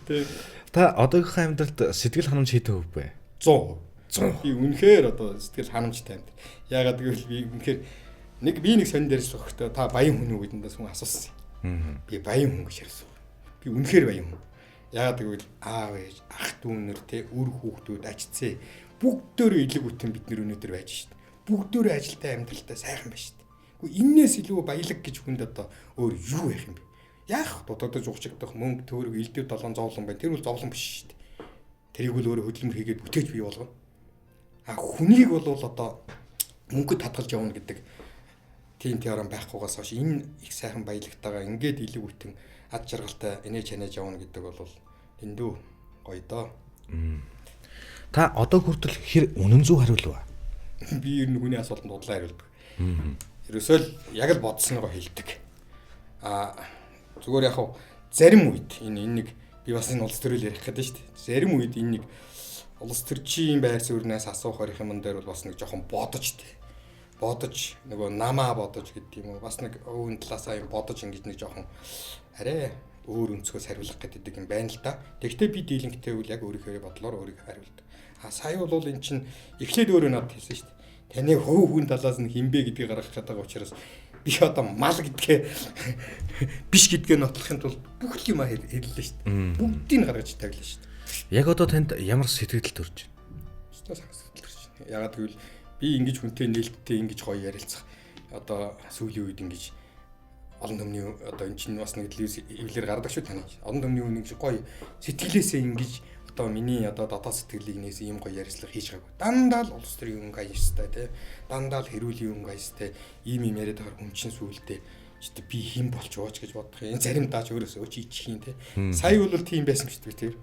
Тийм. Та одоогийнхаа амьдралд сэтгэл ханамж хийдэг хөв бэ? 100%. Би үнэхээр одоо сэтгэл ханамжтай юм. Яагаад гэвэл би үнэхээр нэг сонин дээрс өгөхдөө та баян хүн үү гэдэндээс хүн асуусан. Би баян хүн гэж ярьсан. Би үнэхээр баян хүн. Яагаад гэвэл аав ээж, ах дүүнэр те үр хүүхдүүд ажицээ бүгдөө илэг үтэн бид нар өнөөдөр байж шít. Бүгдөө ажилтай амьдралтай сайхан байж шít. Гэхдээ энээс илүү баялаг гэж хүнд одоо өөр юу байх юм бэ? Яах дутагдаж угчигдах мөнгө төгрөг элдв долоон зовлон байна. Тэр бол зовлон биш шít. Тэрийг бол өөрөө хөдөлмөр хийгээд бүтээж бий болгоно. А хүнийг бол одоо мөнгөд татгалж явна гэдэг тийм теорем байхгүйгаас хойш энэ их сайхан баялагтайгаа ингээд илүү бүтэн ад жаргалтай энэж хянаж явна гэдэг бол эндүү гоё доо. Та одоо хүртэл хэр үнэн зөв хариулв? Би ер нь хүний асуултанд удлаа хариулдаг. Ерөөсөө л яг л бодсноогоо хэлдэг. А зүгээр яг хав зарим үед энэ нэг би бас энэ улс төрөл ярих гэдэг шүү дээ. Зарим үед энэ нэг улс төрчийн байр суурьнаас асуух хорих юм дээр бол бас нэг жоохон бодож тээ. Бодож нөгөө намаа бодож гэдэг юм уу. Бас нэг өвөн талаасаа юм бодож ингэж нэг жоохон арай өөр өнцгөөс хариулах гэдэг юм байна л да. Тэгвэл би дийлэнхтэй үл яг өөрийнхөө бодлоор өөрийгөө хариулдаг. А сая бол эн чинь эхлээд өөрөө надад хэлсэн шүү дээ. Таны хөв хүн талаас нь хинбэ гэдгийг гаргах гэдэг учраас би одоо мал гэдгээ биш гэдгээ нотлохын тулд бүх юм хэллээ шүү дээ. Бүгдийг гаргаж таглаа шүү дээ. Яг одоо танд ямар сэтгэл төрж байна? Өстой сайн сэтгэл төрж байна. Ягаад гэвэл би ингэж хүнтэй нээлттэй ингэж гоё ярилцах одоо сүүлийн үед ингэж олон төмний одоо эн чинь бас нэг эвлэр гардаг шүү тань. Олон төмний үнийг гоё сэтгэлээсээ ингэж одоо миний одоо дотоод сэтгэлийг нээс ийм гоё ярилцлага хийж байгаагүй. Дандаа л улс төрийн өнгө аястай тий. Дандаа л хэрүүлийн өнгө аястай ийм юм яриад байгаа хүн чинь сүүлдээ ч би хэн болч ууч гэж бодох юм. Заримдаа ч өөрөөсөө чи ичих юм тий. Сая бол тийм байсан шүү дээ тий.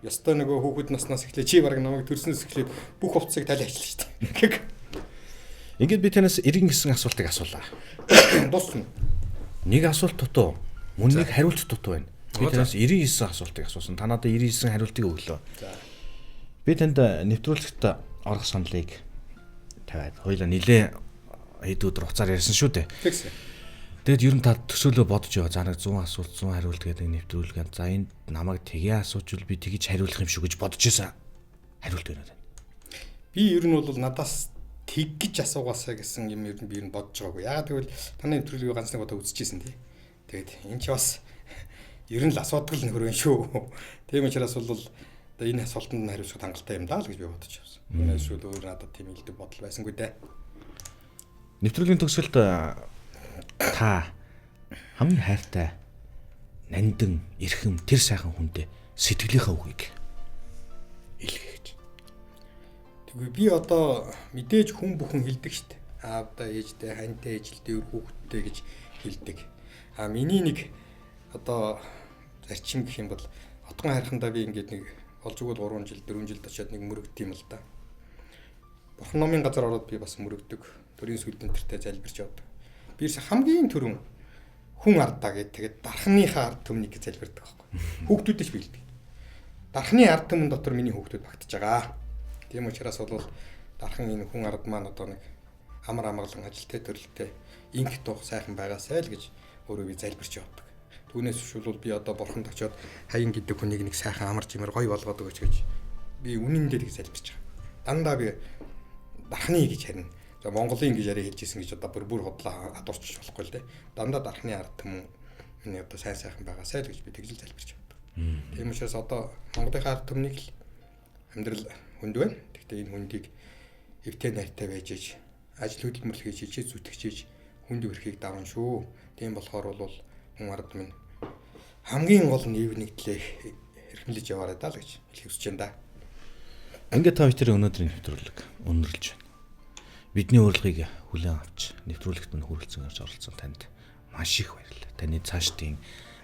Ястаа нөгөө хүүхэд наснаас эхлээ чи бараг намайг төрснөөс эхлээд бүх хувцсыг тал ажиллаж шүү дээ. Ингээд би танаас 99 асуултыг асуулаа. Дуусна. Нэг асуулт дутуу. Мөн нэг хариулт дутуу байна. Би танаас 99 асуултыг асуусан. Та надад 99 хариултыг өглөө. За. Би танд нэвтрүүлэгт орох саналыг тавиад хоёулаа нилээ хэд өдөр хугацаар ярьсан шүү дээ. Тэгсэн. Тэгэд ер нь та төсөөлөө бодож яваа. За нэг 100 асуулт 100 хариулт гэдэг нэвтрүүлгээ. За энд намайг тгий асуучвал би тэгж хариулах юм шүү гэж бодож байсан. Хариулт өгнө. Би ер нь бол надаас тэгж асуугаасаа гэсэн юм ер нь би ер нь бодож байгаагүй. Яагаад гэвэл таны нэвтрүүлгийг ганц нэг удаа үзчихсэн тий. Тэгэд энэ ч бас ер нь л асуудал нөхөр шүү. Тийм учраас бол одоо энэ асуултанд нь хариулах хангалттай юм даа л гэж би бодож явсан. Өнөөдөр шүүд өөр надад тийм илдэг бодол байсангүй дээ. Нэвтрүүлгийн төгсгөлд та хамгийн хайртай нандин эрхэм тэр сайхан хүнтэй сэтгэлийнхаа үгийг илгээгч. Тэгвэл би одоо мэдээж хүн бүхэн хэлдэг шүү дээ. Аавдаа ээждээ, ханьтай ээжлдээ, өр хүүхэдтэй гэж хэлдэг. А миний нэг одоо зарчим гэх юм бол отгон хайрхандаа би ингээд нэг олж өгвөл 3 жил 4 жилд очиод нэг мөрөгдөв юм л да. Бурхан номын газар ороод би бас мөрөгдөг. Төрийн сүлдэн тэртээ залбирч явдаг. Би хамгийн түрүүн хүн ардаа гэдэг тэгээд дархныхаа ард түмнийг залбирдаг байхгүй. Хүүхдүүдтэй ч биелдэг. Дархны ард түмэн дотор миний хүүхдүүд багтаж байгаа. Тийм учраас бол дархан энэ хүн ард маань одоо нэг амар амгалан ажилтай төрөлтэй инх тух сайхан байгаасай л гэж өөрөө би залбирч явдаг. Түүнээс шүүл би одоо бурханд очиод хаян гэдэг хүнийг нэг сайхан амар жимээр гоё болгоод өгөөч гэж би үнэн дээр их залбирч байгаа. Дандаа би дархны гэж харина. За Монголын гэж яриа хэлж ирсэн гэж одоо бүр хотлоо адуурч болохгүй л дээ. Дандаа дархны ард түмэн миний одоо сайхан байгаасай л гэж би тэглэл залбирч явдаг. Тийм учраас одоо Монголын ард түмнийг л амьдрал хүнд байна. Гэхдээ энэ хүндийг эвтэй найртай байж иж ажил хөдөлмөрлөх хийж хичээж зүтгэж хүнд өрхийг даван шүү. Тийм болохоор бол хүн ард минь хамгийн гол нийв нэгдлээ эрхэмлэж яваарай даа л гэж хэлэх хүсэж байна да. Ингээд та хоёрын өнөөдрийн нэвтрүүлэг өндөрлж байна. Бидний урилгыг хүлээн авч нэвтрүүлэгт нь хүрэлцэн гарч оролцсон танд маш их баярлалаа. Таны цаашдын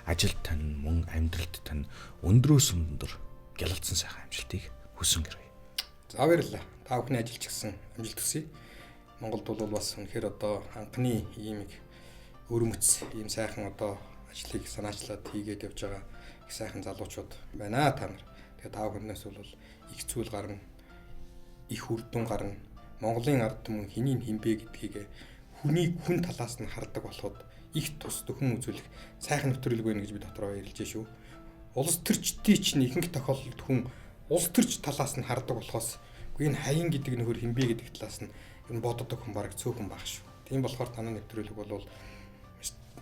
ажилд тань, мөн амьдралд тань өндрөөс өндөр гялалцсан сайхан амжилтыг хүсэн гэрэй. За баярлалаа. Та бүхний ажил ч гэсэн амжилт хүсье. Монголд бол бас үнэхээр одоо анхны ийм өрмөц ийм сайхан одоо ажлыг санаачлаад хийгээд явж байгаа их сайхан залуучууд байна та нар. Тэгээ та бүхнээс бол их зүйл гарна, их үр дүн гарна. Монголын ард түмэн хэнийг хинбэ гэдгийг хүн талаас нь хардаг болоход их тус төхөн үзүүлэх сайхан нэвтрүүлэг байна гэж би дотроо ярилж шүү. Улс төрчдийн чинь ихэнх тохиолдолд хүн улс төрч талаас нь хардаг болохоос энэ хаян гэдэг нөхөр хинбэ гэдэг талаас нь энэ боддог хүн бараг цөөхөн баг шүү. Тийм болохоор танай нэвтрүүлэг бол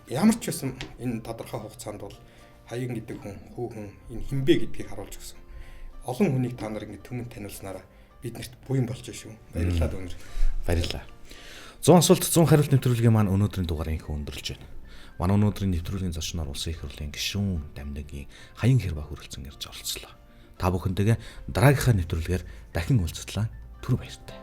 ямар ч байсан энэ тодорхой хугацаанд бол хаян гэдэг хүн хүүхэн энэ хинбэ гэдгийг харуулж өгсөн. Олон хүнийг та нар ингэ түмэн таниулснараа биднэрт буян болж шүү. Баярлалаа дүүнэр. Баярлалаа. 100 асуулт 100 хариулт нэвтрүүлгийн маань өнөөдрийн дугаарыг өндөрлж байна. Манай өнөөдрийн нэвтрүүлгийн зочноор Улсын их хурлын гишүүн Дамдгийн Хаян Хэрваа хүрэлцэн ирж оролцлоо. Та бүхэндээ дараагийнхаа нэвтрүүлгээр дахин уулзтлаа. Түр баяртай.